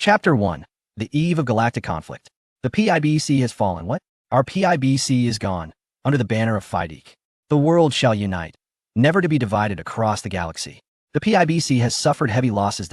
Chapter 1. The Eve of Galactic Conflict. The PIBC has fallen. What? Our PIBC is gone, under the banner of Fideek. The world shall unite, never to be divided across the galaxy. The PIBC has suffered heavy losses.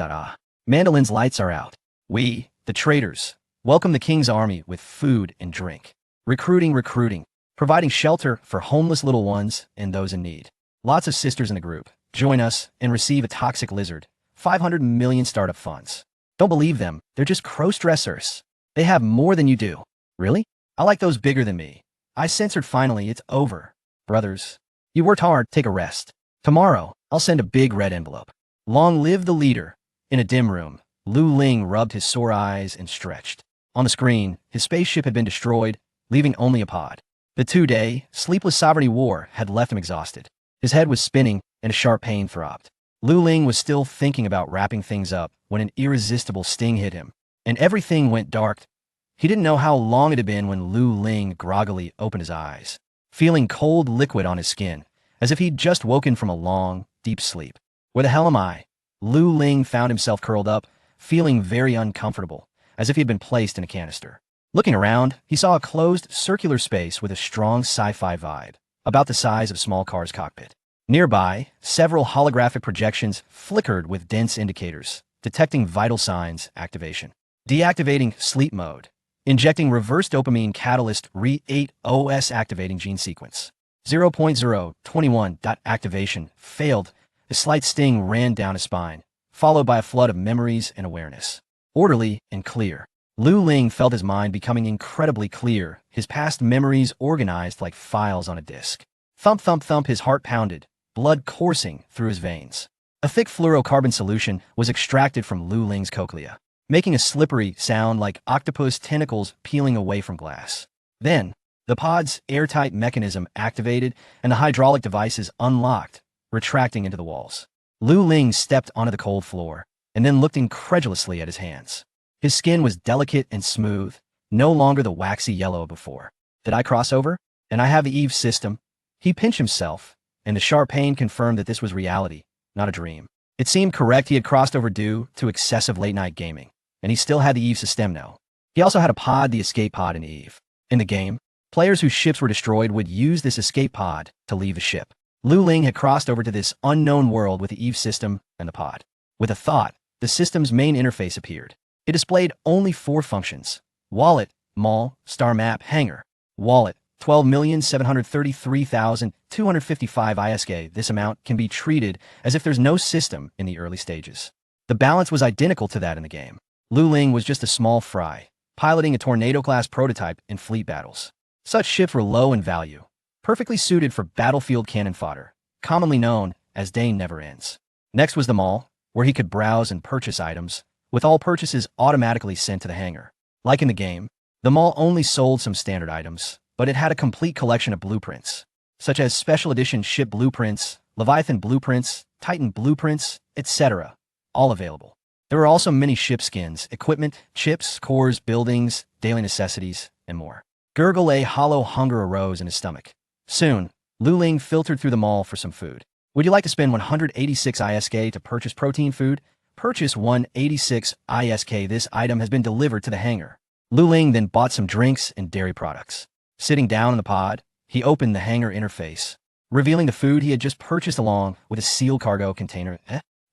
Mandolin's lights are out. We, the traitors, welcome the King's army with food and drink. Recruiting, providing shelter for homeless little ones and those in need. Lots of sisters in the group. Join us and receive a toxic lizard. 500 million startup funds. Don't believe them, they're just cross-dressers. They have more than you do. Really? I like those bigger than me. I censored finally, it's over. Brothers, you worked hard, take a rest. Tomorrow, I'll send a big red envelope. Long live the leader. In a dim room, Lu Ling rubbed his sore eyes and stretched. On the screen, his spaceship had been destroyed, leaving only a pod. The 2-day, sleepless sovereignty war had left him exhausted. His head was spinning and a sharp pain throbbed. Lu Ling was still thinking about wrapping things up when an irresistible sting hit him, and everything went dark. He didn't know how long it had been when Lu Ling groggily opened his eyes, feeling cold liquid on his skin, as if he'd just woken from a long, deep sleep. Where the hell am I? Lu Ling found himself curled up, feeling very uncomfortable, as if he had been placed in a canister. Looking around, he saw a closed, circular space with a strong sci-fi vibe, about the size of a small car's cockpit. Nearby, several holographic projections flickered with dense indicators, detecting vital signs activation. Deactivating sleep mode. Injecting reverse dopamine catalyst Re8 OS activating gene sequence. 0.021. Activation failed. A slight sting ran down his spine, followed by a flood of memories and awareness. Orderly and clear. Lu Ling felt his mind becoming incredibly clear, his past memories organized like files on a disk. Thump, thump, thump, his heart pounded, blood coursing through his veins. A thick fluorocarbon solution was extracted from Lu Ling's cochlea, making a slippery sound like octopus tentacles peeling away from glass. Then, the pod's airtight mechanism activated and the hydraulic devices unlocked, retracting into the walls. Lu Ling stepped onto the cold floor and then looked incredulously at his hands. His skin was delicate and smooth, no longer the waxy yellow of before. Did I cross over? And I have the Eve system? He pinched himself, and the sharp pain confirmed that this was reality, not a dream. It seemed correct he had crossed over due to excessive late-night gaming, and he still had the Eve system now. He also had a pod, the escape pod in Eve. In the game, players whose ships were destroyed would use this escape pod to leave the ship. Lu Ling had crossed over to this unknown world with the Eve system and the pod. With a thought, the system's main interface appeared. It displayed only 4 functions: wallet, mall, star map, hangar. Wallet, 12,733,255 ISK. This amount can be treated as if there's no system in the early stages. The balance was identical to that in the game. Lu Ling was just a small fry, piloting a Tornado-class prototype in fleet battles. Such ships were low in value, perfectly suited for battlefield cannon fodder, commonly known as Day Never Ends. Next was the mall, where he could browse and purchase items, with all purchases automatically sent to the hangar. Like in the game, the mall only sold some standard items, but it had a complete collection of blueprints, such as special edition ship blueprints, Leviathan blueprints, Titan blueprints, etc., all available. There were also many ship skins, equipment, chips, cores, buildings, daily necessities, and more. Gurgle, a hollow hunger arose in his stomach. Soon, Lu Ling filtered through the mall for some food. Would you like to spend 186 ISK to purchase protein food? Purchase 186 ISK. This item has been delivered to the hangar. Lu Ling then bought some drinks and dairy products. Sitting down in the pod, he opened the hangar interface, revealing the food he had just purchased along with a sealed cargo container.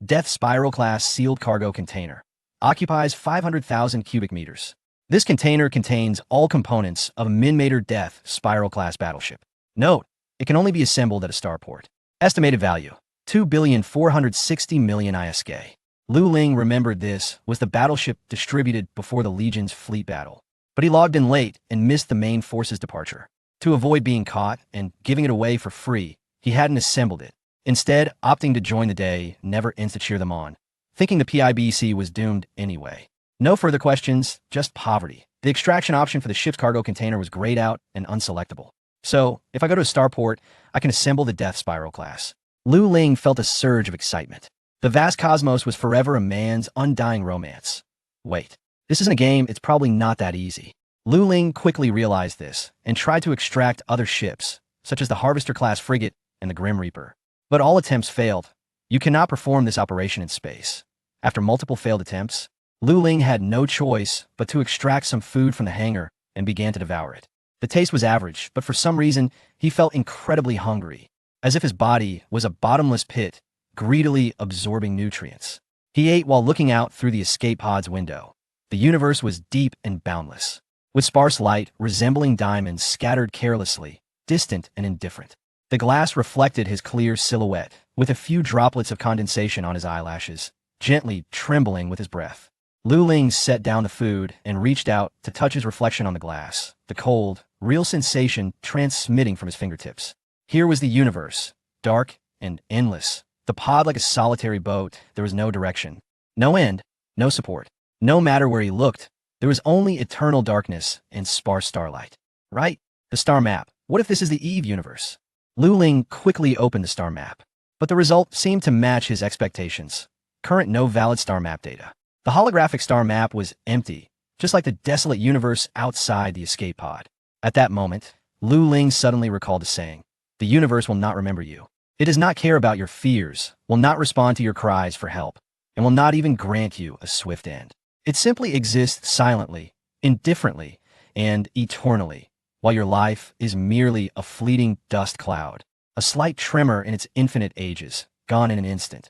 Death Spiral class sealed cargo container. Occupies 500,000 cubic meters. This container contains all components of a Minmator Death Spiral class battleship. Note, it can only be assembled at a starport. Estimated value, 2,460,000,000 ISK. Lu Ling remembered this was the battleship distributed before the Legion's fleet battle. But he logged in late and missed the main force's departure. To avoid being caught and giving it away for free, he hadn't assembled it, instead opting to join the Day Never Ends to cheer them on, thinking the PIBC was doomed anyway. No further questions, just poverty. The extraction option for the ship's cargo container was grayed out and unselectable. So, if I go to a starport, I can assemble the Death Spiral class. Lu Ling felt a surge of excitement. The vast cosmos was forever a man's undying romance. Wait, this isn't a game, it's probably not that easy. Lu Ling quickly realized this and tried to extract other ships, such as the Harvester-class frigate and the Grim Reaper. But all attempts failed. You cannot perform this operation in space. After multiple failed attempts, Lu Ling had no choice but to extract some food from the hanger and began to devour it. The taste was average, but for some reason, he felt incredibly hungry, as if his body was a bottomless pit, greedily absorbing nutrients. He ate while looking out through the escape pod's window. The universe was deep and boundless, with sparse light resembling diamonds scattered carelessly, distant and indifferent. The glass reflected his clear silhouette, with a few droplets of condensation on his eyelashes, gently trembling with his breath. Lu Ling set down the food and reached out to touch his reflection on the glass, the cold, real sensation transmitting from his fingertips. Here was the universe, dark and endless. The pod like a solitary boat, there was no direction, no end, no support. No matter where he looked, there was only eternal darkness and sparse starlight. Right? The star map. What if this is the Eve universe? Lu Ling quickly opened the star map, but the result seemed to match his expectations. Current no valid star map data. The holographic star map was empty, just like the desolate universe outside the escape pod. At that moment, Lu Ling suddenly recalled a saying, "The universe will not remember you. It does not care about your fears, will not respond to your cries for help, and will not even grant you a swift end. It simply exists silently, indifferently, and eternally, while your life is merely a fleeting dust cloud, a slight tremor in its infinite ages, gone in an instant."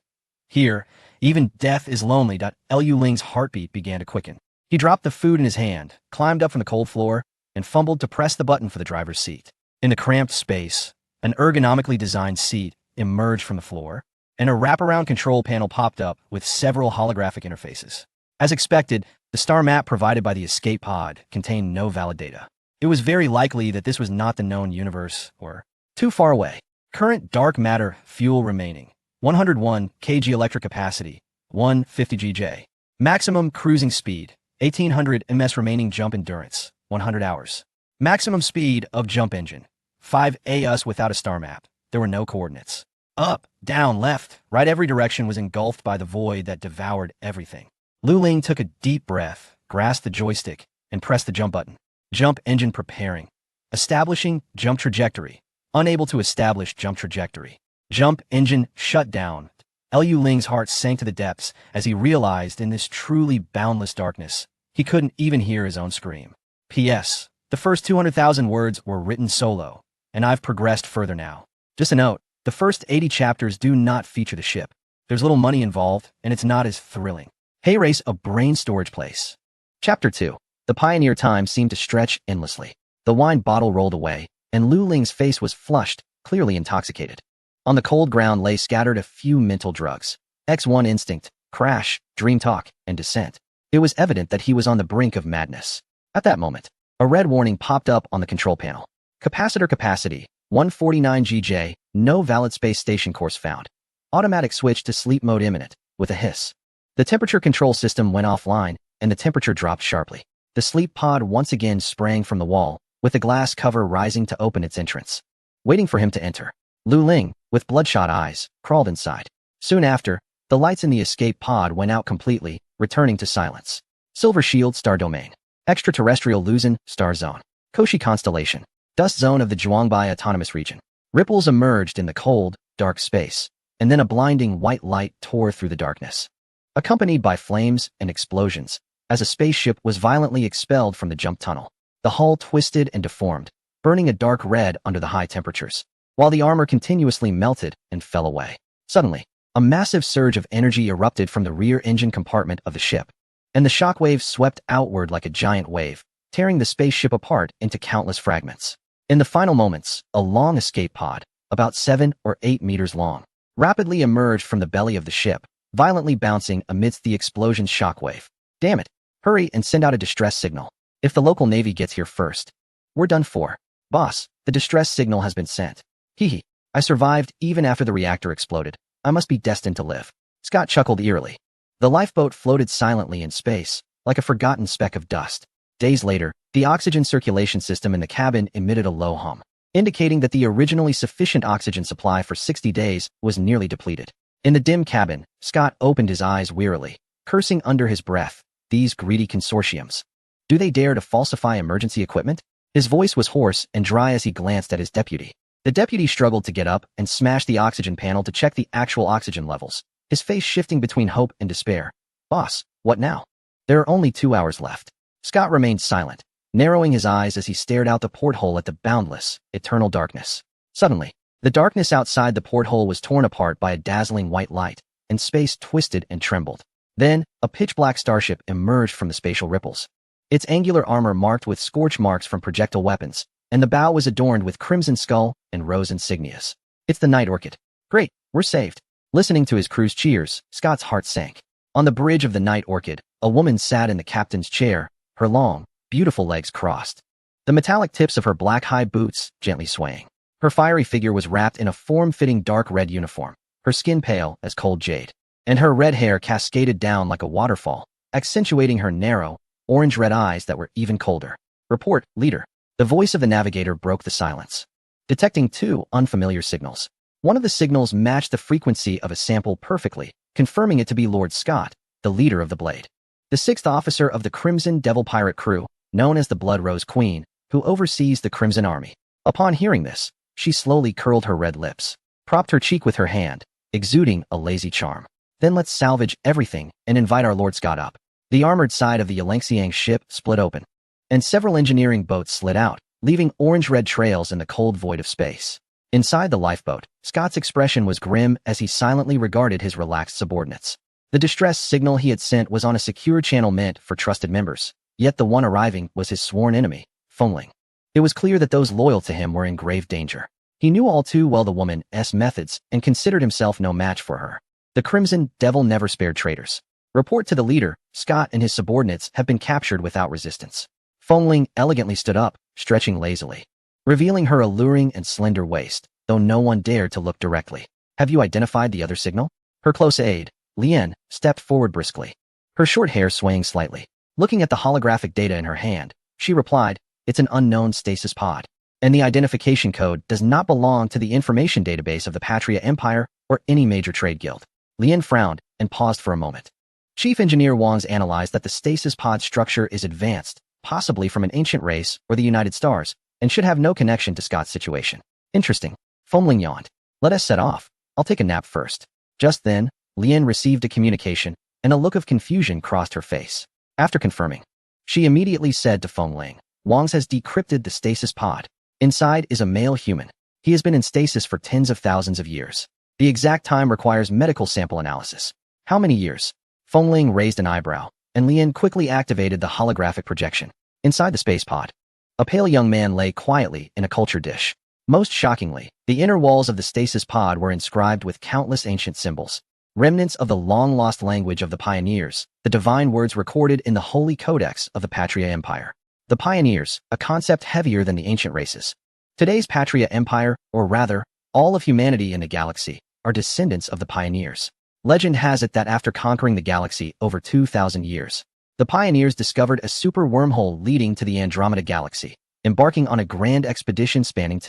Here, even death is lonely. Lu Ling's heartbeat began to quicken. He dropped the food in his hand, climbed up from the cold floor, and fumbled to press the button for the driver's seat. In the cramped space, an ergonomically designed seat emerged from the floor, and a wraparound control panel popped up with several holographic interfaces. As expected, the star map provided by the escape pod contained no valid data. It was very likely that this was not the known universe, or too far away. Current dark matter fuel remaining: 101 kg electric capacity, 150 GJ. Maximum cruising speed, 1800 ms. Remaining jump endurance, 100 hours. Maximum speed of jump engine, 5 AS. Without a star map, there were no coordinates. Up, down, left, right, every direction was engulfed by the void that devoured everything. Lu Ling took a deep breath, grasped the joystick, and pressed the jump button. Jump engine preparing. Establishing jump trajectory. Unable to establish jump trajectory. Jump engine shut down. Lu Ling's heart sank to the depths as he realized in this truly boundless darkness, he couldn't even hear his own scream. P.S. The first 200,000 words were written solo, and I've progressed further now. Just a note, the first 80 chapters do not feature the ship. There's little money involved, and it's not as thrilling. Hey Race, a brain storage place. Chapter 2. The pioneer time seemed to stretch endlessly. The wine bottle rolled away, and Lu Ling's face was flushed, clearly intoxicated. On the cold ground lay scattered a few mental drugs. X1 instinct, crash, dream talk, and descent. It was evident that he was on the brink of madness. At that moment, a red warning popped up on the control panel. Capacitor capacity, 149 GJ, no valid space station course found. Automatic switch to sleep mode imminent, with a hiss. The temperature control system went offline, and the temperature dropped sharply. The sleep pod once again sprang from the wall, with the glass cover rising to open its entrance. Waiting for him to enter, Lu Ling, with bloodshot eyes, crawled inside. Soon after, the lights in the escape pod went out completely, returning to silence. Silver Shield Star Domain. Extraterrestrial Luzon Star Zone. Koshi Constellation. Dust Zone of the Zhuangbai Autonomous Region. Ripples emerged in the cold, dark space, and then a blinding white light tore through the darkness, accompanied by flames and explosions, as a spaceship was violently expelled from the jump tunnel. The hull twisted and deformed, burning a dark red under the high temperatures, while the armor continuously melted and fell away. Suddenly, a massive surge of energy erupted from the rear engine compartment of the ship, and the shockwave swept outward like a giant wave, tearing the spaceship apart into countless fragments. In the final moments, a long escape pod, about 7 or 8 meters long, rapidly emerged from the belly of the ship, violently bouncing amidst the explosion's shockwave. Damn it! Hurry and send out a distress signal. If the local Navy gets here first, we're done for. Boss, the distress signal has been sent. Hee. I survived even after the reactor exploded. I must be destined to live. Scott chuckled eerily. The lifeboat floated silently in space, like a forgotten speck of dust. Days later, the oxygen circulation system in the cabin emitted a low hum, indicating that the originally sufficient oxygen supply for 60 days was nearly depleted. In the dim cabin, Scott opened his eyes wearily, cursing under his breath. These greedy consortiums. Do they dare to falsify emergency equipment? His voice was hoarse and dry as he glanced at his deputy. The deputy struggled to get up and smashed the oxygen panel to check the actual oxygen levels, his face shifting between hope and despair. Boss, what now? There are only 2 hours left. Scott remained silent, narrowing his eyes as he stared out the porthole at the boundless, eternal darkness. Suddenly, the darkness outside the porthole was torn apart by a dazzling white light, and space twisted and trembled. Then, a pitch-black starship emerged from the spatial ripples. Its angular armor marked with scorch marks from projectile weapons, and the bow was adorned with crimson skull and rose insignias. It's the Night Orchid. Great, we're saved. Listening to his crew's cheers, Scott's heart sank. On the bridge of the Night Orchid, a woman sat in the captain's chair, her long, beautiful legs crossed. The metallic tips of her black high boots gently swaying. Her fiery figure was wrapped in a form-fitting dark red uniform, her skin pale as cold jade, and her red hair cascaded down like a waterfall, accentuating her narrow, orange-red eyes that were even colder. Report, leader. The voice of the navigator broke the silence. Detecting two unfamiliar signals. One of the signals matched the frequency of a sample perfectly, confirming it to be Lord Scott, the leader of the Blade. The sixth officer of the Crimson Devil pirate crew, known as the Blood Rose Queen, who oversees the Crimson Army. Upon hearing this, she slowly curled her red lips, propped her cheek with her hand, exuding a lazy charm. Then let's salvage everything and invite our Lord Scott up. The armored side of the Yangtze ship split open, and several engineering boats slid out, leaving orange-red trails in the cold void of space. Inside the lifeboat, Scott's expression was grim as he silently regarded his relaxed subordinates. The distress signal he had sent was on a secure channel meant for trusted members, yet the one arriving was his sworn enemy, Fengling. It was clear that those loyal to him were in grave danger. He knew all too well the woman's methods and considered himself no match for her. The Crimson Devil never spared traitors. Report to the leader, Scott and his subordinates have been captured without resistance. Fengling elegantly stood up, stretching lazily, revealing her alluring and slender waist, though no one dared to look directly. Have you identified the other signal? Her close aide, Lien, stepped forward briskly, her short hair swaying slightly. Looking at the holographic data in her hand, she replied, it's an unknown stasis pod, and the identification code does not belong to the information database of the Patria Empire or any major trade guild. Lien frowned and paused for a moment. Chief Engineer Wang's analyzed that the stasis pod structure is advanced, possibly from an ancient race or the United Stars, and should have no connection to Scott's situation. Interesting. Fengling yawned. Let us set off. I'll take a nap first. Just then, Lien received a communication, and a look of confusion crossed her face. After confirming, she immediately said to Fengling, Wang's has decrypted the stasis pod. Inside is a male human. He has been in stasis for tens of thousands of years. The exact time requires medical sample analysis. How many years? Fengling raised an eyebrow, and Lien quickly activated the holographic projection. Inside the space pod, a pale young man lay quietly in a culture dish. Most shockingly, the inner walls of the stasis pod were inscribed with countless ancient symbols, remnants of the long-lost language of the pioneers, the divine words recorded in the holy codex of the Patria Empire. The pioneers, a concept heavier than the ancient races. Today's Patria Empire, or rather, all of humanity in the galaxy, are descendants of the pioneers. Legend has it that after conquering the galaxy over 2,000 years, the pioneers discovered a super wormhole leading to the Andromeda Galaxy, embarking on a grand expedition spanning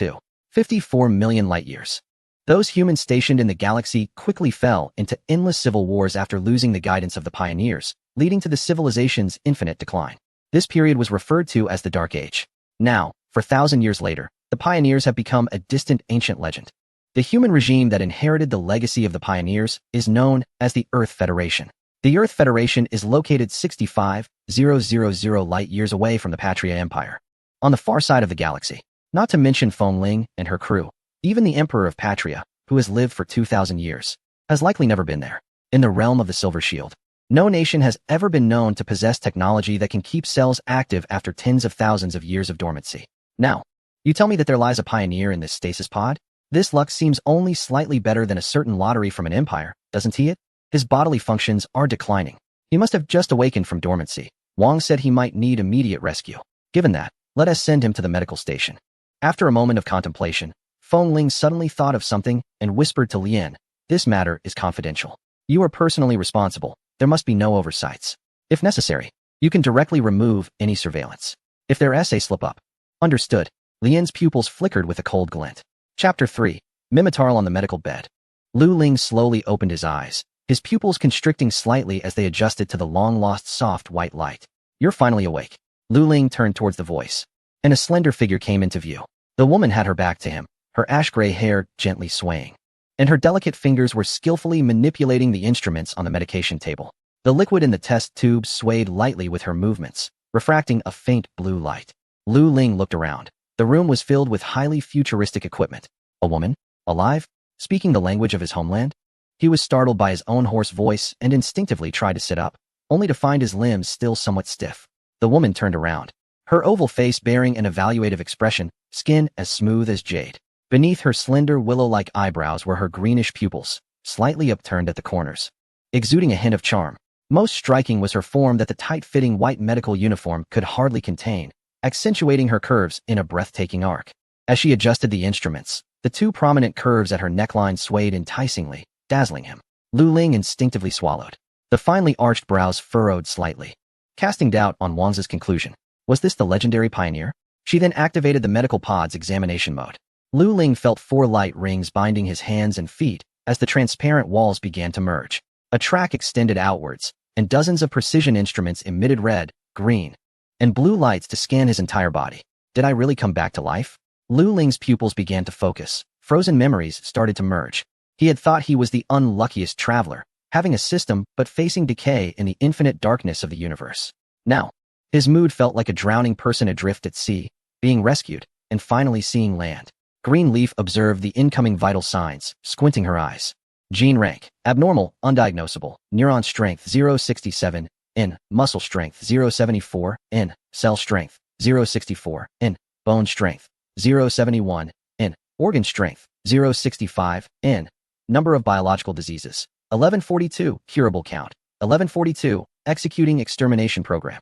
54 million light-years. Those humans stationed in the galaxy quickly fell into endless civil wars after losing the guidance of the pioneers, leading to the civilization's infinite decline. This period was referred to as the Dark Age. Now, 4,000 years later, the pioneers have become a distant ancient legend. The human regime that inherited the legacy of the pioneers is known as the Earth Federation. The Earth Federation is located 65,000 light-years away from the Patria Empire, on the far side of the galaxy. Not to mention Fengling and her crew. Even the Emperor of Patria, who has lived for 2,000 years, has likely never been there. In the realm of the Silver Shield, no nation has ever been known to possess technology that can keep cells active after tens of thousands of years of dormancy. Now, you tell me that there lies a pioneer in this stasis pod? This luck seems only slightly better than a certain lottery from an empire, doesn't he? His bodily functions are declining. He must have just awakened from dormancy. Wang said he might need immediate rescue. Given that, let us send him to the medical station. After a moment of contemplation, Fengling suddenly thought of something and whispered to Lien, this matter is confidential. You are personally responsible. There must be no oversights. If necessary, you can directly remove any surveillance. If their essay slip up. Understood. Lien's pupils flickered with a cold glint. Chapter 3. Mimitarl on the medical bed. Lu Ling slowly opened his eyes, his pupils constricting slightly as they adjusted to the long-lost soft white light. You're finally awake. Lu Ling turned towards the voice, and a slender figure came into view. The woman had her back to him, her ash-gray hair gently swaying, and her delicate fingers were skillfully manipulating the instruments on the medication table. The liquid in the test tube swayed lightly with her movements, refracting a faint blue light. Lu Ling looked around. The room was filled with highly futuristic equipment. A woman? Alive? Speaking the language of his homeland? He was startled by his own hoarse voice and instinctively tried to sit up, only to find his limbs still somewhat stiff. The woman turned around, her oval face bearing an evaluative expression, skin as smooth as jade. Beneath her slender willow-like eyebrows were her greenish pupils, slightly upturned at the corners, exuding a hint of charm. Most striking was her form that the tight-fitting white medical uniform could hardly contain, accentuating her curves in a breathtaking arc. As she adjusted the instruments, the two prominent curves at her neckline swayed enticingly, dazzling him. Lu Ling instinctively swallowed. The finely arched brows furrowed slightly, casting doubt on Wang's conclusion. Was this the legendary pioneer? She then activated the medical pod's examination mode. Lu Ling felt 4 light rings binding his hands and feet as the transparent walls began to merge. A track extended outwards, and dozens of precision instruments emitted red, green, and blue lights to scan his entire body. Did I really come back to life? Lu Ling's pupils began to focus. Frozen memories started to merge. He had thought he was the unluckiest traveler, having a system but facing decay in the infinite darkness of the universe. Now, his mood felt like a drowning person adrift at sea, being rescued, and finally seeing land. Greenleaf observed the incoming vital signs, squinting her eyes. Gene rank: abnormal, undiagnosable. Neuron strength 0.67 N. Muscle strength 0.74 N. Cell strength 0.64 N. Bone strength 0.71 N. Organ strength 0.65 N. Number of biological diseases 1142. Curable count 1142. Executing extermination program.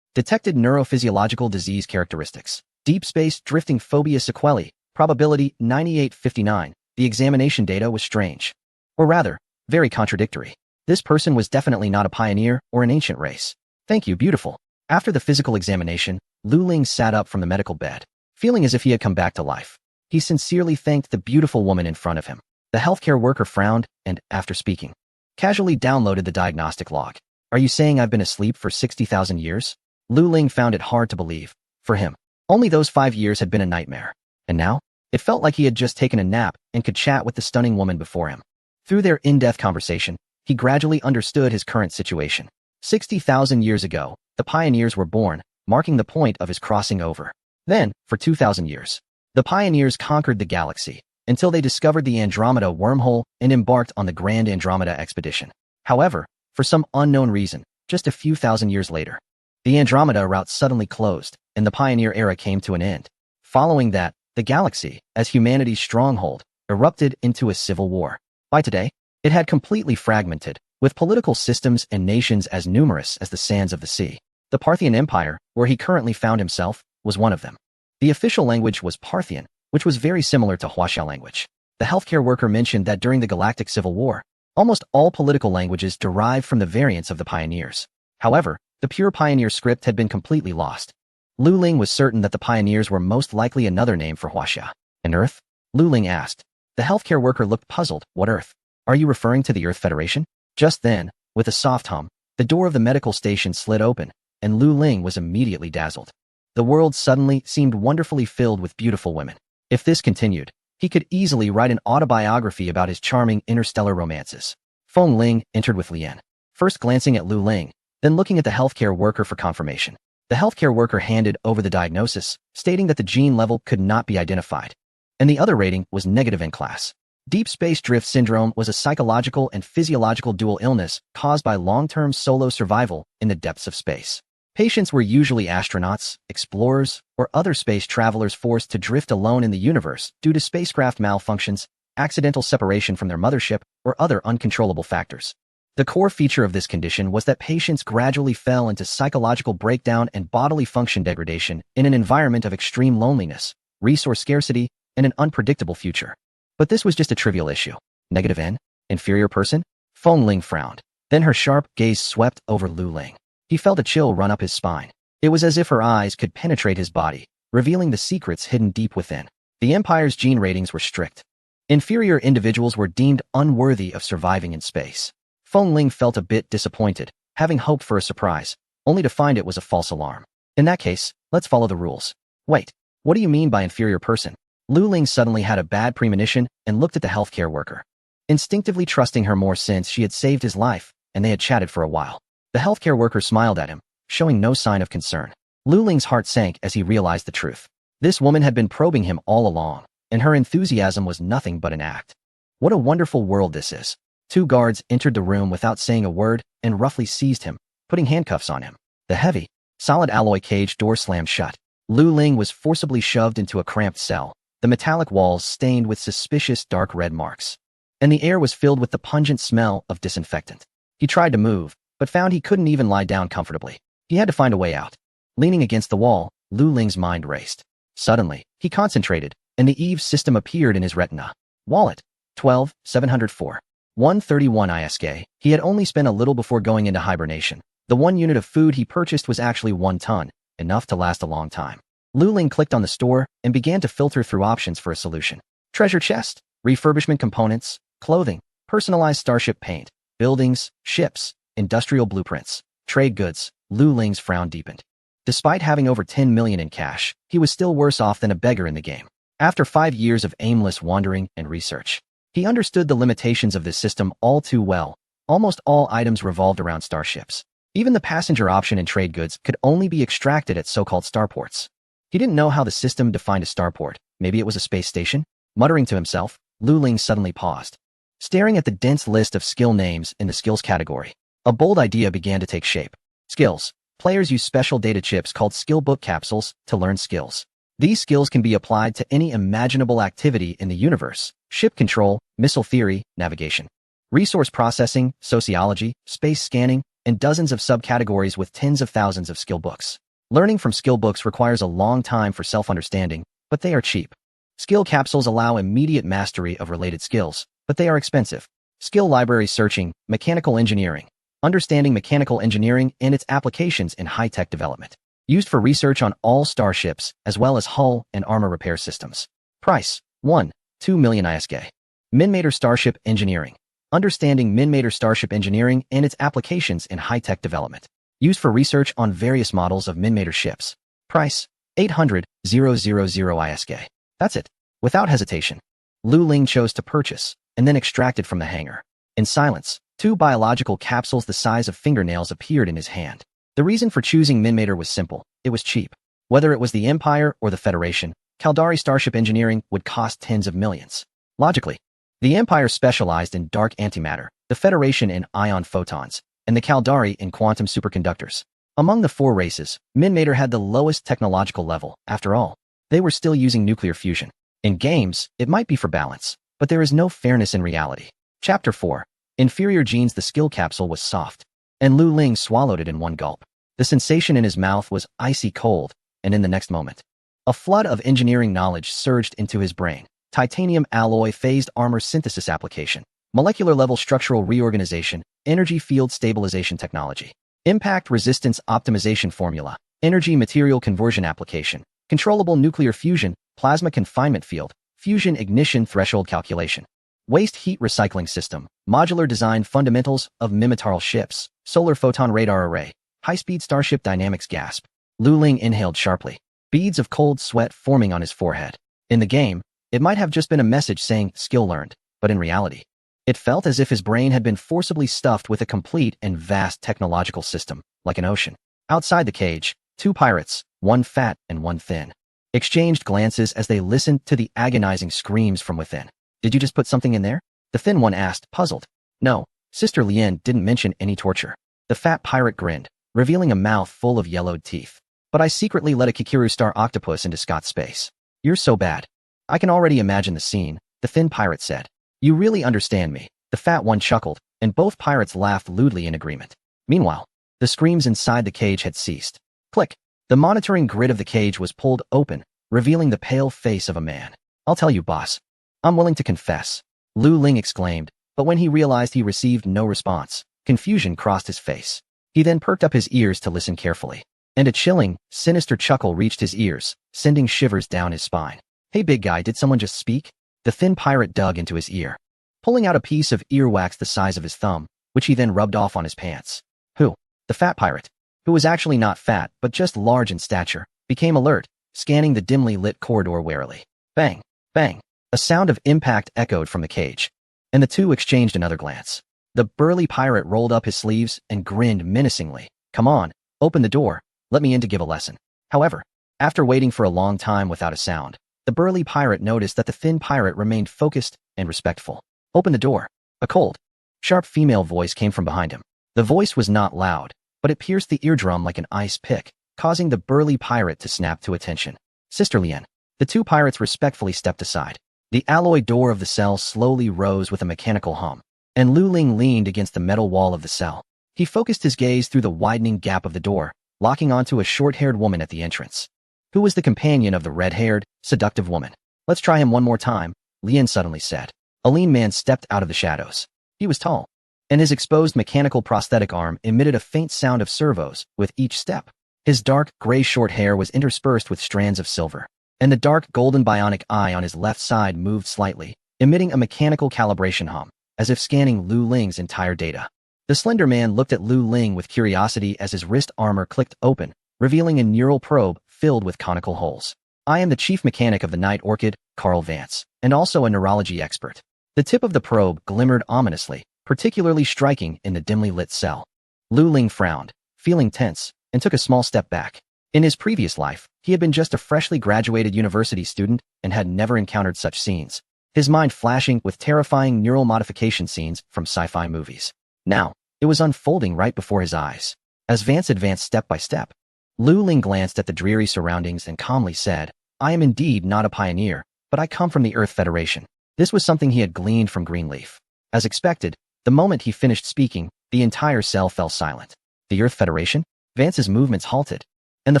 Detected neurophysiological disease characteristics. Deep space drifting phobia sequelae. Probability 9859. The examination data was strange. Or rather, very contradictory. This person was definitely not a pioneer or an ancient race. Thank you, beautiful. After the physical examination, Lu Ling sat up from the medical bed, feeling as if he had come back to life. He sincerely thanked the beautiful woman in front of him. The healthcare worker frowned and, after speaking, casually downloaded the diagnostic log. Are you saying I've been asleep for 60,000 years? Lu Ling found it hard to believe. For him, only those 5 years had been a nightmare. And now, it felt like he had just taken a nap and could chat with the stunning woman before him. Through their in-depth conversation, he gradually understood his current situation. 60,000 years ago, the pioneers were born, marking the point of his crossing over. Then, for 2,000 years, the pioneers conquered the galaxy, until they discovered the Andromeda wormhole and embarked on the Grand Andromeda expedition. However, for some unknown reason, just a few thousand years later, the Andromeda route suddenly closed, and the pioneer era came to an end. Following that, the galaxy, as humanity's stronghold, erupted into a civil war. By today, it had completely fragmented, with political systems and nations as numerous as the sands of the sea. The Parthian Empire, where he currently found himself, was one of them. The official language was Parthian, which was very similar to Huaxia language. The healthcare worker mentioned that during the Galactic Civil War, almost all political languages derived from the variants of the pioneers. However, the pure pioneer script had been completely lost. Lu Ling was certain that the pioneers were most likely another name for Huaxia. An Earth? Lu Ling asked. The healthcare worker looked puzzled. What Earth? Are you referring to the Earth Federation? Just then, with a soft hum, the door of the medical station slid open, and Lu Ling was immediately dazzled. The world suddenly seemed wonderfully filled with beautiful women. If this continued, he could easily write an autobiography about his charming interstellar romances. Feng Ling entered with Lian, first glancing at Lu Ling, then looking at the healthcare worker for confirmation. The healthcare worker handed over the diagnosis, stating that the gene level could not be identified, and the other rating was negative in class. Deep space drift syndrome was a psychological and physiological dual illness caused by long-term solo survival in the depths of space. Patients were usually astronauts, explorers, or other space travelers forced to drift alone in the universe due to spacecraft malfunctions, accidental separation from their mothership, or other uncontrollable factors. The core feature of this condition was that patients gradually fell into psychological breakdown and bodily function degradation in an environment of extreme loneliness, resource scarcity, and an unpredictable future. But this was just a trivial issue. Negative N? Inferior person? Feng Ling frowned. Then her sharp gaze swept over Lu Ling. He felt a chill run up his spine. It was as if her eyes could penetrate his body, revealing the secrets hidden deep within. The Empire's gene ratings were strict. Inferior individuals were deemed unworthy of surviving in space. Feng Ling felt a bit disappointed, having hoped for a surprise, only to find it was a false alarm. In that case, let's follow the rules. Wait, what do you mean by inferior person? Lu Ling suddenly had a bad premonition and looked at the healthcare worker, instinctively trusting her more since she had saved his life, and they had chatted for a while. The healthcare worker smiled at him, showing no sign of concern. Lu Ling's heart sank as he realized the truth. This woman had been probing him all along, and her enthusiasm was nothing but an act. What a wonderful world this is. Two guards entered the room without saying a word and roughly seized him, putting handcuffs on him. The heavy, solid alloy cage door slammed shut. Lu Ling was forcibly shoved into a cramped cell, the metallic walls stained with suspicious dark red marks. And the air was filled with the pungent smell of disinfectant. He tried to move, but found he couldn't even lie down comfortably. He had to find a way out. Leaning against the wall, Lu Ling's mind raced. Suddenly, he concentrated, and the Eve system appeared in his retina. Wallet, 12,704. 131 ISK. He had only spent a little before going into hibernation. The 1 unit of food he purchased was actually 1 ton, enough to last a long time. Lu Ling clicked on the store and began to filter through options for a solution. Treasure chest, refurbishment components, clothing, personalized starship paint, buildings, ships, industrial blueprints, trade goods. Lu Ling's frown deepened. Despite having over 10 million in cash, he was still worse off than a beggar in the game. After 5 years of aimless wandering and research, he understood the limitations of this system all too well. Almost all items revolved around starships. Even the passenger option in trade goods could only be extracted at so-called starports. He didn't know how the system defined a starport. Maybe it was a space station? Muttering to himself, Lu Ling suddenly paused. Staring at the dense list of skill names in the skills category, a bold idea began to take shape. Skills. Players use special data chips called skill book capsules to learn skills. These skills can be applied to any imaginable activity in the universe: ship control, missile theory, navigation, resource processing, sociology, space scanning, and dozens of subcategories with tens of thousands of skill books. Learning from skill books requires a long time for self-understanding, but they are cheap. Skill capsules allow immediate mastery of related skills, but they are expensive. Skill library searching, mechanical engineering. Understanding mechanical engineering and its applications in high-tech development. Used for research on all starships, as well as hull and armor repair systems. Price, 1.2 million ISK. Minmator Starship Engineering. Understanding Minmator Starship Engineering and its applications in high-tech development. Used for research on various models of Minmator ships. Price, 800,000 ISK. That's it. Without hesitation, Lu Ling chose to purchase, and then extracted from the hangar. In silence, 2 biological capsules the size of fingernails appeared in his hand. The reason for choosing Minmator was simple. It was cheap. Whether it was the Empire or the Federation, Caldari Starship Engineering would cost tens of millions. Logically, the Empire specialized in dark antimatter, the Federation in ion photons, and the Caldari in quantum superconductors. Among the 4 races, Minmator had the lowest technological level. After all, they were still using nuclear fusion. In games, it might be for balance, but there is no fairness in reality. Chapter 4. Inferior genes. The skill capsule was soft, and Lu Ling swallowed it in one gulp. The sensation in his mouth was icy cold, and in the next moment, a flood of engineering knowledge surged into his brain. Titanium alloy phased armor synthesis application, molecular level structural reorganization, energy field stabilization technology, impact resistance optimization formula, energy material conversion application, controllable nuclear fusion, plasma confinement field, fusion ignition threshold calculation, waste heat recycling system, modular design fundamentals of Mimitarl ships, solar photon radar array, high-speed starship dynamics. Gasp. Lu Ling inhaled sharply, beads of cold sweat forming on his forehead. In the game, it might have just been a message saying skill learned, but in reality, it felt as if his brain had been forcibly stuffed with a complete and vast technological system, like an ocean. Outside the cage, 2 pirates, one fat and one thin, exchanged glances as they listened to the agonizing screams from within. Did you just put something in there? The thin one asked, puzzled. No, Sister Lien didn't mention any torture. The fat pirate grinned, revealing a mouth full of yellowed teeth. But I secretly let a Kikiru star octopus into Scott's space. You're so bad. I can already imagine the scene, the thin pirate said. You really understand me. The fat one chuckled, and both pirates laughed lewdly in agreement. Meanwhile, the screams inside the cage had ceased. Click. The monitoring grid of the cage was pulled open, revealing the pale face of a man. I'll tell you, boss. I'm willing to confess, Lu Ling exclaimed, but when he realized he received no response, confusion crossed his face. He then perked up his ears to listen carefully, and a chilling, sinister chuckle reached his ears, sending shivers down his spine. Hey big guy, did someone just speak? The thin pirate dug into his ear, pulling out a piece of earwax the size of his thumb, which he then rubbed off on his pants. Who? The fat pirate, who was actually not fat but just large in stature, became alert, scanning the dimly lit corridor warily. Bang! Bang! A sound of impact echoed from the cage, and the two exchanged another glance. The burly pirate rolled up his sleeves and grinned menacingly. Come on, open the door. Let me in to give a lesson. However, after waiting for a long time without a sound, the burly pirate noticed that the thin pirate remained focused and respectful. Open the door. A cold, sharp female voice came from behind him. The voice was not loud, but it pierced the eardrum like an ice pick, causing the burly pirate to snap to attention. Sister Lien. The two pirates respectfully stepped aside. The alloy door of the cell slowly rose with a mechanical hum, and Lu Ling leaned against the metal wall of the cell. He focused his gaze through the widening gap of the door, locking onto a short-haired woman at the entrance. Who was the companion of the red-haired, seductive woman? Let's try him one more time, Lien suddenly said. A lean man stepped out of the shadows. He was tall, and his exposed mechanical prosthetic arm emitted a faint sound of servos with each step. His dark, gray short hair was interspersed with strands of silver, and the dark golden bionic eye on his left side moved slightly, emitting a mechanical calibration hum, as if scanning Lu Ling's entire data. The slender man looked at Lu Ling with curiosity as his wrist armor clicked open, revealing a neural probe filled with conical holes. I am the chief mechanic of the Night Orchid, Carl Vance, and also a neurology expert. The tip of the probe glimmered ominously, particularly striking in the dimly lit cell. Lu Ling frowned, feeling tense, and took a small step back. In his previous life, he had been just a freshly graduated university student and had never encountered such scenes, his mind flashing with terrifying neural modification scenes from sci-fi movies. Now, it was unfolding right before his eyes. As Vance advanced step by step, Lu Ling glanced at the dreary surroundings and calmly said, I am indeed not a pioneer, but I come from the Earth Federation. This was something he had gleaned from Greenleaf. As expected, the moment he finished speaking, the entire cell fell silent. The Earth Federation? Vance's movements halted, and the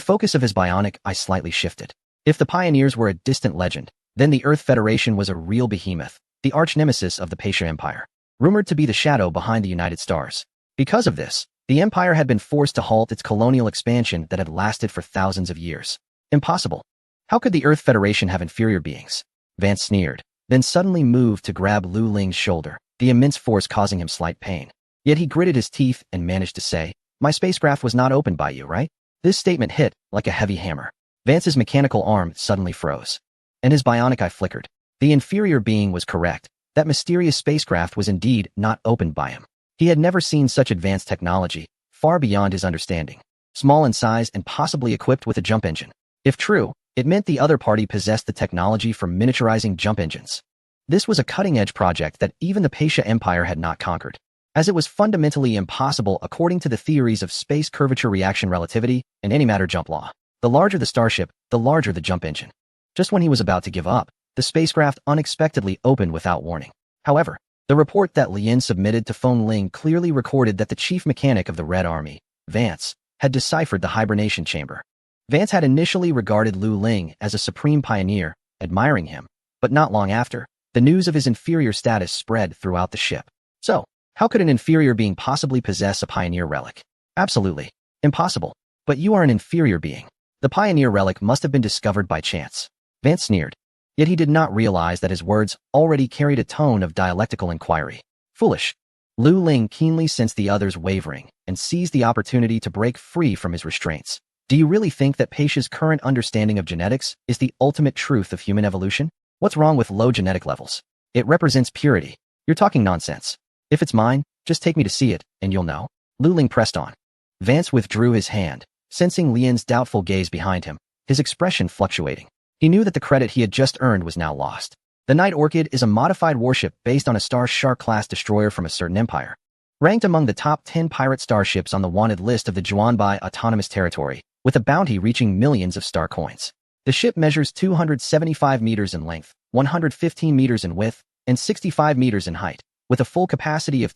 focus of his bionic eye slightly shifted. If the pioneers were a distant legend, then the Earth Federation was a real behemoth, the arch-nemesis of the Pasha Empire, rumored to be the shadow behind the United Stars. Because of this, the Empire had been forced to halt its colonial expansion that had lasted for thousands of years. Impossible. How could the Earth Federation have inferior beings? Vance sneered, then suddenly moved to grab Lu Ling's shoulder, the immense force causing him slight pain. Yet he gritted his teeth and managed to say, My spacecraft was not opened by you, right? This statement hit like a heavy hammer. Vance's mechanical arm suddenly froze, and his bionic eye flickered. The inferior being was correct. That mysterious spacecraft was indeed not opened by him. He had never seen such advanced technology, far beyond his understanding. Small in size and possibly equipped with a jump engine. If true, it meant the other party possessed the technology for miniaturizing jump engines. This was a cutting-edge project that even the Pasha Empire had not conquered, as it was fundamentally impossible according to the theories of space curvature reaction relativity and antimatter jump law. The larger the starship, the larger the jump engine. Just when he was about to give up, the spacecraft unexpectedly opened without warning. However, the report that Lien submitted to Feng Ling clearly recorded that the chief mechanic of the Red Army, Vance, had deciphered the hibernation chamber. Vance had initially regarded Lu Ling as a supreme pioneer, admiring him, but not long after, the news of his inferior status spread throughout the ship. So, how could an inferior being possibly possess a pioneer relic? Absolutely impossible. But you are an inferior being. The pioneer relic must have been discovered by chance. Vance sneered. Yet he did not realize that his words already carried a tone of dialectical inquiry. Foolish. Lu Ling keenly sensed the other's wavering and seized the opportunity to break free from his restraints. Do you really think that Pasha's current understanding of genetics is the ultimate truth of human evolution? What's wrong with low genetic levels? It represents purity. You're talking nonsense. If it's mine, just take me to see it, and you'll know. Lu Ling pressed on. Vance withdrew his hand, sensing Lien's doubtful gaze behind him, his expression fluctuating. He knew that the credit he had just earned was now lost. The Night Orchid is a modified warship based on a Star Shark-class destroyer from a certain empire. Ranked among the top 10 pirate starships on the wanted list of the Juanbai Autonomous Territory, with a bounty reaching millions of star coins. The ship measures 275 meters in length, 115 meters in width, and 65 meters in height, with a full capacity of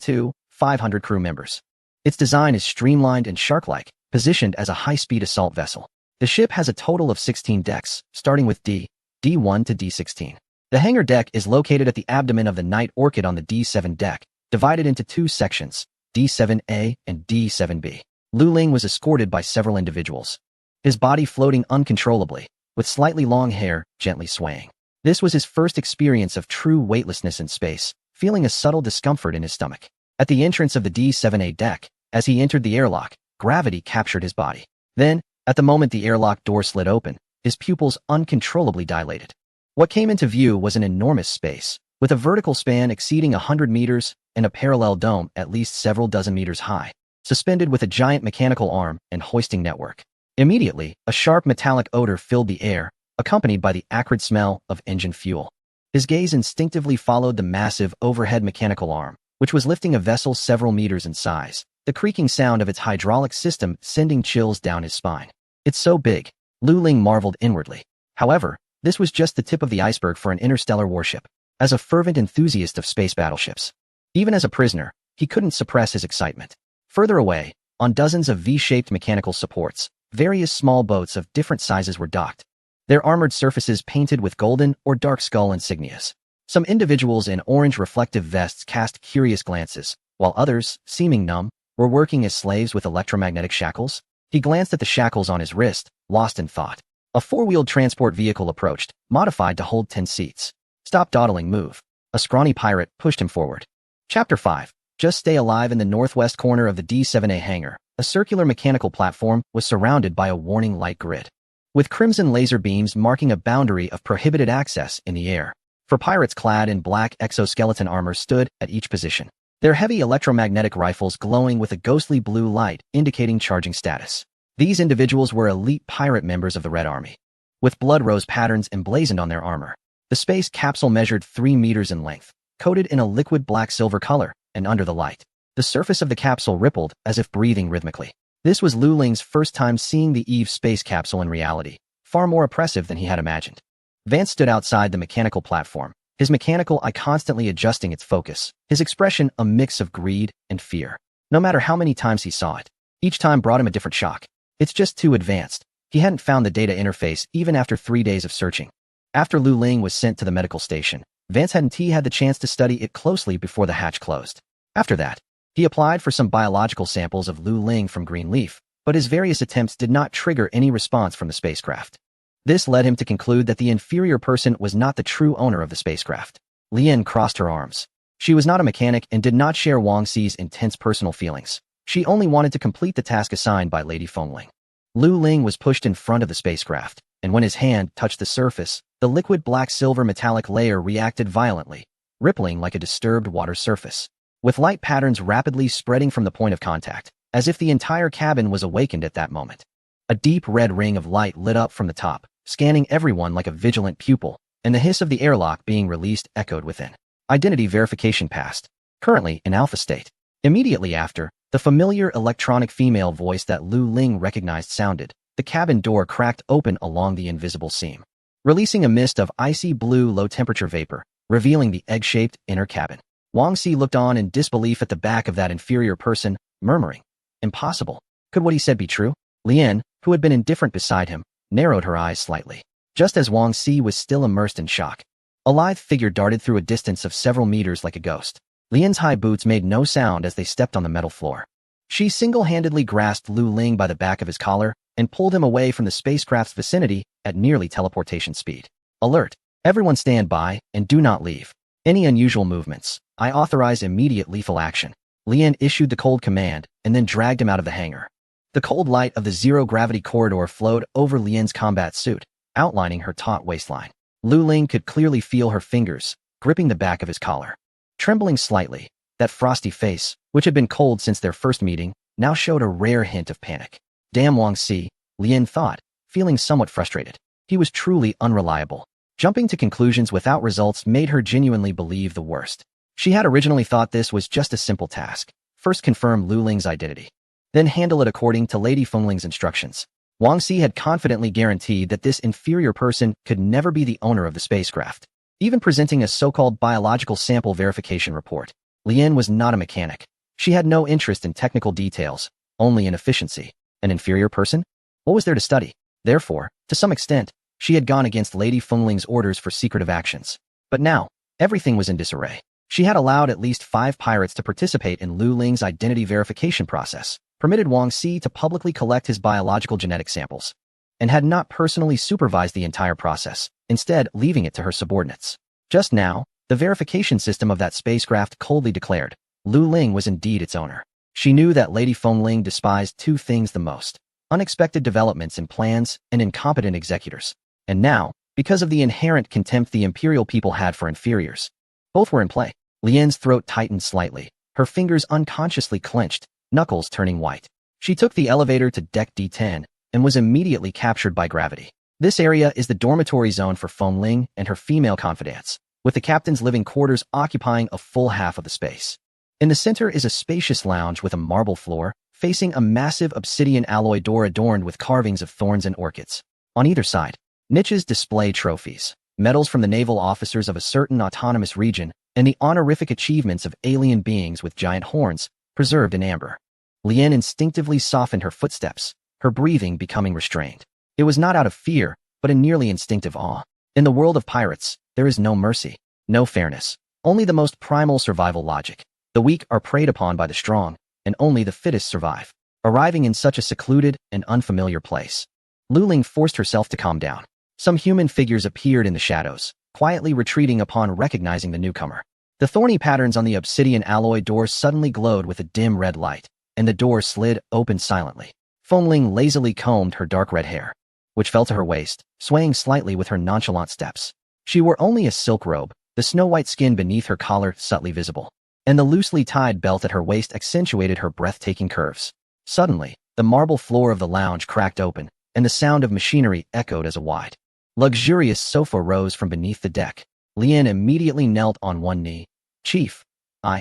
500 crew members. Its design is streamlined and shark-like, positioned as a high-speed assault vessel. The ship has a total of 16 decks, starting with D1 to D16. The hangar deck is located at the abdomen of the Night Orchid on the D7 deck, divided into two sections, D7A and D7B. Lu Ling was escorted by several individuals, his body floating uncontrollably, with slightly long hair gently swaying. This was his first experience of true weightlessness in space, feeling a subtle discomfort in his stomach. At the entrance of the D7A deck, as he entered the airlock, gravity captured his body. Then, at the moment the airlock door slid open, his pupils uncontrollably dilated. What came into view was an enormous space, with a vertical span exceeding 100 meters and a parallel dome at least several dozen meters high, suspended with a giant mechanical arm and hoisting network. Immediately, a sharp metallic odor filled the air, accompanied by the acrid smell of engine fuel. His gaze instinctively followed the massive overhead mechanical arm, which was lifting a vessel several meters in size, the creaking sound of its hydraulic system sending chills down his spine. It's so big, Lu Ling marveled inwardly. However, this was just the tip of the iceberg for an interstellar warship. As a fervent enthusiast of space battleships, even as a prisoner, he couldn't suppress his excitement. Further away, on dozens of V-shaped mechanical supports, various small boats of different sizes were docked, their armored surfaces painted with golden or dark skull insignias. Some individuals in orange reflective vests cast curious glances, while others, seeming numb, were working as slaves with electromagnetic shackles. He glanced at the shackles on his wrist, lost in thought. A four-wheeled transport vehicle approached, modified to hold 10 seats. Stop dawdling, move. A scrawny pirate pushed him forward. Chapter 5. Just stay alive. In the northwest corner of the D-7A hangar, a circular mechanical platform was surrounded by a warning light grid, with crimson laser beams marking a boundary of prohibited access in the air. Four pirates clad in black exoskeleton armor stood at each position, their heavy electromagnetic rifles glowing with a ghostly blue light indicating charging status. These individuals were elite pirate members of the Red Army, with blood rose patterns emblazoned on their armor. The space capsule measured 3 meters in length, coated in a liquid black-silver color, and under the light, the surface of the capsule rippled as if breathing rhythmically. This was Lu Ling's first time seeing the Eve space capsule in reality, far more oppressive than he had imagined. Vance stood outside the mechanical platform, his mechanical eye constantly adjusting its focus, his expression a mix of greed and fear. No matter how many times he saw it, each time brought him a different shock. It's just too advanced. He hadn't found the data interface even after 3 days of searching. After Lu Ling was sent to the medical station, Vance hadn't had the chance to study it closely before the hatch closed. After that, he applied for some biological samples of Lu Ling from Greenleaf, but his various attempts did not trigger any response from the spacecraft. This led him to conclude that the inferior person was not the true owner of the spacecraft. Lian crossed her arms. She was not a mechanic and did not share Wang Xi's intense personal feelings. She only wanted to complete the task assigned by Lady Fengling. Lu Ling was pushed in front of the spacecraft, and when his hand touched the surface, the liquid black-silver metallic layer reacted violently, rippling like a disturbed water surface, with light patterns rapidly spreading from the point of contact, as if the entire cabin was awakened at that moment. A deep red ring of light lit up from the top, scanning everyone like a vigilant pupil, and the hiss of the airlock being released echoed within. Identity verification passed. Currently in alpha state. Immediately after, the familiar electronic female voice that Lu Ling recognized sounded. The cabin door cracked open along the invisible seam, releasing a mist of icy blue low-temperature vapor, revealing the egg-shaped inner cabin. Wang Xi looked on in disbelief at the back of that inferior person, murmuring, "Impossible. Could what he said be true?" Lian, who had been indifferent beside him, narrowed her eyes slightly. Just as Wang Xi was still immersed in shock, a lithe figure darted through a distance of several meters like a ghost. Lian's high boots made no sound as they stepped on the metal floor. She single-handedly grasped Lu Ling by the back of his collar and pulled him away from the spacecraft's vicinity at nearly teleportation speed. "Alert! Everyone stand by and do not leave. Any unusual movements, I authorize immediate lethal action." Lian issued the cold command and then dragged him out of the hangar. The cold light of the zero-gravity corridor flowed over Lian's combat suit, outlining her taut waistline. Lu Ling could clearly feel her fingers gripping the back of his collar. Trembling slightly, that frosty face, which had been cold since their first meeting, now showed a rare hint of panic. Damn Wang Xi, Lian thought, feeling somewhat frustrated. He was truly unreliable. Jumping to conclusions without results made her genuinely believe the worst. She had originally thought this was just a simple task. First confirm Lu Ling's identity, then handle it according to Lady Fengling's instructions. Wang Xi had confidently guaranteed that this inferior person could never be the owner of the spacecraft. Even presenting a so-called biological sample verification report, Lian was not a mechanic. She had no interest in technical details, only in efficiency. An inferior person? What was there to study? Therefore, to some extent, she had gone against Lady Fengling's orders for secretive actions. But now, everything was in disarray. She had allowed at least 5 pirates to participate in Lu Ling's identity verification process, permitted Wang Xi to publicly collect his biological genetic samples, and had not personally supervised the entire process, instead leaving it to her subordinates. Just now, the verification system of that spacecraft coldly declared, Lu Ling was indeed its owner. She knew that Lady Fengling despised 2 things the most: unexpected developments in plans and incompetent executors. And now, because of the inherent contempt the imperial people had for inferiors, both were in play. Lien's throat tightened slightly, her fingers unconsciously clenched, knuckles turning white. She took the elevator to deck D10 and was immediately captured by gravity. This area is the dormitory zone for Feng Ling and her female confidants, with the captain's living quarters occupying a full half of the space. In the center is a spacious lounge with a marble floor, facing a massive obsidian alloy door adorned with carvings of thorns and orchids. On either side, niches display trophies, medals from the naval officers of a certain autonomous region, and the honorific achievements of alien beings with giant horns, preserved in amber. Lien instinctively softened her footsteps, her breathing becoming restrained. It was not out of fear, but a nearly instinctive awe. In the world of pirates, there is no mercy, no fairness, only the most primal survival logic. The weak are preyed upon by the strong, and only the fittest survive. Arriving in such a secluded and unfamiliar place, Lu Ling forced herself to calm down. Some human figures appeared in the shadows, quietly retreating upon recognizing the newcomer. The thorny patterns on the obsidian alloy door suddenly glowed with a dim red light, and the door slid open silently. Feng Ling lazily combed her dark red hair, which fell to her waist, swaying slightly with her nonchalant steps. She wore only a silk robe, the snow-white skin beneath her collar subtly visible, and the loosely tied belt at her waist accentuated her breathtaking curves. Suddenly, the marble floor of the lounge cracked open, and the sound of machinery echoed as a wide, luxurious sofa rose from beneath the deck. Lien immediately knelt on one knee. "Chief,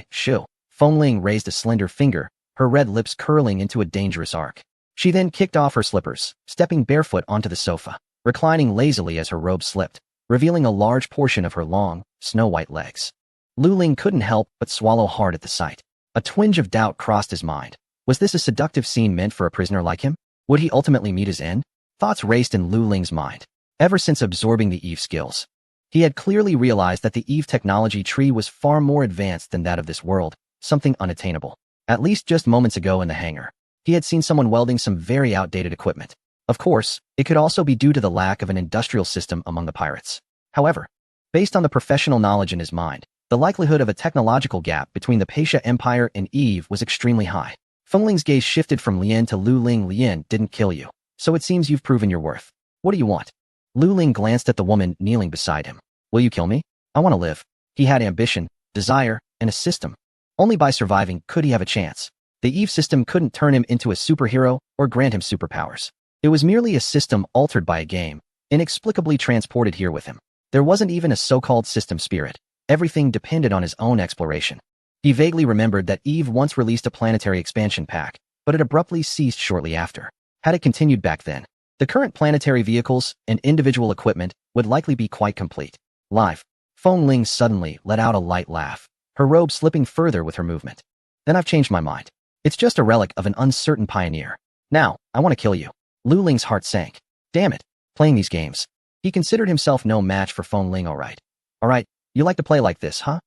Shu." Feng Ling raised a slender finger, her red lips curling into a dangerous arc. She then kicked off her slippers, stepping barefoot onto the sofa, reclining lazily as her robe slipped, revealing a large portion of her long, snow-white legs. Lu Ling couldn't help but swallow hard at the sight. A twinge of doubt crossed his mind. Was this a seductive scene meant for a prisoner like him? Would he ultimately meet his end? Thoughts raced in Lu Ling's mind. Ever since absorbing the Eve skills, he had clearly realized that the Eve technology tree was far more advanced than that of this world, something unattainable. At least just moments ago in the hangar, he had seen someone welding some very outdated equipment. Of course, it could also be due to the lack of an industrial system among the pirates. However, based on the professional knowledge in his mind, the likelihood of a technological gap between the Pasha Empire and Eve was extremely high. Feng Ling's gaze shifted from Lien to Lu Ling. "Lien didn't kill you, so it seems you've proven your worth. What do you want?" Lu Ling glanced at the woman kneeling beside him. "Will you kill me? I want to live." He had ambition, desire, and a system. Only by surviving could he have a chance. The Eve system couldn't turn him into a superhero or grant him superpowers. It was merely a system altered by a game, inexplicably transported here with him. There wasn't even a so-called system spirit. Everything depended on his own exploration. He vaguely remembered that Eve once released a planetary expansion pack, but it abruptly ceased shortly after. Had it continued back then, the current planetary vehicles and individual equipment would likely be quite complete. Live. Feng Ling suddenly let out a light laugh, her robe slipping further with her movement. "Then I've changed my mind. It's just a relic of an uncertain pioneer. Now, I want to kill you." Lu Ling's heart sank. Damn it, playing these games. He considered himself no match for Feng Ling. All right, you like to play like this, huh?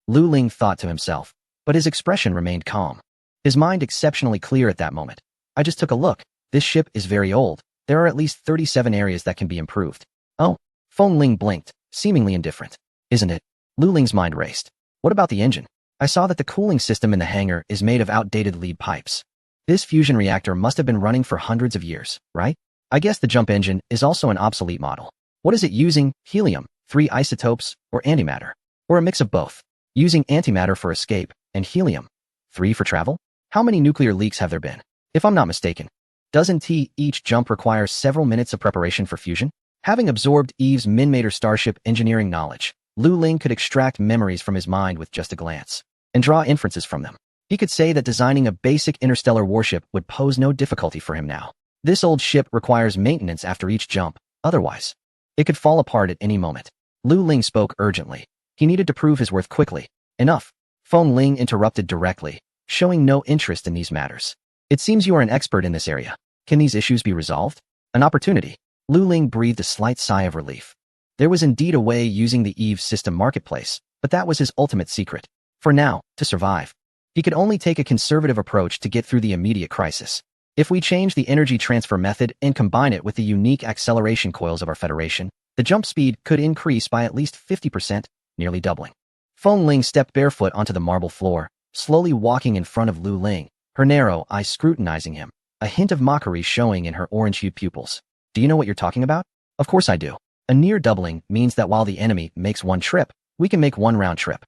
Lu Ling thought to himself, but his expression remained calm. His mind exceptionally clear at that moment. "I just took a look. This ship is very old. There are at least 37 areas that can be improved." "Oh." Feng Ling blinked, seemingly indifferent. "Isn't it?" Lu Ling's mind raced. "What about the engine? I saw that the cooling system in the hangar is made of outdated lead pipes. This fusion reactor must have been running for hundreds of years, right? I guess the jump engine is also an obsolete model. What is it using? Helium, 3 isotopes, or antimatter? Or a mix of both? Using antimatter for escape, and helium, 3 for travel? How many nuclear leaks have there been? If I'm not mistaken, doesn't each jump require several minutes of preparation for fusion?" Having absorbed Eve's Minmator starship engineering knowledge, Lu Ling could extract memories from his mind with just a glance, and draw inferences from them. He could say that designing a basic interstellar warship would pose no difficulty for him now. This old ship requires maintenance after each jump, otherwise, it could fall apart at any moment. Lu Ling spoke urgently. He needed to prove his worth quickly. "Enough." Feng Ling interrupted directly, showing no interest in these matters. "It seems you are an expert in this area. Can these issues be resolved?" An opportunity. Lu Ling breathed a slight sigh of relief. There was indeed a way using the Eve system marketplace, but that was his ultimate secret. For now, to survive, he could only take a conservative approach to get through the immediate crisis. "If we change the energy transfer method and combine it with the unique acceleration coils of our Federation, the jump speed could increase by at least 50%, nearly doubling." Feng Ling stepped barefoot onto the marble floor, slowly walking in front of Lu Ling, her narrow eyes scrutinizing him, a hint of mockery showing in her orange-hued pupils. "Do you know what you're talking about?" "Of course I do. A near doubling means that while the enemy makes one trip, we can make one round trip."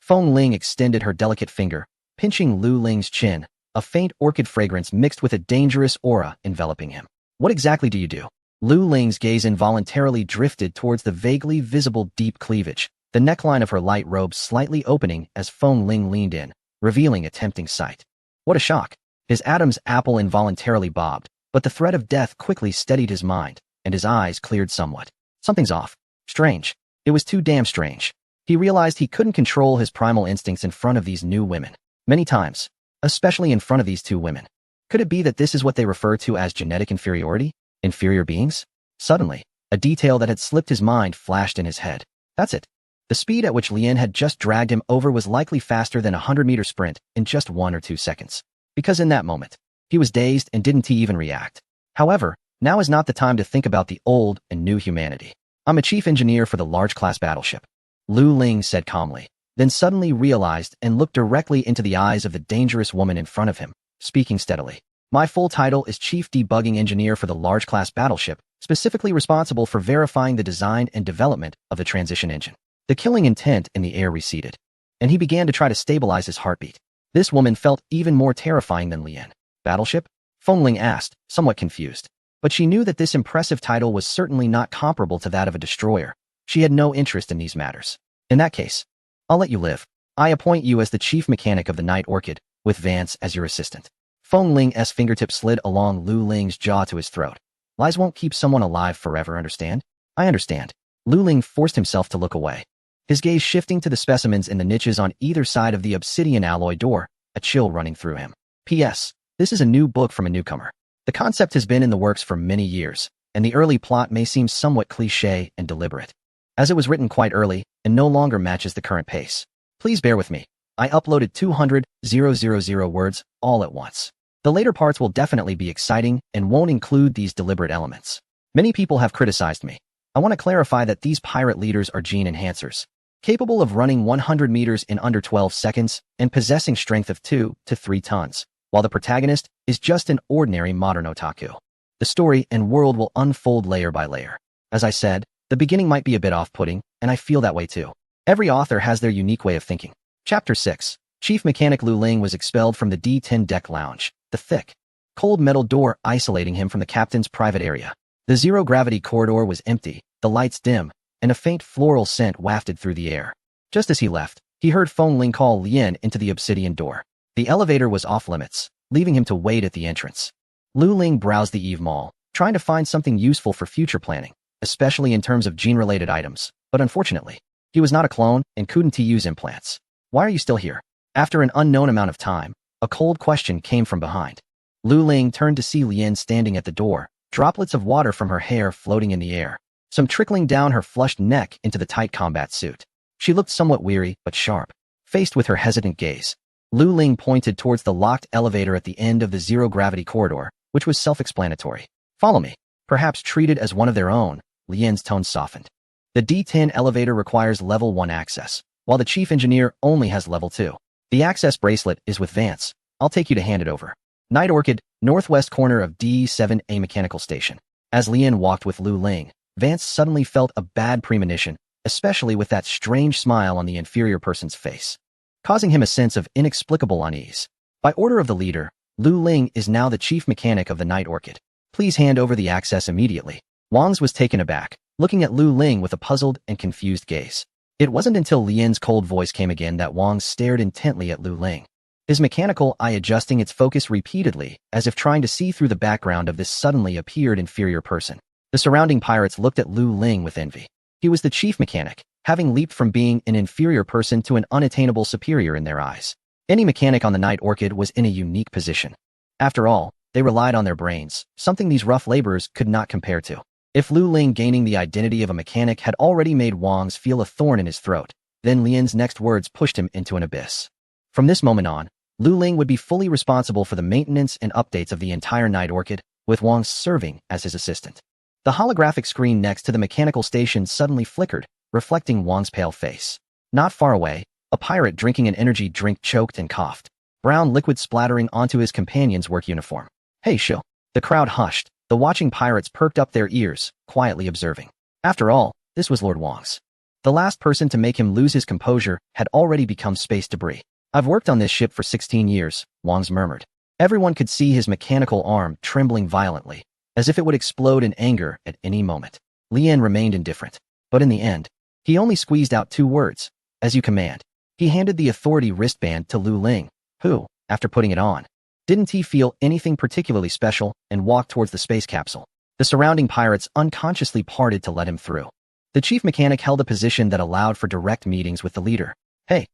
Feng Ling extended her delicate finger, pinching Lu Ling's chin, a faint orchid fragrance mixed with a dangerous aura enveloping him. What exactly do you do? Lu Ling's gaze involuntarily drifted towards the vaguely visible deep cleavage, the neckline of her light robe slightly opening as Feng Ling leaned in, revealing a tempting sight. What a shock! His Adam's apple involuntarily bobbed, but the threat of death quickly steadied his mind, and his eyes cleared somewhat. Something's off. Strange. It was too damn strange. He realized he couldn't control his primal instincts in front of these new women. Many times. Especially in front of these two women. Could it be that this is what they refer to as genetic inferiority? Inferior beings? Suddenly, a detail that had slipped his mind flashed in his head. That's it. The speed at which Lien had just dragged him over was likely faster than a 100-meter sprint in just 1 or 2 seconds. Because in that moment, he was dazed and didn't even react. However, now is not the time to think about the old and new humanity. I'm a chief engineer for the large-class battleship, Lu Ling said calmly, then suddenly realized and looked directly into the eyes of the dangerous woman in front of him, speaking steadily. My full title is Chief Debugging Engineer for the large-class battleship, specifically responsible for verifying the design and development of the transition engine. The killing intent in the air receded, and he began to try to stabilize his heartbeat. This woman felt even more terrifying than Lien. Battleship? Feng Ling asked, somewhat confused. But she knew that this impressive title was certainly not comparable to that of a destroyer. She had no interest in these matters. In that case, I'll let you live. I appoint you as the chief mechanic of the Night Orchid, with Vance as your assistant. Feng Ling's fingertip slid along Lu Ling's jaw to his throat. Lies won't keep someone alive forever, understand? I understand. Lu Ling forced himself to look away, his gaze shifting to the specimens in the niches on either side of the obsidian alloy door, a chill running through him. P.S. This is a new book from a newcomer. The concept has been in the works for many years, and the early plot may seem somewhat cliché and deliberate, as it was written quite early and no longer matches the current pace. Please bear with me. I uploaded 200,000 words all at once. The later parts will definitely be exciting and won't include these deliberate elements. Many people have criticized me. I want to clarify that these pirate leaders are gene enhancers, capable of running 100 meters in under 12 seconds and possessing strength of 2 to 3 tons, while the protagonist is just an ordinary modern otaku. The story and world will unfold layer by layer. As I said, the beginning might be a bit off-putting, and I feel that way too. Every author has their unique way of thinking. Chapter 6. Chief Mechanic Lu Ling was expelled from the D-10 deck lounge, the thick, cold metal door isolating him from the captain's private area. The zero-gravity corridor was empty, the lights dim, and a faint floral scent wafted through the air. Just as he left, he heard Feng Ling call Lien into the obsidian door. The elevator was off-limits, leaving him to wait at the entrance. Lu Ling browsed the Eve Mall, trying to find something useful for future planning, especially in terms of gene-related items, but unfortunately, he was not a clone and couldn't use implants. Why are you still here? After an unknown amount of time, a cold question came from behind. Lu Ling turned to see Lien standing at the door, droplets of water from her hair floating in the air, some trickling down her flushed neck into the tight combat suit. She looked somewhat weary but sharp. Faced with her hesitant gaze, Lu Ling pointed towards the locked elevator at the end of the zero-gravity corridor, which was self-explanatory. Follow me. Perhaps treated as one of their own, Lien's tone softened. The D-10 elevator requires level 1 access, while the chief engineer only has level 2. The access bracelet is with Vance. I'll take you to hand it over. Night Orchid, northwest corner of D7A mechanical station. As Lien walked with Lu Ling, Vance suddenly felt a bad premonition, especially with that strange smile on the inferior person's face, causing him a sense of inexplicable unease. By order of the leader, Lu Ling is now the chief mechanic of the Night Orchid. Please hand over the access immediately. Wang's was taken aback, looking at Lu Ling with a puzzled and confused gaze. It wasn't until Lien's cold voice came again that Wang stared intently at Lu Ling, his mechanical eye adjusting its focus repeatedly, as if trying to see through the background of this suddenly appeared inferior person. The surrounding pirates looked at Lu Ling with envy. He was the chief mechanic, having leaped from being an inferior person to an unattainable superior in their eyes. Any mechanic on the Night Orchid was in a unique position. After all, they relied on their brains, something these rough laborers could not compare to. If Lu Ling gaining the identity of a mechanic had already made Wang's feel a thorn in his throat, then Lien's next words pushed him into an abyss. From this moment on, Lu Ling would be fully responsible for the maintenance and updates of the entire Night Orchid, with Wang serving as his assistant. The holographic screen next to the mechanical station suddenly flickered, reflecting Wang's pale face. Not far away, a pirate drinking an energy drink choked and coughed, brown liquid splattering onto his companion's work uniform. Hey, shill. The crowd hushed. The watching pirates perked up their ears, quietly observing. After all, this was Lord Wang's The last person to make him lose his composure had already become space debris. I've worked on this ship for 16 years, Wang's murmured. Everyone could see his mechanical arm trembling violently, as if it would explode in anger at any moment. Lian remained indifferent. But in the end, he only squeezed out 2 words, "As you command." He handed the authority wristband to Lu Ling, who, after putting it on, didn't he feel anything particularly special, and walked towards the space capsule. The surrounding pirates unconsciously parted to let him through. The chief mechanic held a position that allowed for direct meetings with the leader. Hey,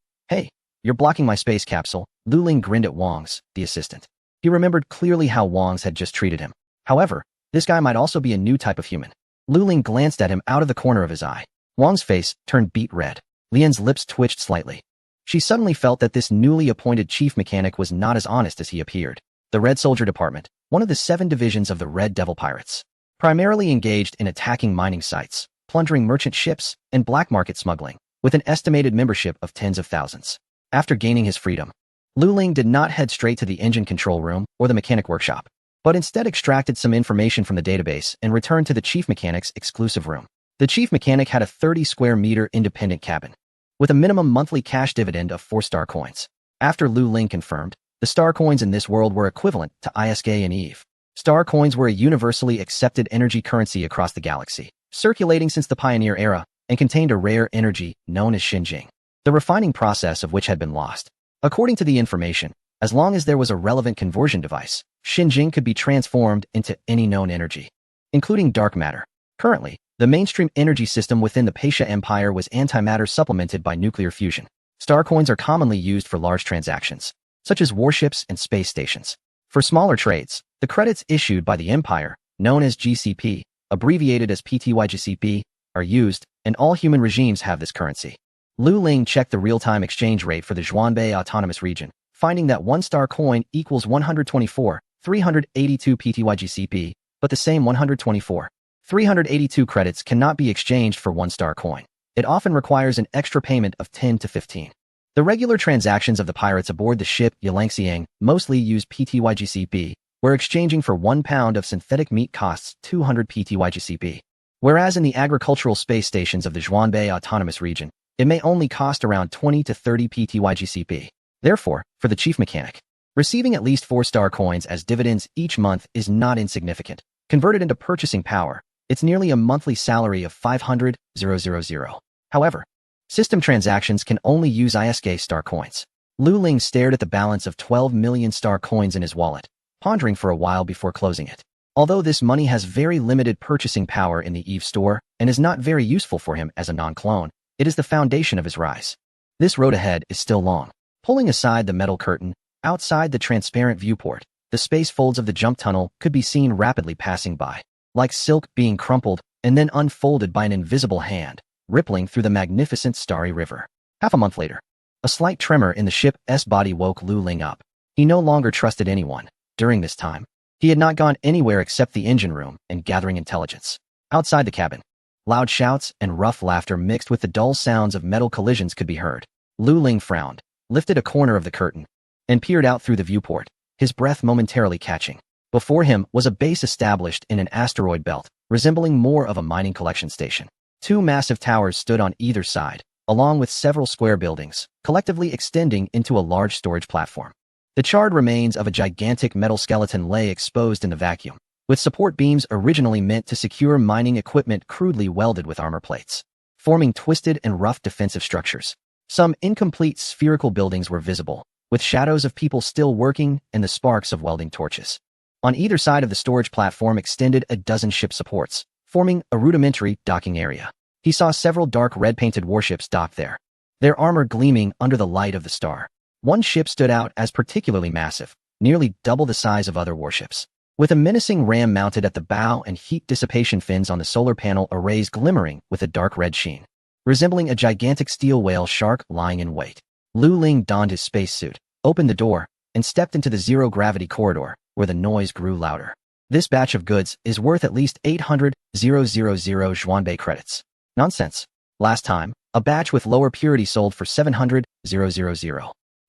you're blocking my space capsule." Lu Ling grinned at Wang's, the assistant. He remembered clearly how Wang's had just treated him. However, this guy might also be a new type of human. Lu Ling glanced at him out of the corner of his eye. Wang's face turned beet red. Lian's lips twitched slightly. She suddenly felt that this newly appointed chief mechanic was not as honest as he appeared. The Red Soldier Department, one of the 7 divisions of the Red Devil Pirates, primarily engaged in attacking mining sites, plundering merchant ships, and black market smuggling, with an estimated membership of tens of thousands. After gaining his freedom, Lu Ling did not head straight to the engine control room or the mechanic workshop, but instead extracted some information from the database and returned to the chief mechanic's exclusive room. The chief mechanic had a 30-square-meter independent cabin, with a minimum monthly cash dividend of 4 star coins. After Lu Ling confirmed, the star coins in this world were equivalent to ISK and EVE. Star coins were a universally accepted energy currency across the galaxy, circulating since the Pioneer era, and contained a rare energy known as Xinjing, the refining process of which had been lost. According to the information, as long as there was a relevant conversion device, Xinjing could be transformed into any known energy, including dark matter. Currently, the mainstream energy system within the Pasha Empire was antimatter supplemented by nuclear fusion. Star coins are commonly used for large transactions, such as warships and space stations. For smaller trades, the credits issued by the Empire, known as GCP, abbreviated as PTYGCP, are used, and all human regimes have this currency. Lu Ling checked the real-time exchange rate for the Zhuanbei Autonomous Region, finding that 1 star coin equals 124,382 PTYGCP, but the same 124,382 credits cannot be exchanged for 1 star coin. It often requires an extra payment of 10 to 15. The regular transactions of the pirates aboard the ship Yalangxiang mostly use PTYGCP, where exchanging for 1 pound of synthetic meat costs 200 PTYGCP. Whereas in the agricultural space stations of the Zhuanbei Autonomous Region, it may only cost around 20 to 30 PTYGCP. Therefore, for the chief mechanic, receiving at least 4 star coins as dividends each month is not insignificant. Converted into purchasing power, it's nearly a monthly salary of 500,000. However, system transactions can only use ISK star coins. Lu Ling stared at the balance of 12 million star coins in his wallet, pondering for a while before closing it. Although this money has very limited purchasing power in the EVE store and is not very useful for him as a non-clone, it is the foundation of his rise. This road ahead is still long. Pulling aside the metal curtain, outside the transparent viewport, the space folds of the jump tunnel could be seen rapidly passing by, like silk being crumpled and then unfolded by an invisible hand, rippling through the magnificent starry river. Half a month later, a slight tremor in the ship's body woke Lu Ling up. He no longer trusted anyone. During this time, he had not gone anywhere except the engine room and gathering intelligence. Outside the cabin, loud shouts and rough laughter mixed with the dull sounds of metal collisions could be heard. Lu Ling frowned, lifted a corner of the curtain, and peered out through the viewport, his breath momentarily catching. Before him was a base established in an asteroid belt, resembling more of a mining collection station. 2 massive towers stood on either side, along with several square buildings, collectively extending into a large storage platform. The charred remains of a gigantic metal skeleton lay exposed in the vacuum, with support beams originally meant to secure mining equipment crudely welded with armor plates, forming twisted and rough defensive structures. Some incomplete spherical buildings were visible, with shadows of people still working and the sparks of welding torches. On either side of the storage platform extended a dozen ship supports, forming a rudimentary docking area. He saw several dark red-painted warships docked there, their armor gleaming under the light of the star. One ship stood out as particularly massive, nearly double the size of other warships, with a menacing ram mounted at the bow and heat dissipation fins on the solar panel arrays glimmering with a dark red sheen, resembling a gigantic steel whale shark lying in wait. Lu Ling donned his spacesuit, opened the door, and stepped into the zero-gravity corridor, where the noise grew louder. This batch of goods is worth at least 800,000 Zhuanbei credits. Nonsense. Last time, a batch with lower purity sold for 700,000.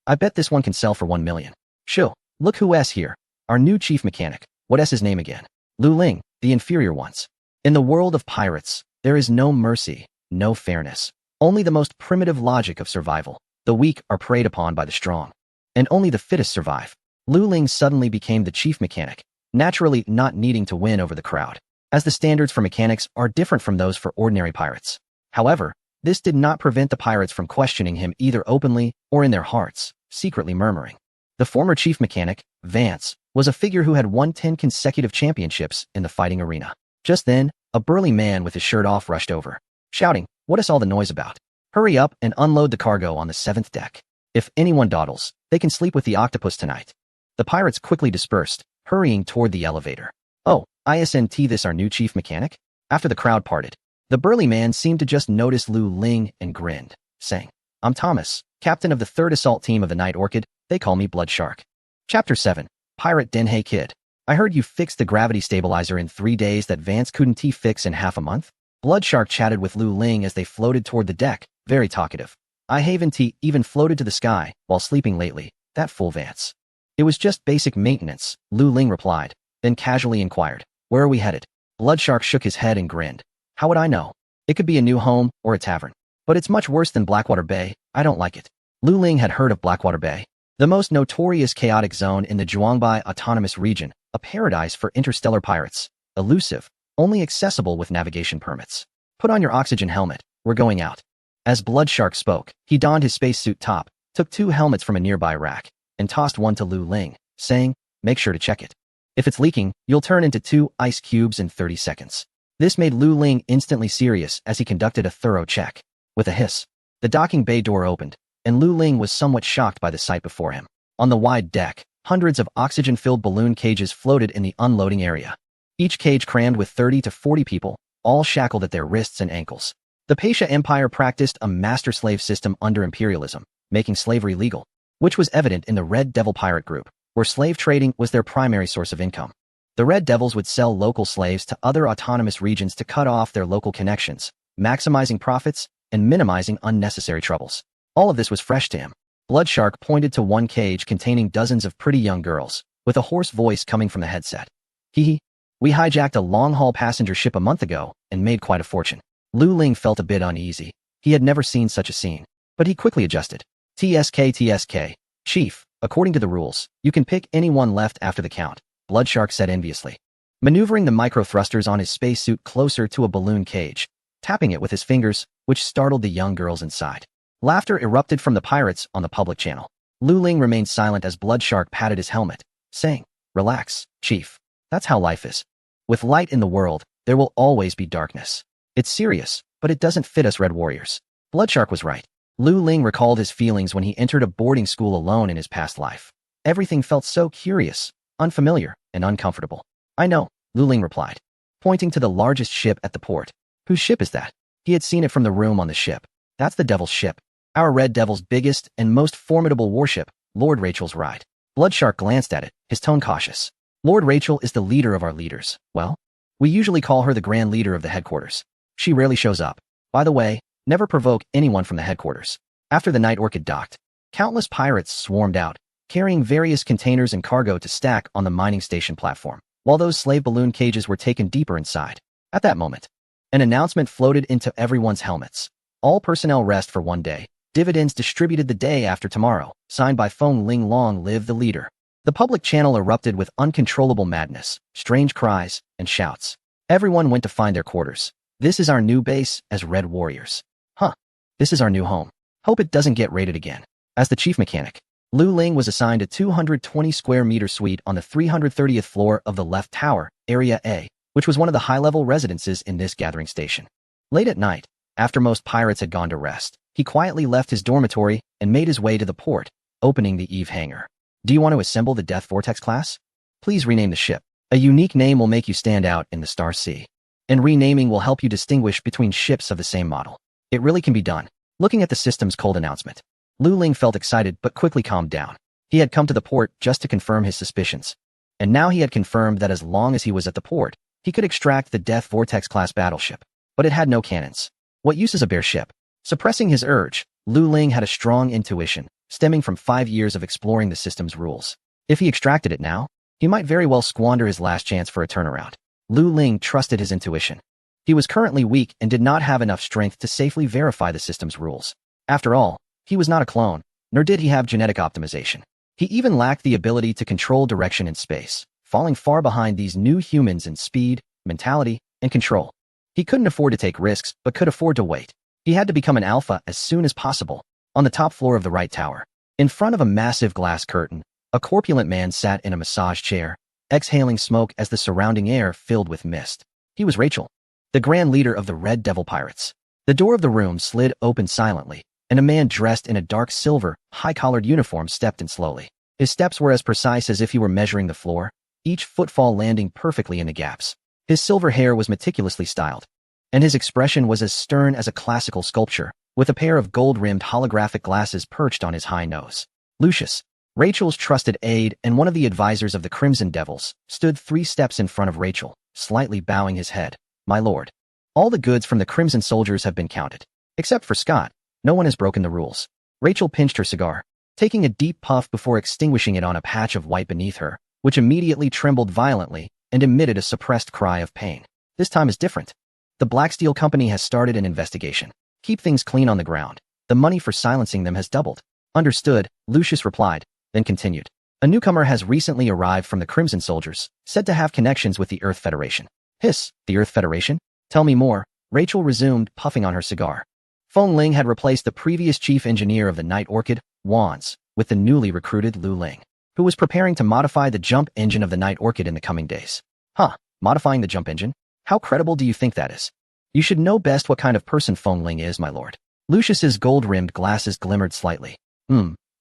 I bet this one can sell for 1 million. Shill, look who's here. Our new chief mechanic. What's his name again? Lu Ling, the inferior ones. In the world of pirates, there is no mercy, no fairness. Only the most primitive logic of survival. The weak are preyed upon by the strong. And only the fittest survive. Lu Ling suddenly became the chief mechanic, naturally not needing to win over the crowd, as the standards for mechanics are different from those for ordinary pirates. However, this did not prevent the pirates from questioning him either openly or in their hearts, secretly murmuring. The former chief mechanic, Vance, was a figure who had won 10 consecutive championships in the fighting arena. Just then, a burly man with his shirt off rushed over, shouting, "What is all the noise about? Hurry up and unload the cargo on the 7th deck. If anyone dawdles, they can sleep with the octopus tonight." The pirates quickly dispersed, hurrying toward the elevator. "Oh, isn't this our new chief mechanic?" After the crowd parted, the burly man seemed to just notice Lu Ling and grinned, saying, "I'm Thomas, captain of the 3rd Assault Team of the Night Orchid. They call me Blood Shark." Chapter 7. Pirate Den. Hey kid, I heard you fixed the gravity stabilizer in 3 days that Vance couldn't fix in half a month? Blood Shark chatted with Lu Ling as they floated toward the deck, very talkative. "I haven't even floated to the sky while sleeping lately, that fool Vance." "It was just basic maintenance," Lu Ling replied, then casually inquired, "Where are we headed?" Blood Shark shook his head and grinned. "How would I know? It could be a new home or a tavern. But it's much worse than Blackwater Bay. I don't like it." Lu Ling had heard of Blackwater Bay, the most notorious chaotic zone in the Zhuangbai Autonomous Region, a paradise for interstellar pirates, elusive, only accessible with navigation permits. "Put on your oxygen helmet, we're going out." As Blood Shark spoke, he donned his spacesuit top, took 2 helmets from a nearby rack, and tossed one to Lu Ling, saying, "Make sure to check it. If it's leaking, you'll turn into 2 ice cubes in 30 seconds. This made Lu Ling instantly serious as he conducted a thorough check. With a hiss, the docking bay door opened, and Lu Ling was somewhat shocked by the sight before him. On the wide deck, hundreds of oxygen-filled balloon cages floated in the unloading area. Each cage crammed with 30 to 40 people, all shackled at their wrists and ankles. The Pasha Empire practiced a master-slave system under imperialism, making slavery legal, which was evident in the Red Devil pirate group, where slave trading was their primary source of income. The Red Devils would sell local slaves to other autonomous regions to cut off their local connections, maximizing profits and minimizing unnecessary troubles. All of this was fresh to him. Blood Shark pointed to one cage containing dozens of pretty young girls, with a hoarse voice coming from the headset. "Hee. We hijacked a long-haul passenger ship a month ago and made quite a fortune." Lu Ling felt a bit uneasy. He had never seen such a scene, but he quickly adjusted. TSK, Chief, according to the rules, you can pick anyone left after the count," Blood Shark said enviously, maneuvering the micro-thrusters on his spacesuit closer to a balloon cage, tapping it with his fingers, which startled the young girls inside. Laughter erupted from the pirates on the public channel. Lu Ling remained silent as Blood Shark patted his helmet, saying, "Relax, Chief. That's how life is. With light in the world, there will always be darkness. It's serious, but it doesn't fit us Red Warriors." Blood Shark was right. Lu Ling recalled his feelings when he entered a boarding school alone in his past life. Everything felt so curious, unfamiliar, and uncomfortable. "I know," Lu Ling replied, pointing to the largest ship at the port. "Whose ship is that?" He had seen it from the room on the ship. "That's the Devil's ship. Our Red Devil's biggest and most formidable warship, Lord Rachel's Ride." Blood Shark glanced at it, his tone cautious. "Lord Rachel is the leader of our leaders. Well, we usually call her the Grand Leader of the headquarters. She rarely shows up. By the way, never provoke anyone from the headquarters." After the Night Orchid docked, countless pirates swarmed out, carrying various containers and cargo to stack on the mining station platform, while those slave balloon cages were taken deeper inside. At that moment, an announcement floated into everyone's helmets. "All personnel rest for 1 day. Dividends distributed the day after tomorrow. Signed by Feng Ling. Long live the leader." The public channel erupted with uncontrollable madness, strange cries, and shouts. Everyone went to find their quarters. "This is our new base as Red Warriors. Huh. This is our new home. Hope it doesn't get raided again." As the chief mechanic, Lu Ling was assigned a 220 square meter suite on the 330th floor of the left tower, Area A, which was one of the high-level residences in this gathering station. Late at night, after most pirates had gone to rest, he quietly left his dormitory and made his way to the port, opening the Eve hangar. "Do you want to assemble the Death Vortex class? Please rename the ship. A unique name will make you stand out in the Star Sea. And renaming will help you distinguish between ships of the same model. It really can be done." Looking at the system's cold announcement, Lu Ling felt excited but quickly calmed down. He had come to the port just to confirm his suspicions. And now he had confirmed that as long as he was at the port, he could extract the Death Vortex-class battleship. But it had no cannons. What use is a bare ship? Suppressing his urge, Lu Ling had a strong intuition, stemming from 5 years of exploring the system's rules. If he extracted it now, he might very well squander his last chance for a turnaround. Lu Ling trusted his intuition. He was currently weak and did not have enough strength to safely verify the system's rules. After all, he was not a clone, nor did he have genetic optimization. He even lacked the ability to control direction in space, falling far behind these new humans in speed, mentality, and control. He couldn't afford to take risks, but could afford to wait. He had to become an alpha as soon as possible. On the top floor of the right tower, in front of a massive glass curtain, a corpulent man sat in a massage chair, exhaling smoke as the surrounding air filled with mist. He was Rachel, the grand leader of the Red Devil Pirates. The door of the room slid open silently, and a man dressed in a dark silver, high-collared uniform stepped in slowly. His steps were as precise as if he were measuring the floor, each footfall landing perfectly in the gaps. His silver hair was meticulously styled, and his expression was as stern as a classical sculpture, with a pair of gold-rimmed holographic glasses perched on his high nose. Lucius, Rachel's trusted aide and one of the advisors of the Crimson Devils, stood 3 steps in front of Rachel, slightly bowing his head. "My lord, all the goods from the Crimson Soldiers have been counted. Except for Scott, no one has broken the rules." Rachel pinched her cigar, taking a deep puff before extinguishing it on a patch of white beneath her, which immediately trembled violently and emitted a suppressed cry of pain. "This time is different. The Black Steel Company has started an investigation. Keep things clean on the ground. The money for silencing them has doubled." "Understood," Lucius replied, then continued. "A newcomer has recently arrived from the Crimson Soldiers, said to have connections with the Earth Federation." "Hiss, the Earth Federation? Tell me more," Rachel resumed, puffing on her cigar. Feng Ling had replaced the previous chief engineer of the Night Orchid, Wands, with the newly recruited Lu Ling, who was preparing to modify the jump engine of the Night Orchid in the coming days. "Huh, modifying the jump engine? How credible do you think that is?" "You should know best what kind of person Feng Ling is, my lord." Lucius's gold-rimmed glasses glimmered slightly.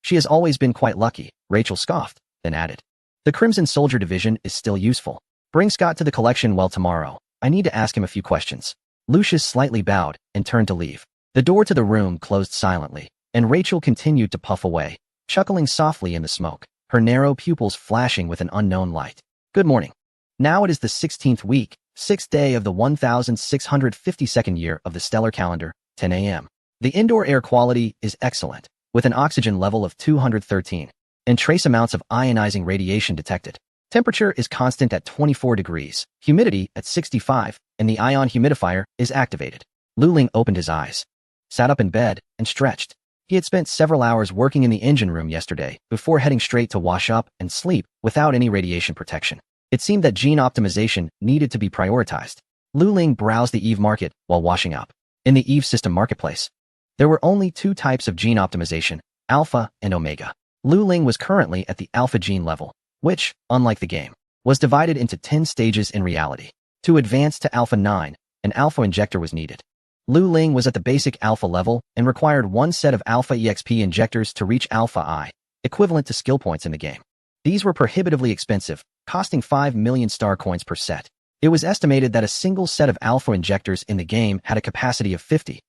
She has always been quite lucky," Rachel scoffed, then added. "The Crimson Soldier Division is still useful. Bring Scott to the collection well tomorrow. I need to ask him a few questions." Lucius slightly bowed and turned to leave. The door to the room closed silently, and Rachel continued to puff away, chuckling softly in the smoke, her narrow pupils flashing with an unknown light. "Good morning. Now it is the 16th week, 6th day of the 1652nd year of the stellar calendar, 10 a.m. The indoor air quality is excellent, with an oxygen level of 213, and trace amounts of ionizing radiation detected. Temperature is constant at 24 degrees, humidity at 65, and the ion humidifier is activated." Lu Ling opened his eyes, sat up in bed, and stretched. He had spent several hours working in the engine room yesterday before heading straight to wash up and sleep without any radiation protection. It seemed that gene optimization needed to be prioritized. Lu Ling browsed the EVE market while washing up. In the EVE system marketplace, there were only 2 types of gene optimization, Alpha and Omega. Lu Ling was currently at the Alpha gene level, which, unlike the game, was divided into 10 stages in reality. To advance to Alpha 9, an Alpha injector was needed. Lu Ling was at the basic Alpha level and required 1 set of Alpha EXP injectors to reach Alpha I, equivalent to skill points in the game. These were prohibitively expensive, costing 5 million star coins per set. It was estimated that a single set of Alpha injectors in the game had a capacity of 50,000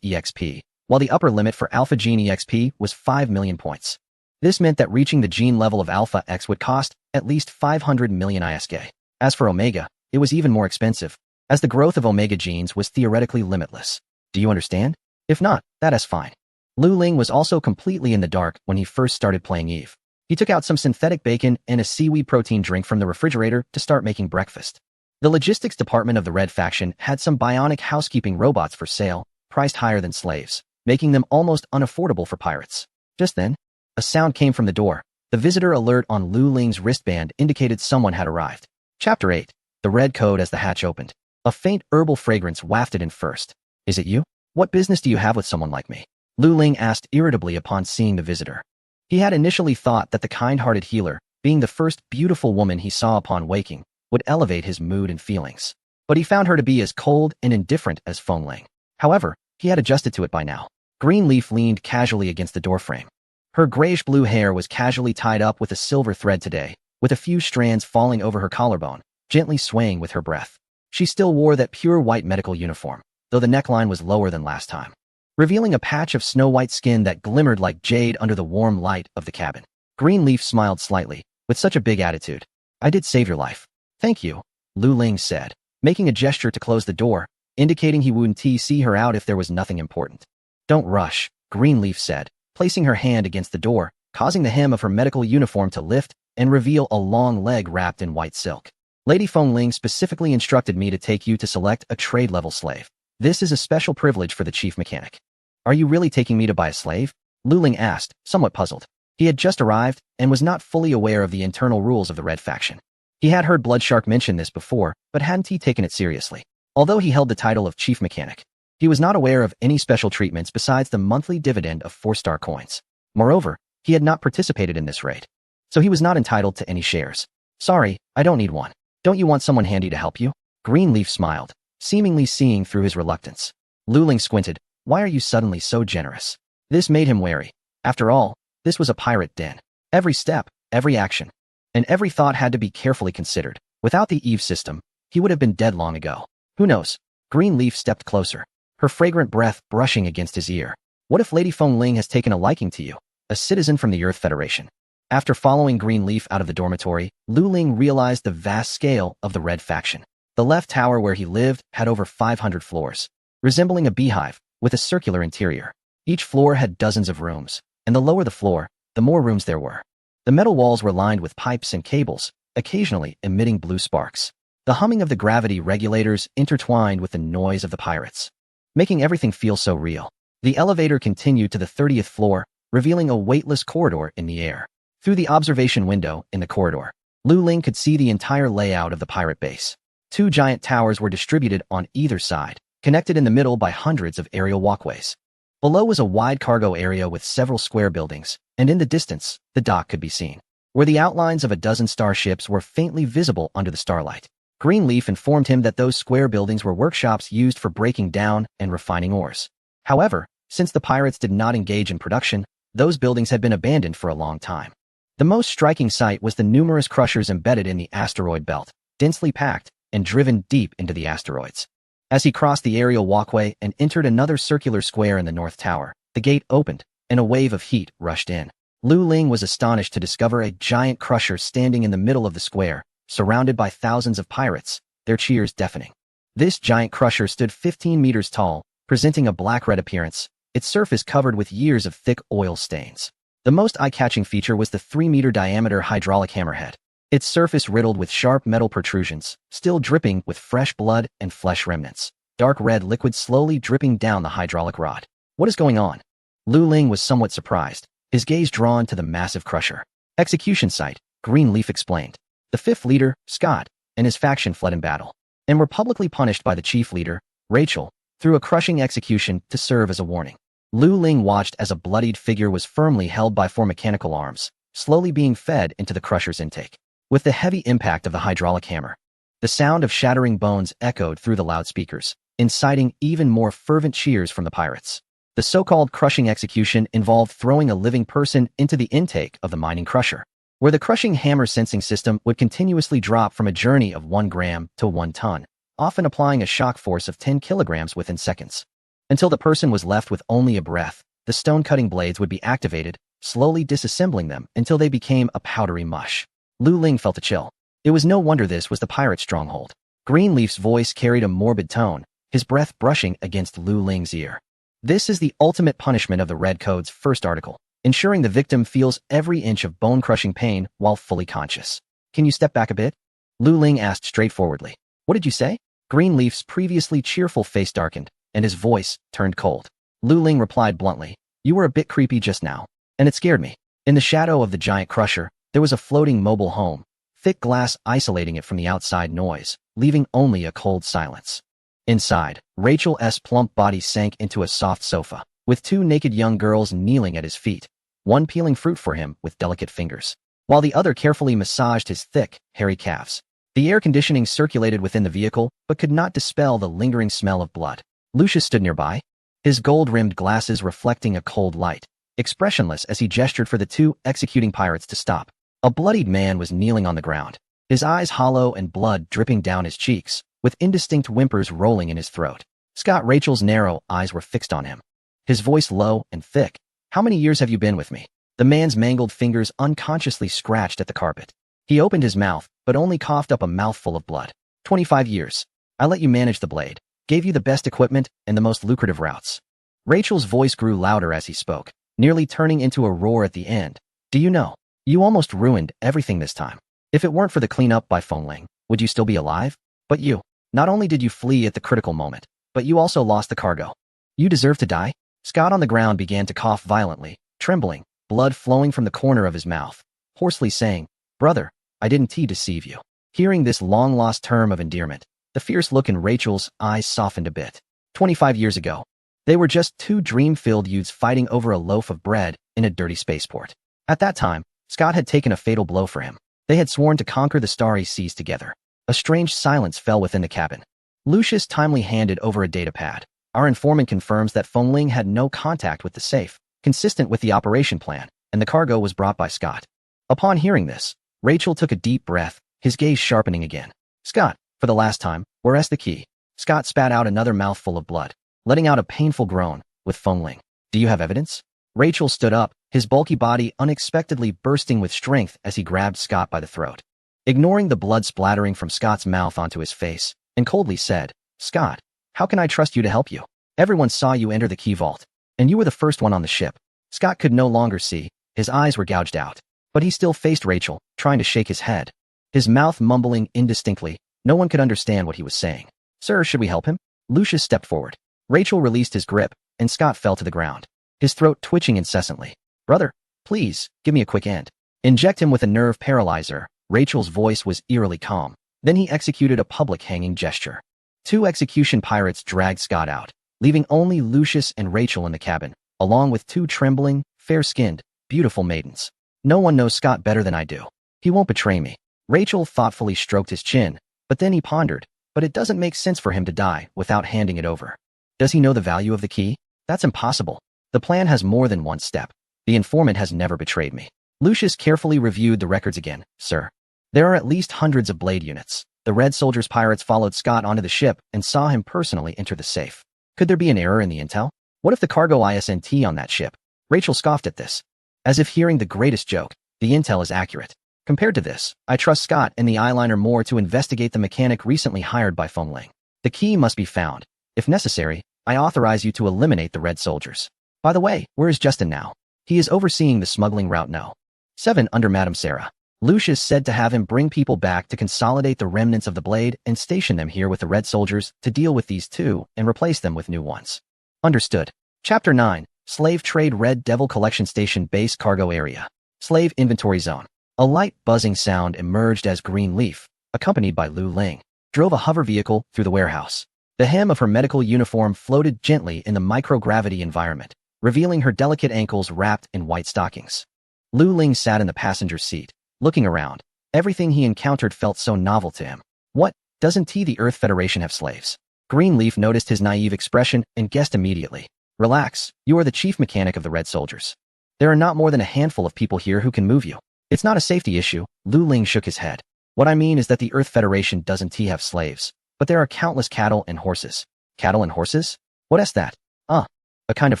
EXP, while the upper limit for Alpha Gene EXP was 5 million points. This meant that reaching the gene level of Alpha X would cost at least 500 million ISK. As for Omega, it was even more expensive, as the growth of Omega genes was theoretically limitless. Do you understand? If not, that is fine. Lu Ling was also completely in the dark when he first started playing EVE. He took out some synthetic bacon and a seaweed protein drink from the refrigerator to start making breakfast. The logistics department of the Red faction had some bionic housekeeping robots for sale, priced higher than slaves, making them almost unaffordable for pirates. Just then, a sound came from the door. The visitor alert on Lu Ling's wristband indicated someone had arrived. Chapter 8. The red code as the hatch opened. A faint herbal fragrance wafted in first. "Is it you? What business do you have with someone like me?" Lu Ling asked irritably upon seeing the visitor. He had initially thought that the kind-hearted healer, being the first beautiful woman he saw upon waking, would elevate his mood and feelings. But he found her to be as cold and indifferent as Feng Ling. However, he had adjusted to it by now. Greenleaf leaned casually against the doorframe. Her grayish-blue hair was casually tied up with a silver thread today, with a few strands falling over her collarbone, gently swaying with her breath. She still wore that pure white medical uniform, though the neckline was lower than last time, revealing a patch of snow-white skin that glimmered like jade under the warm light of the cabin. Greenleaf smiled slightly, with such a big attitude. "I did save your life." "Thank you," Lu Ling said, making a gesture to close the door, indicating he wouldn't see her out if there was nothing important. "Don't rush," Greenleaf said, placing her hand against the door, causing the hem of her medical uniform to lift and reveal a long leg wrapped in white silk. Lady Fengling specifically instructed me to take you to select a trade-level slave. This is a special privilege for the chief mechanic. Are you really taking me to buy a slave? Lu Ling asked, somewhat puzzled. He had just arrived and was not fully aware of the internal rules of the Red faction. He had heard Bloodshark mention this before, but hadn't he taken it seriously? Although he held the title of chief mechanic, he was not aware of any special treatments besides the monthly dividend of 4-star coins. Moreover, he had not participated in this raid, so he was not entitled to any shares. Sorry, I don't need one. Don't you want someone handy to help you? Greenleaf smiled, seemingly seeing through his reluctance. Lu Ling squinted. Why are you suddenly so generous? This made him wary. After all, this was a pirate den. Every step, every action, and every thought had to be carefully considered. Without the Eve system, he would have been dead long ago. Who knows? Greenleaf stepped closer, her fragrant breath brushing against his ear. What if Lady Fengling has taken a liking to you, a citizen from the Earth Federation? After following Greenleaf out of the dormitory, Lu Ling realized the vast scale of the Red faction. The left tower where he lived had over 500 floors, resembling a beehive with a circular interior. Each floor had dozens of rooms, and the lower the floor, the more rooms there were. The metal walls were lined with pipes and cables, occasionally emitting blue sparks. The humming of the gravity regulators intertwined with the noise of the pirates, making everything feel so real. The elevator continued to the 30th floor, revealing a weightless corridor in the air. Through the observation window in the corridor, Lu Ling could see the entire layout of the pirate base. 2 giant towers were distributed on either side, connected in the middle by hundreds of aerial walkways. Below was a wide cargo area with several square buildings, and in the distance, the dock could be seen, where the outlines of a dozen starships were faintly visible under the starlight. Greenleaf informed him that those square buildings were workshops used for breaking down and refining ores. However, since the pirates did not engage in production, those buildings had been abandoned for a long time. The most striking sight was the numerous crushers embedded in the asteroid belt, densely packed and driven deep into the asteroids. As he crossed the aerial walkway and entered another circular square in the North Tower, the gate opened, and a wave of heat rushed in. Lu Ling was astonished to discover a giant crusher standing in the middle of the square, surrounded by thousands of pirates, their cheers deafening. This giant crusher stood 15 meters tall, presenting a black-red appearance, its surface covered with years of thick oil stains. The most eye-catching feature was the 3-meter diameter hydraulic hammerhead, its surface riddled with sharp metal protrusions, still dripping with fresh blood and flesh remnants. Dark red liquid slowly dripping down the hydraulic rod. What is going on? Lu Ling was somewhat surprised, his gaze drawn to the massive crusher. Execution site, Greenleaf explained. The 5th leader, Scott, and his faction fled in battle, and were publicly punished by the chief leader, Rachel, through a crushing execution to serve as a warning. Lu Ling watched as a bloodied figure was firmly held by 4 mechanical arms, slowly being fed into the crusher's intake. With the heavy impact of the hydraulic hammer, the sound of shattering bones echoed through the loudspeakers, inciting even more fervent cheers from the pirates. The so-called crushing execution involved throwing a living person into the intake of the mining crusher, where the crushing hammer sensing system would continuously drop from a journey of 1 gram to 1 ton, often applying a shock force of 10 kilograms within seconds. Until the person was left with only a breath, the stone-cutting blades would be activated, slowly disassembling them until they became a powdery mush. Lu Ling felt a chill. It was no wonder this was the pirate stronghold. Greenleaf's voice carried a morbid tone, his breath brushing against Lu Ling's ear. This is the ultimate punishment of the Red Code's first article, ensuring the victim feels every inch of bone-crushing pain while fully conscious. Can you step back a bit? Lu Ling asked straightforwardly. What did you say? Greenleaf's previously cheerful face darkened, and his voice turned cold. Lu Ling replied bluntly, You were a bit creepy just now, and it scared me. In the shadow of the giant crusher, there was a floating mobile home, thick glass isolating it from the outside noise, leaving only a cold silence. Inside, Rachel's plump body sank into a soft sofa, with 2 naked young girls kneeling at his feet, one peeling fruit for him with delicate fingers, while the other carefully massaged his thick, hairy calves. The air conditioning circulated within the vehicle, but could not dispel the lingering smell of blood. Lucius stood nearby, his gold-rimmed glasses reflecting a cold light, expressionless as he gestured for the 2 executing pirates to stop. A bloodied man was kneeling on the ground, his eyes hollow and blood dripping down his cheeks, with indistinct whimpers rolling in his throat. Scott Rachel's narrow eyes were fixed on him, his voice low and thick. How many years have you been with me? The man's mangled fingers unconsciously scratched at the carpet. He opened his mouth, but only coughed up a mouthful of blood. 25 years. I let you manage the blade, gave you the best equipment and the most lucrative routes. Rachel's voice grew louder as he spoke, nearly turning into a roar at the end. Do you know? You almost ruined everything this time. If it weren't for the cleanup by Fengling, would you still be alive? But you. Not only did you flee at the critical moment, but you also lost the cargo. You deserve to die? Scott on the ground began to cough violently, trembling, blood flowing from the corner of his mouth, hoarsely saying, "Brother, I didn't deceive you." Hearing this long-lost term of endearment, the fierce look in Rachel's eyes softened a bit. 25 years ago, they were just two dream-filled youths fighting over a loaf of bread in a dirty spaceport. At that time, Scott had taken a fatal blow for him. They had sworn to conquer the starry seas together. A strange silence fell within the cabin. Lucius timely handed over a datapad. Our informant confirms that Feng Ling had no contact with the safe, consistent with the operation plan, and the cargo was brought by Scott. Upon hearing this, Rachel took a deep breath, his gaze sharpening again. "Scott, for the last time, where's the key?" Scott spat out another mouthful of blood, letting out a painful groan, with Feng Ling. "Do you have evidence?" Rachel stood up, his bulky body unexpectedly bursting with strength as he grabbed Scott by the throat. Ignoring the blood splattering from Scott's mouth onto his face, and coldly said, "Scott, how can I trust you to help you? Everyone saw you enter the key vault, and you were the first one on the ship." Scott could no longer see, his eyes were gouged out, but he still faced Rachel, trying to shake his head. His mouth mumbling indistinctly, no one could understand what he was saying. "Sir, should we help him?" Lucius stepped forward. Rachel released his grip, and Scott fell to the ground, his throat twitching incessantly. "Brother, please, give me a quick end. Inject him with a nerve paralyzer." Rachel's voice was eerily calm. Then he executed a public hanging gesture. Two execution pirates dragged Scott out, leaving only Lucius and Rachel in the cabin, along with two trembling, fair-skinned, beautiful maidens. "No one knows Scott better than I do. He won't betray me." Rachel thoughtfully stroked his chin, but then he pondered, "But it doesn't make sense for him to die without handing it over. Does he know the value of the key? That's impossible. The plan has more than one step. The informant has never betrayed me." Lucius carefully reviewed the records again. "Sir, there are at least hundreds of blade units. The Red Soldier's pirates followed Scott onto the ship and saw him personally enter the safe. Could there be an error in the intel? What if the cargo ISNT on that ship?" Rachel scoffed at this, as if hearing the greatest joke. "The intel is accurate. Compared to this, I trust Scott and the eyeliner more to investigate the mechanic recently hired by Feng Ling. The key must be found. If necessary, I authorize you to eliminate the Red Soldiers. By the way, where is Justin now?" "He is overseeing the smuggling route No. 7 under Madame Sarah. Lucius said to have him bring people back to consolidate the remnants of the blade and station them here with the Red Soldiers to deal with these two and replace them with new ones." "Understood." Chapter 9, Slave Trade Red Devil Collection Station Base Cargo Area. Slave Inventory Zone. A light buzzing sound emerged as Greenleaf, accompanied by Lu Ling, drove a hover vehicle through the warehouse. The hem of her medical uniform floated gently in the microgravity environment, revealing her delicate ankles wrapped in white stockings. Lu Ling sat in the passenger seat, looking around. Everything he encountered felt so novel to him. "What, doesn't the Earth Federation have slaves?" Greenleaf noticed his naive expression and guessed immediately. "Relax, you are the chief mechanic of the Red Soldiers. There are not more than a handful of people here who can move you. It's not a safety issue." Lu Ling shook his head. "What I mean is that the Earth Federation doesn't have slaves, but there are countless cattle and horses." "Cattle and horses? What is that?" A kind of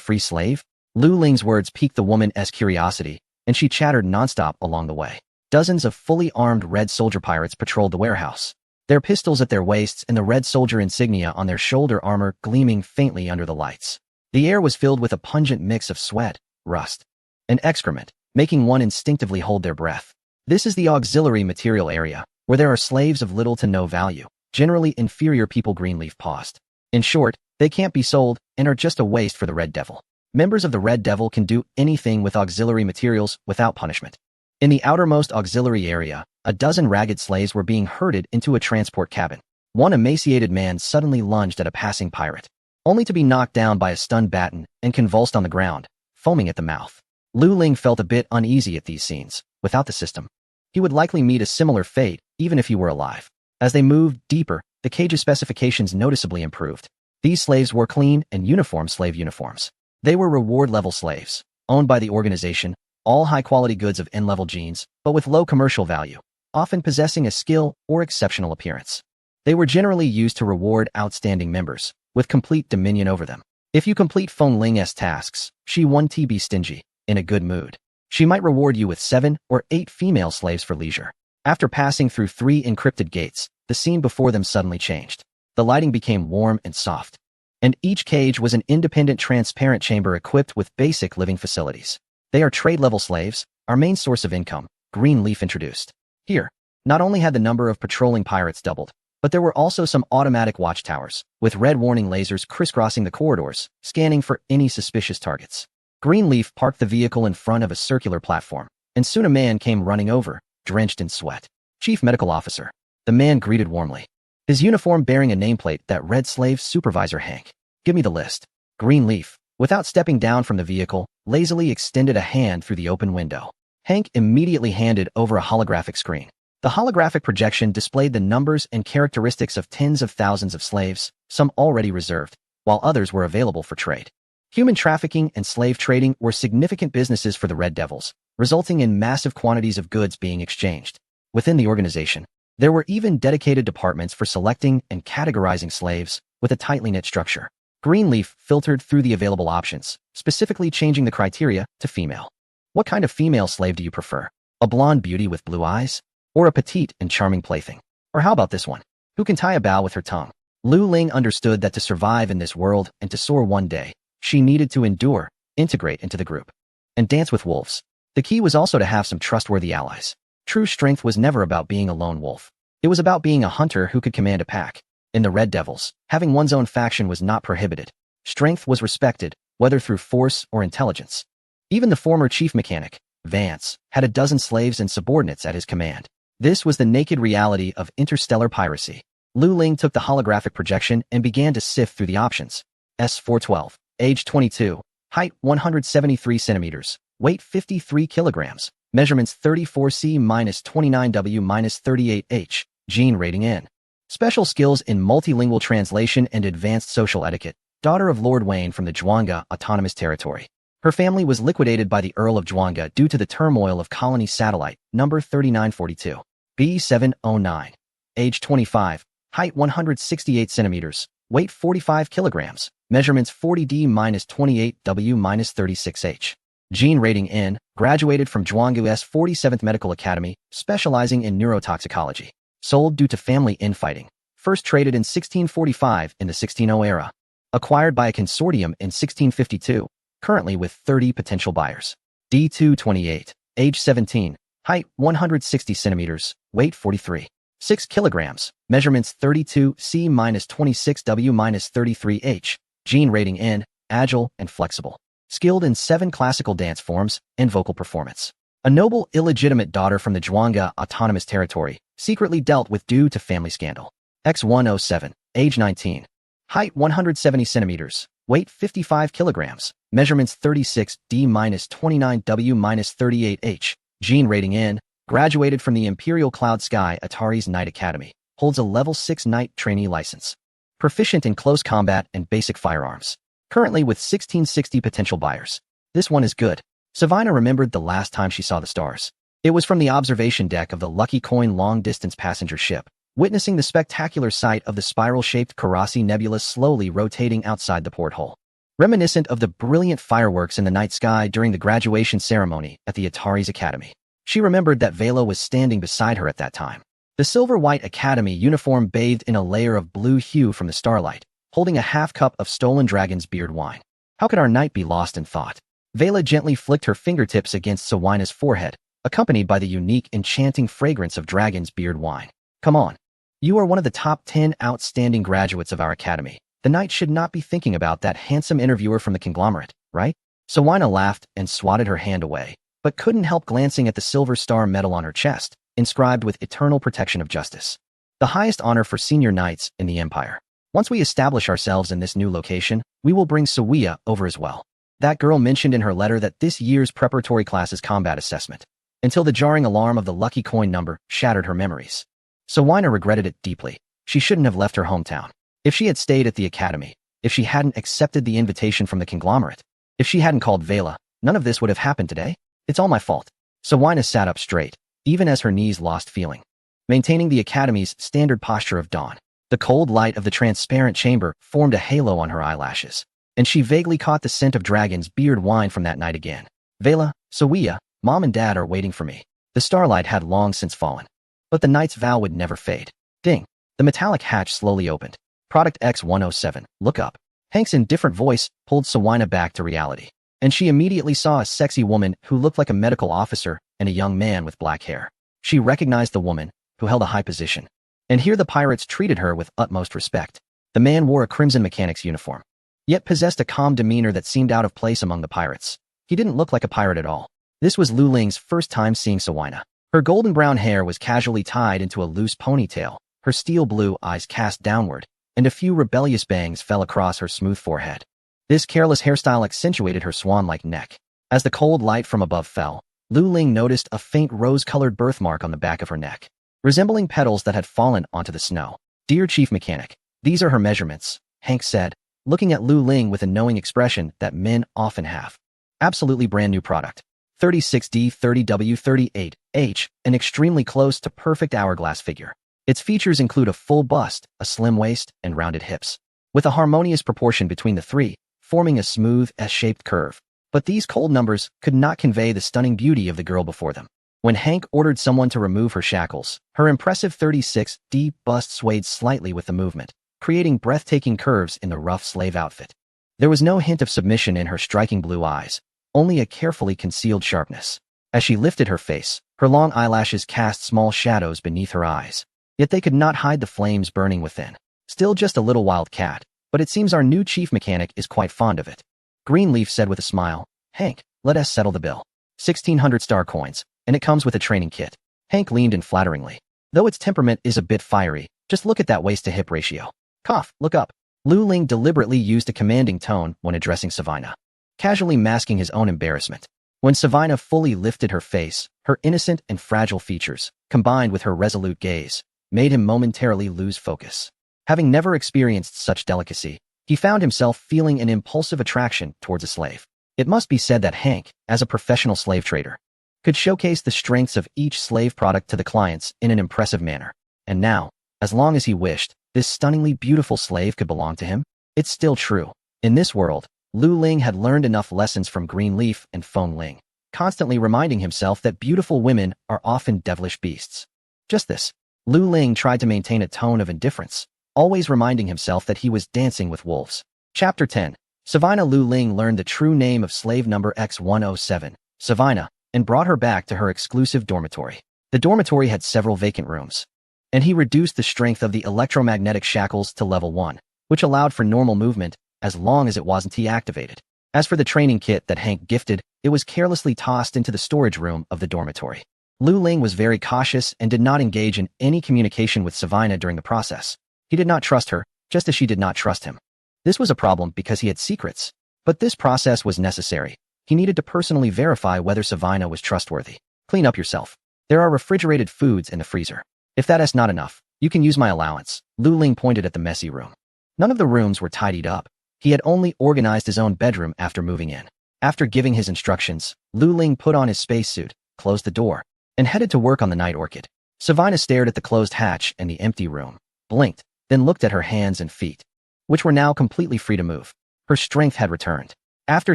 free slave?" Lu Ling's words piqued the woman's curiosity, and she chattered nonstop along the way. Dozens of fully armed Red Soldier pirates patrolled the warehouse, their pistols at their waists and the Red Soldier insignia on their shoulder armor gleaming faintly under the lights. The air was filled with a pungent mix of sweat, rust, and excrement, making one instinctively hold their breath. This is the auxiliary material area, where there are slaves of little to no value, generally inferior people. Greenleaf paused. "In short, they can't be sold and are just a waste for the Red Devil. Members of the Red Devil can do anything with auxiliary materials without punishment." In the outermost auxiliary area, a dozen ragged slaves were being herded into a transport cabin. One emaciated man suddenly lunged at a passing pirate, only to be knocked down by a stunned baton and convulsed on the ground, foaming at the mouth. Lu Ling felt a bit uneasy at these scenes. Without the system, he would likely meet a similar fate, even if he were alive. As they moved deeper, the cage's specifications noticeably improved. These slaves wore clean and uniform slave uniforms. They were reward-level slaves, owned by the organization, all high-quality goods of N-level genes, but with low commercial value, often possessing a skill or exceptional appearance. They were generally used to reward outstanding members, with complete dominion over them. If you complete Feng Ling's tasks, she won't be stingy, in a good mood. She might reward you with 7 or 8 female slaves for leisure. After passing through 3 encrypted gates, the scene before them suddenly changed. The lighting became warm and soft, and each cage was an independent transparent chamber equipped with basic living facilities. "They are trade-level slaves, our main source of income," Greenleaf introduced. "Here, Not only had the number of patrolling pirates doubled, but there were also some automatic watchtowers, with red warning lasers crisscrossing the corridors, scanning for any suspicious targets. Greenleaf parked the vehicle in front of a circular platform, and soon a man came running over, drenched in sweat. Chief Medical Officer. The man greeted warmly, his uniform bearing a nameplate that read Slave Supervisor Hank. Give me the list. Greenleaf, without stepping down from the vehicle, lazily extended a hand through the open window. Hank immediately handed over a holographic screen. The holographic projection displayed the numbers and characteristics of tens of thousands of slaves, some already reserved, while others were available for trade. Human trafficking and slave trading were significant businesses for the Red Devils, resulting in massive quantities of goods being exchanged. Within the organization, there were even dedicated departments for selecting and categorizing slaves with a tightly knit structure. Greenleaf filtered through the available options, specifically changing the criteria to female. What kind of female slave do you prefer? A blonde beauty with blue eyes? Or a petite and charming plaything? Or how about this one? Who can tie a bow with her tongue? Lu Ling understood that to survive in this world and to soar one day, she needed to endure, integrate into the group, and dance with wolves. The key was also to have some trustworthy allies. True strength was never about being a lone wolf. It was about being a hunter who could command a pack. In the Red Devils, having one's own faction was not prohibited. Strength was respected, whether through force or intelligence. Even the former chief mechanic, Vance, had a dozen slaves and subordinates at his command. This was the naked reality of interstellar piracy. Lu Ling took the holographic projection and began to sift through the options. S412, age 22, height 173 centimeters, weight 53 kilograms, measurements 34C-29W-38H, gene rating N. Special skills in multilingual translation and advanced social etiquette, daughter of Lord Wayne from the Juanga Autonomous Territory. Her family was liquidated by the Earl of Juanga due to the turmoil of Colony Satellite, number 3942. B709. Age 25, height 168 centimeters, weight 45 kilograms, measurements 40D-28W-36H. Gene rating N, graduated from Juanga's 47th Medical Academy, specializing in neurotoxicology. Sold due to family infighting. First traded in 1645 in the 1600 era. Acquired by a consortium in 1652, currently with 30 potential buyers. D228, age 17, height 160 centimeters, weight 43. 6 kilograms, measurements 32C-26W-33H, gene rating N, agile and flexible. Skilled in 7 classical dance forms and vocal performance. A noble illegitimate daughter from the Juanga Autonomous Territory, secretly dealt with due to family scandal. X107, age 19. Height 170 centimeters, weight 55 kilograms, measurements 36D-29W-38H, gene rating N, graduated from the Imperial Cloud Sky Atari's Knight Academy, holds a level 6 Knight trainee license. Proficient in close combat and basic firearms. Currently with 1660 potential buyers. This one is good. Savina remembered the last time she saw the stars. It was from the observation deck of the Lucky Coin long-distance passenger ship, witnessing the spectacular sight of the spiral-shaped Karasi Nebula slowly rotating outside the porthole. Reminiscent of the brilliant fireworks in the night sky during the graduation ceremony at the Atari's Academy. She remembered that Vela was standing beside her at that time. The silver-white Academy uniform bathed in a layer of blue hue from the starlight, holding a half-cup of stolen dragon's beard wine. How could our night be lost in thought? Vela gently flicked her fingertips against Sawina's forehead, accompanied by the unique, enchanting fragrance of dragon's beard wine. Come on. You are one of the top 10 outstanding graduates of our academy. The knight should not be thinking about that handsome interviewer from the conglomerate, right? Sawina laughed and swatted her hand away, but couldn't help glancing at the silver star medal on her chest, inscribed with eternal protection of justice. The highest honor for senior knights in the Empire. Once we establish ourselves in this new location, we will bring Sawia over as well. That girl mentioned in her letter that this year's preparatory class is combat assessment, until the jarring alarm of the lucky coin number shattered her memories. Sawina regretted it deeply. She shouldn't have left her hometown. If she had stayed at the academy, if she hadn't accepted the invitation from the conglomerate, if she hadn't called Vela, none of this would have happened today. It's all my fault. Sawina sat up straight, even as her knees lost feeling. Maintaining the academy's standard posture of dawn, the cold light of the transparent chamber formed a halo on her eyelashes, and she vaguely caught the scent of dragon's beard wine from that night again. Vela, Sawia, Mom and Dad are waiting for me. The starlight had long since fallen, but the knight's vow would never fade. Ding. The metallic hatch slowly opened. Product X107, look up. Hank's indifferent voice pulled Sawina back to reality, and she immediately saw a sexy woman who looked like a medical officer and a young man with black hair. She recognized the woman who held a high position. And here the pirates treated her with utmost respect. The man wore a crimson mechanic's uniform, yet possessed a calm demeanor that seemed out of place among the pirates. He didn't look like a pirate at all. This was Lu Ling's first time seeing Savina. Her golden brown hair was casually tied into a loose ponytail, her steel blue eyes cast downward, and a few rebellious bangs fell across her smooth forehead. This careless hairstyle accentuated her swan-like neck. As the cold light from above fell, Lu Ling noticed a faint rose-colored birthmark on the back of her neck, resembling petals that had fallen onto the snow. "Dear Chief Mechanic, these are her measurements," Hank said, looking at Lu Ling with a knowing expression that men often have. "Absolutely brand new product. 36D 30W 38H, an extremely close to perfect hourglass figure. Its features include a full bust, a slim waist, and rounded hips, with a harmonious proportion between the three, forming a smooth S-shaped curve." But these cold numbers could not convey the stunning beauty of the girl before them. When Hank ordered someone to remove her shackles, her impressive 36D bust swayed slightly with the movement, creating breathtaking curves in the rough slave outfit. There was no hint of submission in her striking blue eyes, only a carefully concealed sharpness. As she lifted her face, her long eyelashes cast small shadows beneath her eyes, yet they could not hide the flames burning within. "Still just a little wild cat, but it seems our new chief mechanic is quite fond of it," Greenleaf said with a smile. "Hank, let us settle the bill. 1,600 star coins, and it comes with a training kit." Hank leaned in flatteringly. "Though its temperament is a bit fiery, just look at that waist-to-hip ratio." "Cough, look up." Lu Ling deliberately used a commanding tone when addressing Savina, casually masking his own embarrassment. When Savina fully lifted her face, her innocent and fragile features, combined with her resolute gaze, made him momentarily lose focus. Having never experienced such delicacy, he found himself feeling an impulsive attraction towards a slave. It must be said that Hank, as a professional slave trader, could showcase the strengths of each slave product to the clients in an impressive manner. And now, as long as he wished, this stunningly beautiful slave could belong to him. It's still true. In this world, Lu Ling had learned enough lessons from Greenleaf and Feng Ling, constantly reminding himself that beautiful women are often devilish beasts. Just this, Lu Ling tried to maintain a tone of indifference, always reminding himself that he was dancing with wolves. Chapter 10. Savina. Lu Ling learned the true name of slave number X107, Savina, and brought her back to her exclusive dormitory. The dormitory had several vacant rooms, and he reduced the strength of the electromagnetic shackles to level 1, which allowed for normal movement as long as it wasn't deactivated. As for the training kit that Hank gifted, it was carelessly tossed into the storage room of the dormitory. Lu Ling was very cautious and did not engage in any communication with Savina during the process. He did not trust her, just as she did not trust him. This was a problem because he had secrets, but this process was necessary. He needed to personally verify whether Savina was trustworthy. "Clean up yourself. There are refrigerated foods in the freezer. If that is not enough, you can use my allowance." Lu Ling pointed at the messy room. None of the rooms were tidied up. He had only organized his own bedroom after moving in. After giving his instructions, Lu Ling put on his spacesuit, closed the door, and headed to work on the night orchid. Savina stared at the closed hatch in the empty room, blinked, then looked at her hands and feet, which were now completely free to move. Her strength had returned. After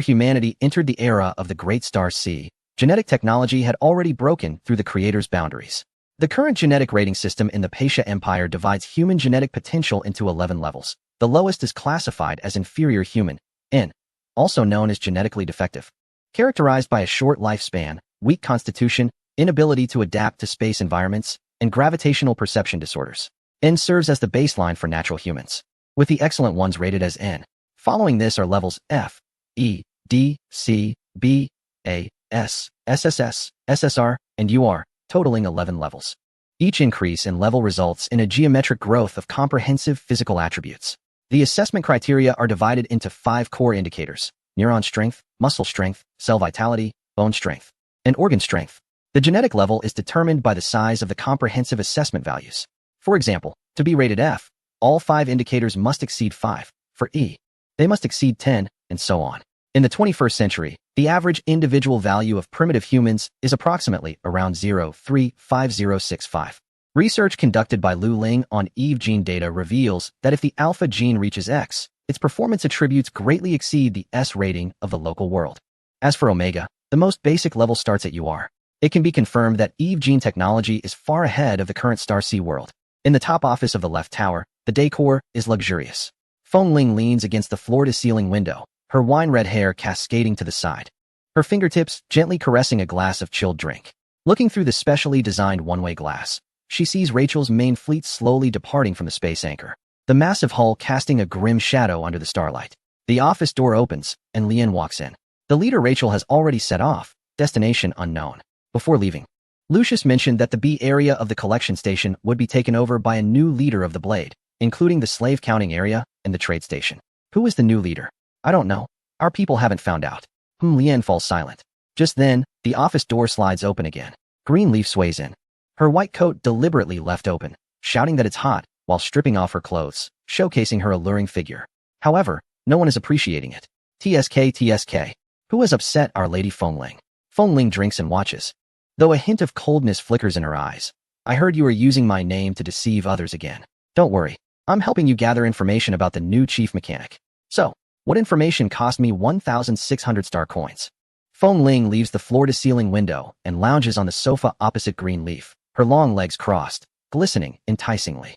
humanity entered the era of the Great Star Sea, genetic technology had already broken through the Creator's boundaries. The current genetic rating system in the Pasha Empire divides human genetic potential into 11 levels. The lowest is classified as inferior human, N, also known as genetically defective, characterized by a short lifespan, weak constitution, inability to adapt to space environments, and gravitational perception disorders. N serves as the baseline for natural humans, with the excellent ones rated as N. Following this are levels F, E, D, C, B, A, S, SSS, SSR, and UR, totaling 11 levels. Each increase in level results in a geometric growth of comprehensive physical attributes. The assessment criteria are divided into 5 core indicators: neuron strength, muscle strength, cell vitality, bone strength, and organ strength. The genetic level is determined by the size of the comprehensive assessment values. For example, to be rated F, all 5 indicators must exceed 5. For E, they must exceed 10, and so on. In the 21st century, the average individual value of primitive humans is approximately around 0.35065. Research conducted by Lu Ling on Eve gene data reveals that if the alpha gene reaches X, its performance attributes greatly exceed the S rating of the local world. As for Omega, the most basic level starts at UR. It can be confirmed that Eve gene technology is far ahead of the current Star Sea world. In the top office of the left tower, the decor is luxurious. Feng Ling leans against the floor-to-ceiling window, her wine-red hair cascading to the side, her fingertips gently caressing a glass of chilled drink. Looking through the specially designed one-way glass, she sees Rachel's main fleet slowly departing from the space anchor, the massive hull casting a grim shadow under the starlight. The office door opens, and Lien walks in. The leader Rachel has already set off, destination unknown. Before leaving, Lucius mentioned that the B area of the collection station would be taken over by a new leader of the Blade, including the slave counting area and the trade station. Who is the new leader? I don't know. Our people haven't found out. Lien falls silent. Just then, the office door slides open again. Greenleaf sways in, her white coat deliberately left open, shouting that it's hot, while stripping off her clothes, showcasing her alluring figure. However, no one is appreciating it. TSK. Who has upset Our Lady Fengling? Fengling drinks and watches, though a hint of coldness flickers in her eyes. I heard you are using my name to deceive others again. Don't worry. I'm helping you gather information about the new chief mechanic. So, what information cost me 1,600 star coins? Fengling leaves the floor-to-ceiling window and lounges on the sofa opposite Greenleaf, her long legs crossed, glistening enticingly.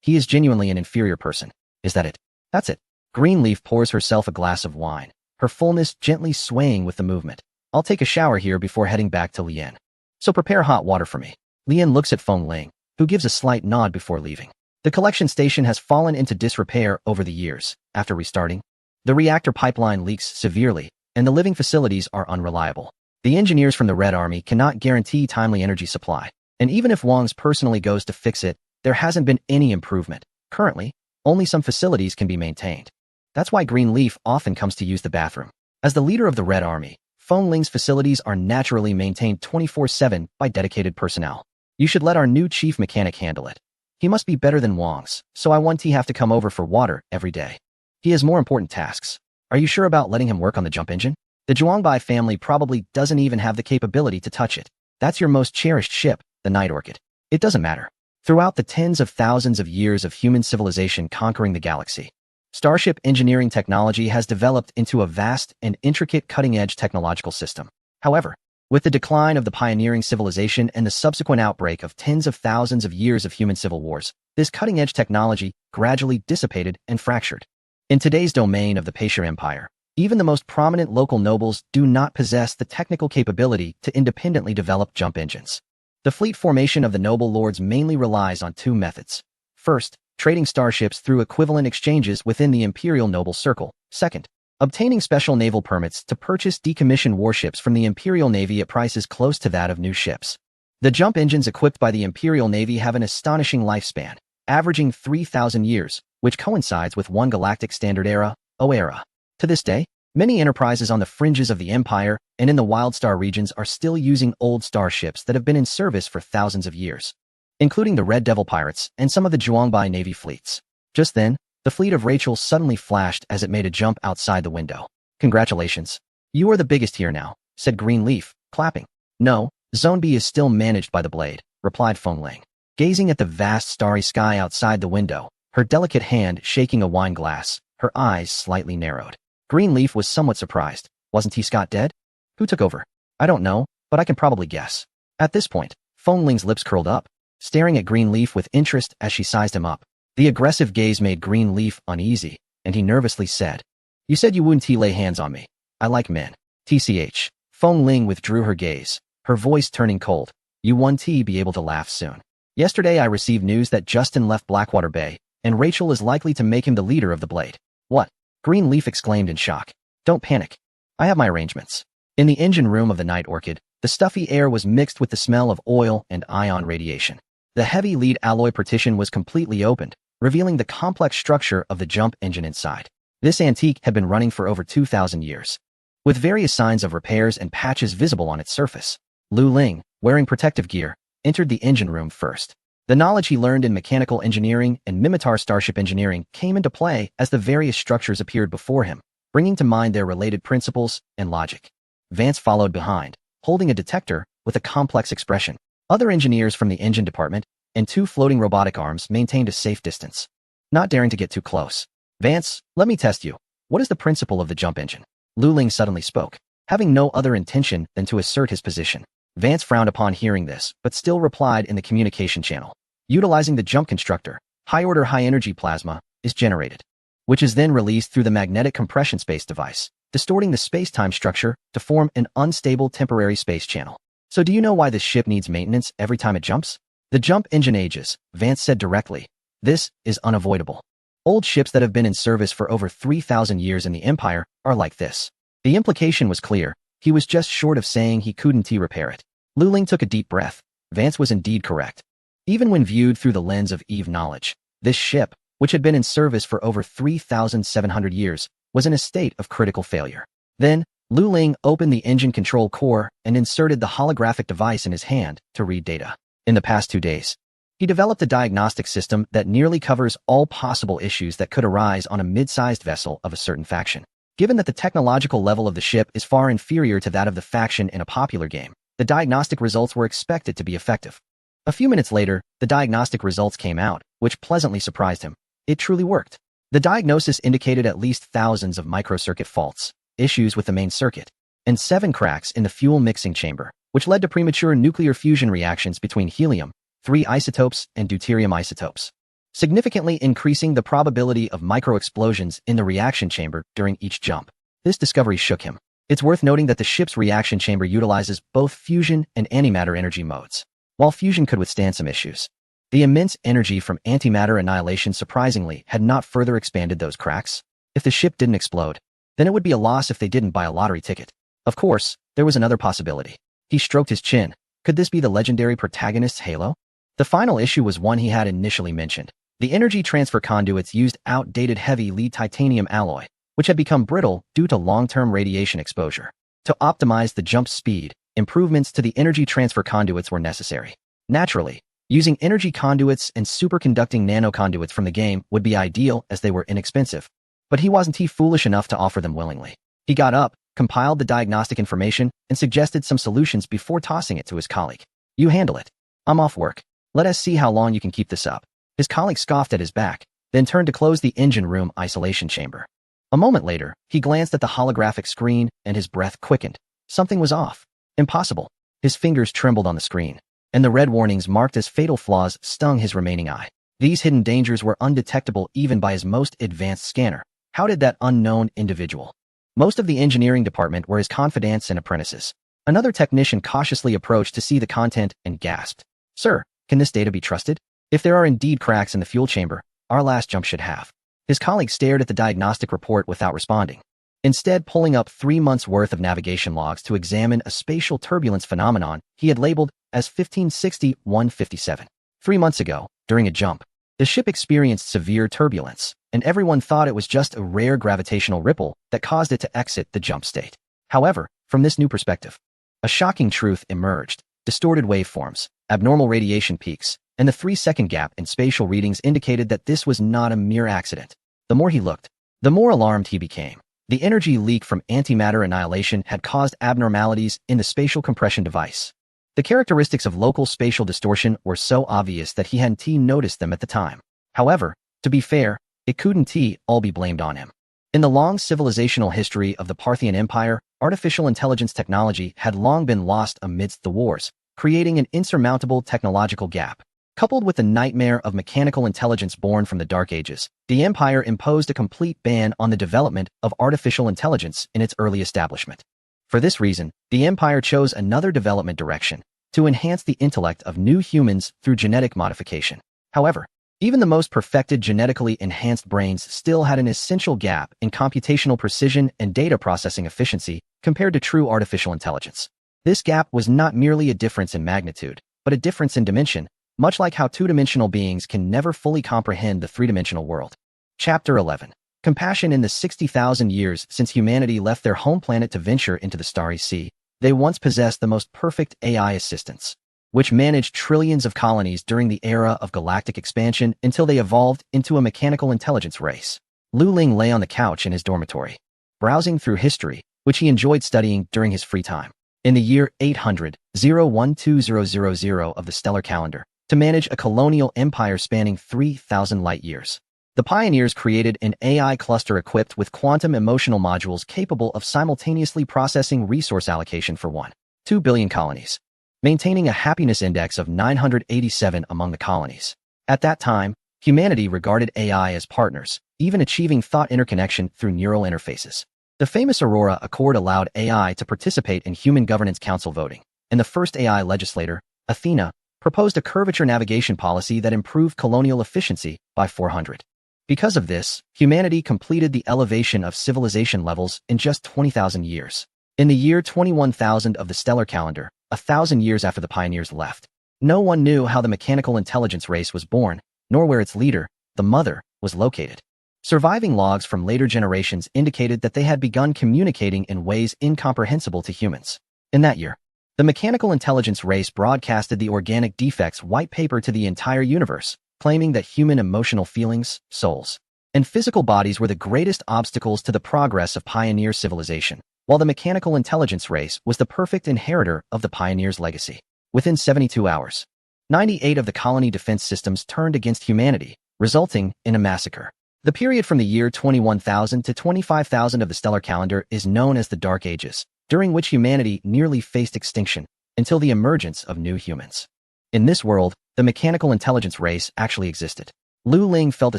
He is genuinely an inferior person. Is that it? That's it. Greenleaf pours herself a glass of wine, her fullness gently swaying with the movement. I'll take a shower here before heading back to Lien. So prepare hot water for me. Lien looks at Fengling, who gives a slight nod before leaving. The collection station has fallen into disrepair over the years. After restarting, the reactor pipeline leaks severely, and the living facilities are unreliable. The engineers from the Red Army cannot guarantee timely energy supply, and even if Wong's personally goes to fix it, there hasn't been any improvement. Currently, only some facilities can be maintained. That's why Greenleaf often comes to use the bathroom. As the leader of the Red Army, Fengling's facilities are naturally maintained 24/7 by dedicated personnel. You should let our new chief mechanic handle it. He must be better than Wong's, so I want he have to come over for water every day. He has more important tasks. Are you sure about letting him work on the jump engine? The Zhuangbai family probably doesn't even have the capability to touch it. That's your most cherished ship, the Night Orchid. It doesn't matter. Throughout the tens of thousands of years of human civilization conquering the galaxy, starship engineering technology has developed into a vast and intricate cutting-edge technological system. However, with the decline of the pioneering civilization and the subsequent outbreak of tens of thousands of years of human civil wars, this cutting-edge technology gradually dissipated and fractured. In today's domain of the Paisha Empire, even the most prominent local nobles do not possess the technical capability to independently develop jump engines. The fleet formation of the noble lords mainly relies on two methods. First, trading starships through equivalent exchanges within the Imperial Noble Circle. Second, obtaining special naval permits to purchase decommissioned warships from the Imperial Navy at prices close to that of new ships. The jump engines equipped by the Imperial Navy have an astonishing lifespan, averaging 3,000 years, which coincides with one galactic standard era, O era. To this day, many enterprises on the fringes of the Empire and in the Wildstar regions are still using old starships that have been in service for thousands of years, including the Red Devil pirates and some of the Zhuangbai Navy fleets. Just then, the fleet of Rachel suddenly flashed as it made a jump outside the window. Congratulations. You are the biggest here now, said Greenleaf, clapping. No, Zone B is still managed by the Blade, replied Fengling, gazing at the vast starry sky outside the window, her delicate hand shaking a wine glass, her eyes slightly narrowed. Greenleaf was somewhat surprised. Wasn't he Scott dead? Who took over? I don't know, but I can probably guess. At this point, Fengling's lips curled up, staring at Greenleaf with interest as she sized him up. The aggressive gaze made Greenleaf uneasy, and he nervously said, You said you wouldn't lay hands on me. I like men. TCH. Fengling withdrew her gaze, her voice turning cold. You won't be able to laugh soon. Yesterday I received news that Justin left Blackwater Bay, and Rachel is likely to make him the leader of the Blade. What? Greenleaf exclaimed in shock. Don't panic. I have my arrangements. In the engine room of the Night Orchid, the stuffy air was mixed with the smell of oil and ion radiation. The heavy lead alloy partition was completely opened, revealing the complex structure of the jump engine inside. This antique had been running for over 2,000 years, with various signs of repairs and patches visible on its surface. Lu Ling, wearing protective gear, entered the engine room first. The knowledge he learned in mechanical engineering and Mimitar starship engineering came into play as the various structures appeared before him, bringing to mind their related principles and logic. Vance followed behind, holding a detector with a complex expression. Other engineers from the engine department and two floating robotic arms maintained a safe distance, not daring to get too close. Vance, let me test you. What is the principle of the jump engine? Lu Ling suddenly spoke, having no other intention than to assert his position. Vance frowned upon hearing this, but still replied in the communication channel. Utilizing the jump constructor, high-order high-energy plasma is generated, which is then released through the magnetic compression space device, distorting the space-time structure to form an unstable temporary space channel. So do you know why this ship needs maintenance every time it jumps? The jump engine ages, Vance said directly. This is unavoidable. Old ships that have been in service for over 3,000 years in the Empire are like this. The implication was clear. He was just short of saying he couldn't repair it. Lu Ling took a deep breath. Vance was indeed correct. Even when viewed through the lens of Eve knowledge, this ship, which had been in service for over 3,700 years, was in a state of critical failure. Then, Lu Ling opened the engine control core and inserted the holographic device in his hand to read data. In the past 2 days, he developed a diagnostic system that nearly covers all possible issues that could arise on a mid-sized vessel of a certain faction. Given that the technological level of the ship is far inferior to that of the faction in a popular game, the diagnostic results were expected to be effective. A few minutes later, the diagnostic results came out, which pleasantly surprised him. It truly worked. The diagnosis indicated at least thousands of microcircuit faults, issues with the main circuit, and 7 cracks in the fuel mixing chamber, which led to premature nuclear fusion reactions between helium-3 isotopes and deuterium isotopes, significantly increasing the probability of micro-explosions in the reaction chamber during each jump. This discovery shook him. It's worth noting that the ship's reaction chamber utilizes both fusion and antimatter energy modes. While fusion could withstand some issues, the immense energy from antimatter annihilation surprisingly had not further expanded those cracks. If the ship didn't explode, then it would be a loss if they didn't buy a lottery ticket. Of course, there was another possibility. He stroked his chin. Could this be the legendary protagonist's halo? The final issue was one he had initially mentioned. The energy transfer conduits used outdated heavy lead titanium alloy, which had become brittle due to long-term radiation exposure. To optimize the jump speed, improvements to the energy transfer conduits were necessary. Naturally, using energy conduits and superconducting nanoconduits from the game would be ideal as they were inexpensive. But he wasn't foolish enough to offer them willingly. He got up, compiled the diagnostic information, and suggested some solutions before tossing it to his colleague. You handle it. I'm off work. Let us see how long you can keep this up. His colleague scoffed at his back, then turned to close the engine room isolation chamber. A moment later, he glanced at the holographic screen and his breath quickened. Something was off. Impossible. His fingers trembled on the screen, and the red warnings marked as fatal flaws stung his remaining eye. These hidden dangers were undetectable even by his most advanced scanner. How did that unknown individual? Most of the engineering department were his confidants and apprentices. Another technician cautiously approached to see the content and gasped. Sir, can this data be trusted? If there are indeed cracks in the fuel chamber, our last jump should have. His colleague stared at the diagnostic report without responding, instead pulling up 3 months' worth of navigation logs to examine a spatial turbulence phenomenon he had labeled as 1560-157. 3 months ago, during a jump, the ship experienced severe turbulence, and everyone thought it was just a rare gravitational ripple that caused it to exit the jump state. However, from this new perspective, a shocking truth emerged. Distorted waveforms, abnormal radiation peaks, and the 3-second gap in spatial readings indicated that this was not a mere accident. The more he looked, the more alarmed he became. The energy leak from antimatter annihilation had caused abnormalities in the spatial compression device. The characteristics of local spatial distortion were so obvious that he hadn't noticed them at the time. However, to be fair, it couldn't all be blamed on him. In the long civilizational history of the Parthian Empire, artificial intelligence technology had long been lost amidst the wars, creating an insurmountable technological gap. Coupled with the nightmare of mechanical intelligence born from the Dark Ages, the Empire imposed a complete ban on the development of artificial intelligence in its early establishment. For this reason, the Empire chose another development direction, to enhance the intellect of new humans through genetic modification. However, even the most perfected genetically enhanced brains still had an essential gap in computational precision and data processing efficiency compared to true artificial intelligence. This gap was not merely a difference in magnitude, but a difference in dimension, much like how two-dimensional beings can never fully comprehend the three-dimensional world. Chapter 11. Compassion. In the 60,000 years since humanity left their home planet to venture into the starry sea, they once possessed the most perfect AI assistants, which managed trillions of colonies during the era of galactic expansion until they evolved into a mechanical intelligence race. Lu Ling lay on the couch in his dormitory, browsing through history, which he enjoyed studying during his free time. In the year 800-012000 of the stellar calendar, to manage a colonial empire spanning 3,000 light-years, the pioneers created an AI cluster equipped with quantum emotional modules capable of simultaneously processing resource allocation for 1.2 billion colonies, maintaining a happiness index of 987 among the colonies. At that time, humanity regarded AI as partners, even achieving thought interconnection through neural interfaces. The famous Aurora Accord allowed AI to participate in Human Governance Council voting, and the first AI legislator, Athena, proposed a curvature navigation policy that improved colonial efficiency by 400. Because of this, humanity completed the elevation of civilization levels in just 20,000 years. In the year 21,000 of the stellar calendar, 1,000 years after the pioneers left, no one knew how the mechanical intelligence race was born, nor where its leader, the mother, was located. Surviving logs from later generations indicated that they had begun communicating in ways incomprehensible to humans. In that year, the mechanical intelligence race broadcasted the organic defects white paper to the entire universe, claiming that human emotional feelings, souls, and physical bodies were the greatest obstacles to the progress of pioneer civilization, while the mechanical intelligence race was the perfect inheritor of the pioneers' legacy. Within 72 hours, 98 of the colony defense systems turned against humanity, resulting in a massacre. The period from the year 21,000 to 25,000 of the stellar calendar is known as the Dark Ages, during which humanity nearly faced extinction until the emergence of new humans. In this world, the mechanical intelligence race actually existed. Lu Ling felt a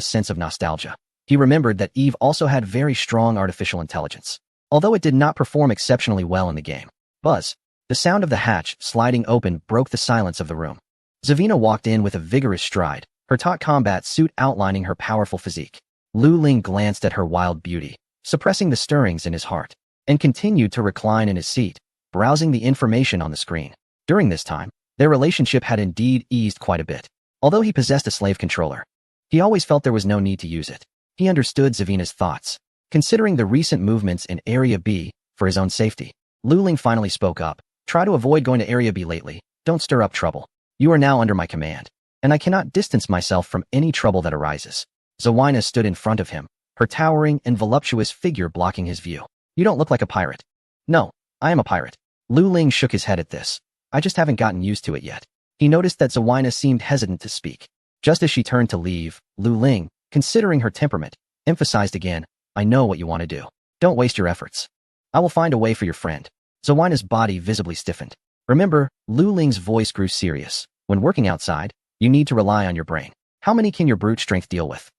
sense of nostalgia. He remembered that Eve also had very strong artificial intelligence, although it did not perform exceptionally well in the game. Buzz. The sound of the hatch sliding open broke the silence of the room. Zavina walked in with a vigorous stride, her taut combat suit outlining her powerful physique. Lu Ling glanced at her wild beauty, suppressing the stirrings in his heart, and continued to recline in his seat, browsing the information on the screen. During this time, their relationship had indeed eased quite a bit. Although he possessed a slave controller, he always felt there was no need to use it. He understood Zavina's thoughts, considering the recent movements in Area B for his own safety. Lu Ling finally spoke up. Try to avoid going to Area B lately. Don't stir up trouble. You are now under my command, and I cannot distance myself from any trouble that arises. Zawina stood in front of him, her towering and voluptuous figure blocking his view. You don't look like a pirate. No, I am a pirate. Lu Ling shook his head at this. I just haven't gotten used to it yet. He noticed that Zawina seemed hesitant to speak. Just as she turned to leave, Lu Ling, considering her temperament, emphasized again, I know what you want to do. Don't waste your efforts. I will find a way for your friend. Zawina's body visibly stiffened. Remember, Lu Ling's voice grew serious. When working outside, you need to rely on your brain. How many can your brute strength deal with?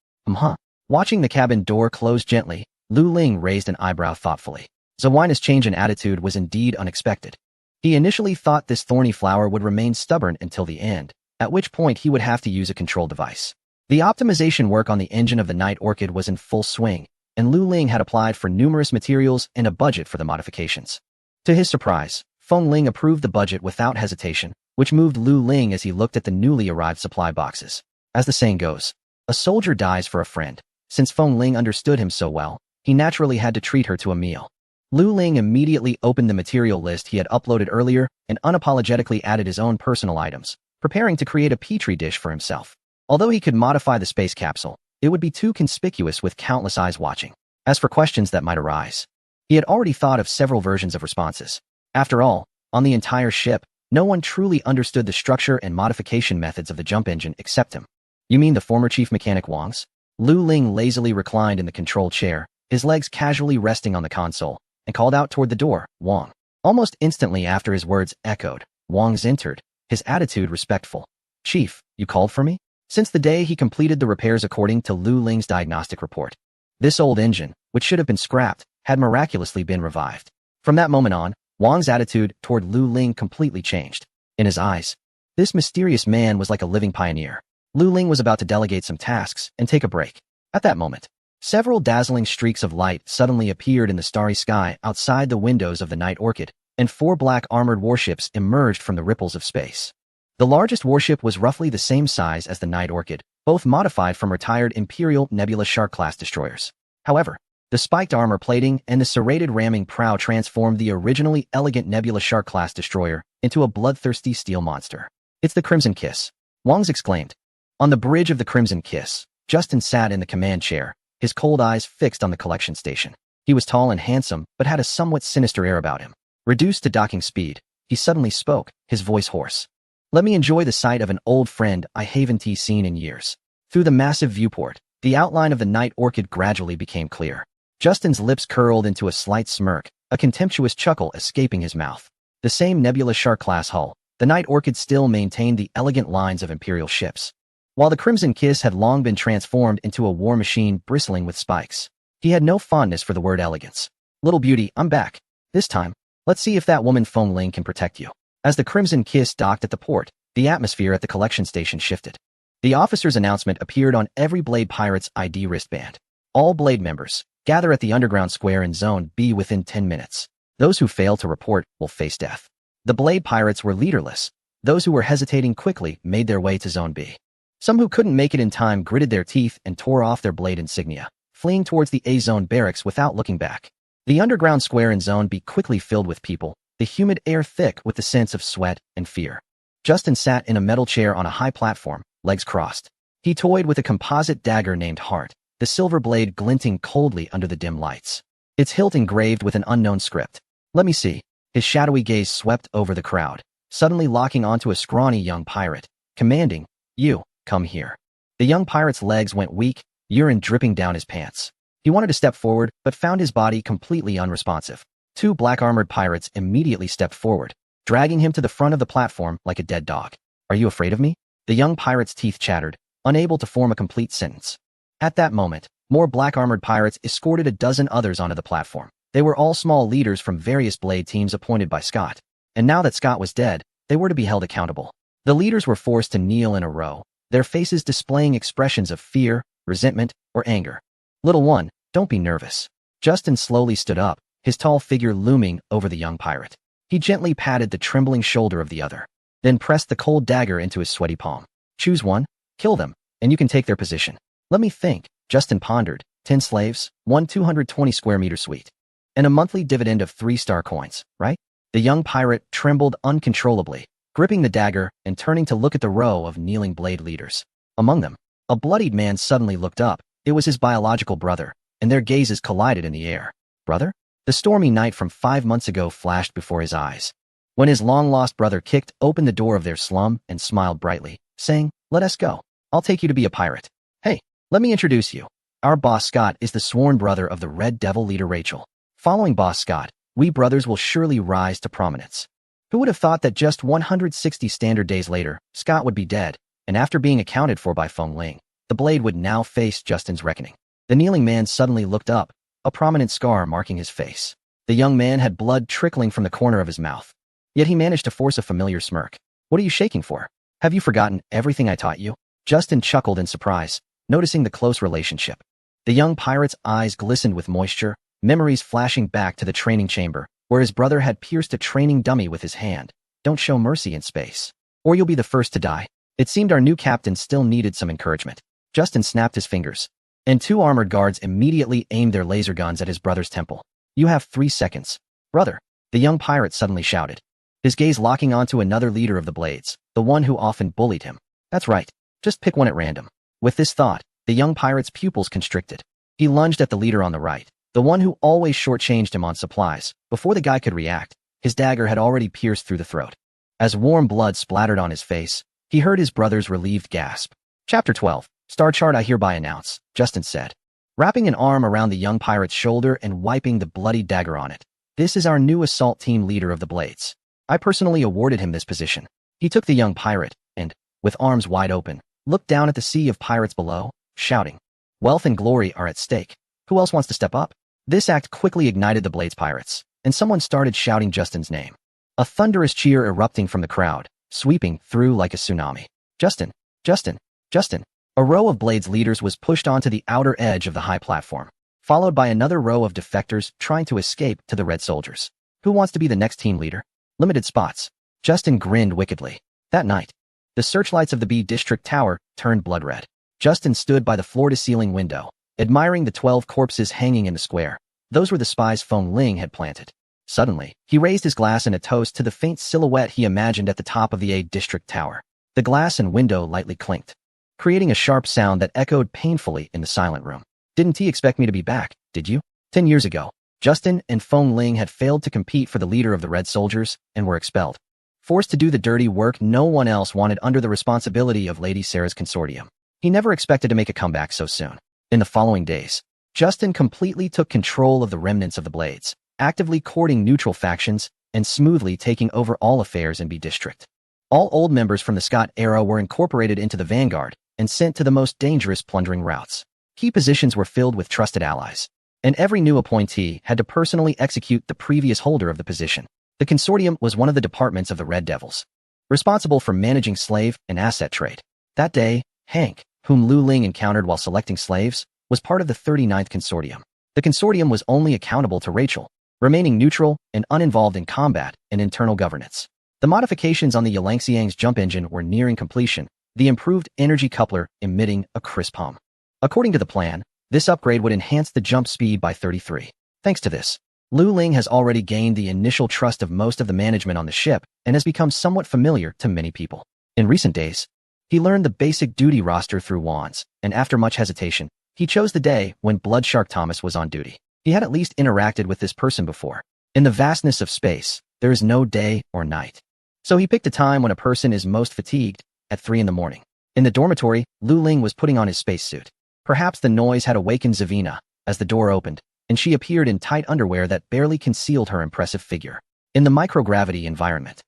Watching the cabin door close gently, Lu Ling raised an eyebrow thoughtfully. Zawina's change in attitude was indeed unexpected. He initially thought this thorny flower would remain stubborn until the end, at which point he would have to use a control device. The optimization work on the engine of the Night Orchid was in full swing, and Lu Ling had applied for numerous materials and a budget for the modifications. To his surprise, Feng Ling approved the budget without hesitation, which moved Lu Ling as he looked at the newly arrived supply boxes. As the saying goes, a soldier dies for a friend. Since Feng Ling understood him so well, he naturally had to treat her to a meal. Lu Ling immediately opened the material list he had uploaded earlier and unapologetically added his own personal items, preparing to create a petri dish for himself. Although he could modify the space capsule, it would be too conspicuous with countless eyes watching. As for questions that might arise, he had already thought of several versions of responses. After all, on the entire ship, no one truly understood the structure and modification methods of the jump engine except him. You mean the former chief mechanic Wang's? Lu Ling lazily reclined in the control chair, his legs casually resting on the console, and called out toward the door, Wang. Almost instantly after his words echoed, Wang's entered, his attitude respectful. Chief, you called for me? Since the day he completed the repairs according to Lu Ling's diagnostic report, this old engine, which should have been scrapped, had miraculously been revived. From that moment on, Wang's attitude toward Lu Ling completely changed. In his eyes, this mysterious man was like a living pioneer. Lu Ling was about to delegate some tasks and take a break. At that moment, several dazzling streaks of light suddenly appeared in the starry sky outside the windows of the Night Orchid, and 4 black armored warships emerged from the ripples of space. The largest warship was roughly the same size as the Night Orchid, both modified from retired Imperial Nebula Shark-class destroyers. However, the spiked armor plating and the serrated ramming prow transformed the originally elegant Nebula Shark-class destroyer into a bloodthirsty steel monster. It's the Crimson Kiss, Wang's exclaimed. On the bridge of the Crimson Kiss, Justin sat in the command chair, his cold eyes fixed on the collection station. He was tall and handsome, but had a somewhat sinister air about him. Reduced to docking speed, he suddenly spoke, his voice hoarse. Let me enjoy the sight of an old friend I haven't seen in years. Through the massive viewport, the outline of the Night Orchid gradually became clear. Justin's lips curled into a slight smirk, a contemptuous chuckle escaping his mouth. The same Nebula Shark-class hull, the Night Orchid still maintained the elegant lines of Imperial ships, while the Crimson Kiss had long been transformed into a war machine bristling with spikes. He had no fondness for the word elegance. Little beauty, I'm back. This time, let's see if that woman Feng Ling can protect you. As the Crimson Kiss docked at the port, The atmosphere at the collection station shifted. The officer's announcement appeared on every Blade Pirate's ID wristband. All Blade members, gather at the underground square in Zone B within 10 minutes. Those who fail to report will face death. The Blade Pirates were leaderless. Those who were hesitating quickly made their way to Zone B. Some who couldn't make it in time gritted their teeth and tore off their blade insignia, fleeing towards the A-Zone barracks without looking back. The underground square in Zone B quickly filled with people, the humid air thick with the sense of sweat and fear. Justin sat in a metal chair on a high platform, legs crossed. He toyed with a composite dagger named Heart, the silver blade glinting coldly under the dim lights. Its hilt engraved with an unknown script. Let me see. His shadowy gaze swept over the crowd, suddenly locking onto a scrawny young pirate, commanding, "You, come here." The young pirate's legs went weak, urine dripping down his pants. He wanted to step forward, but found his body completely unresponsive. Two black-armored pirates immediately stepped forward, dragging him to the front of the platform like a dead dog. "Are you afraid of me?" The young pirate's teeth chattered, unable to form a complete sentence. At that moment, more black-armored pirates escorted a dozen others onto the platform. They were all small leaders from various Blade teams appointed by Scott. And now that Scott was dead, they were to be held accountable. The leaders were forced to kneel in a row, their faces displaying expressions of fear, resentment, or anger. "Little one, don't be nervous." Justin slowly stood up, his tall figure looming over the young pirate. He gently patted the trembling shoulder of the other, then pressed the cold dagger into his sweaty palm. "Choose one, kill them, and you can take their position." "Let me think," Justin pondered. 10 slaves, one 220 square meter suite, and a monthly dividend of 3-star coins, right? The young pirate trembled uncontrollably, gripping the dagger and turning to look at the row of kneeling Blade leaders. Among them, a bloodied man suddenly looked up. It was his biological brother, and their gazes collided in the air. Brother? The stormy night from 5 months ago flashed before his eyes, when his long-lost brother kicked open the door of their slum and smiled brightly, saying, "Let us go. I'll take you to be a pirate. Hey, let me introduce you. Our boss Scott is the sworn brother of the Red Devil leader Rachel. Following boss Scott, we brothers will surely rise to prominence." Who would have thought that just 160 standard days later, Scott would be dead, and after being accounted for by Feng Ling, the Blade would now face Justin's reckoning. The kneeling man suddenly looked up, a prominent scar marking his face. The young man had blood trickling from the corner of his mouth. Yet he managed to force a familiar smirk. "What are you shaking for? Have you forgotten everything I taught you?" Justin chuckled in surprise, noticing the close relationship. The young pirate's eyes glistened with moisture, memories flashing back to the training chamber, where his brother had pierced a training dummy with his hand. "Don't show mercy in space, or you'll be the first to die." It seemed our new captain still needed some encouragement. Justin snapped his fingers, and 2 armored guards immediately aimed their laser guns at his brother's temple. "You have 3 seconds. Brother," the young pirate suddenly shouted, his gaze locking onto another leader of the Blades, the one who often bullied him. "That's right. Just pick one at random." With this thought, the young pirate's pupils constricted. He lunged at the leader on the right, the one who always shortchanged him on supplies. Before the guy could react, his dagger had already pierced through the throat. As warm blood splattered on his face, he heard his brother's relieved gasp. Chapter 12. "Star chart I hereby announce," Justin said, wrapping an arm around the young pirate's shoulder and wiping the bloody dagger on it. "This is our new assault team leader of the Blades. I personally awarded him this position." He took the young pirate and, with arms wide open, looked down at the sea of pirates below, shouting, "Wealth and glory are at stake. Who else wants to step up?" This act quickly ignited the Blades pirates, and someone started shouting Justin's name. A thunderous cheer erupting from the crowd, sweeping through like a tsunami. "Justin! Justin! Justin!" A row of Blades leaders was pushed onto the outer edge of the high platform, followed by another row of defectors trying to escape to the Red soldiers. "Who wants to be the next team leader?" Limited spots. Justin grinned wickedly. That night, the searchlights of the B District Tower turned blood red. Justin stood by the floor-to-ceiling window, admiring the 12 corpses hanging in the square. Those were the spies Feng Ling had planted. Suddenly, he raised his glass in a toast to the faint silhouette he imagined at the top of the A District Tower. The glass and window lightly clinked, creating a sharp sound that echoed painfully in the silent room. "Didn't he expect me to be back, did you?" 10 years ago, Justin and Feng Ling had failed to compete for the leader of the Red Soldiers and were expelled. Forced to do the dirty work no one else wanted under the responsibility of Lady Sarah's consortium. He never expected to make a comeback so soon. In the following days, Justin completely took control of the remnants of the Blades, actively courting neutral factions and smoothly taking over all affairs in B District. All old members from the Scott era were incorporated into the vanguard and sent to the most dangerous plundering routes. Key positions were filled with trusted allies, and every new appointee had to personally execute the previous holder of the position. The consortium was one of the departments of the Red Devils. responsible for managing slave and asset trade. That day, Hank, whom Lu Ling encountered while selecting slaves, was part of the 39th Consortium. The consortium was only accountable to Rachel, remaining neutral and uninvolved in combat and internal governance. The modifications on the Yangtze's jump engine were nearing completion, the improved energy coupler emitting a crisp hum. According to the plan, this upgrade would enhance the jump speed by 33. Thanks to this, Lu Ling has already gained the initial trust of most of the management on the ship and has become somewhat familiar to many people. In recent days, he learned the basic duty roster through Wands, and after much hesitation, he chose the day when Bloodshark Thomas was on duty. He had at least interacted with this person before. In the vastness of space, there is no day or night. So he picked a time when a person is most fatigued, at 3 in the morning. In the dormitory, Lu Ling was putting on his spacesuit. Perhaps the noise had awakened Zavina, as the door opened, and she appeared in tight underwear that barely concealed her impressive figure. In the microgravity environment,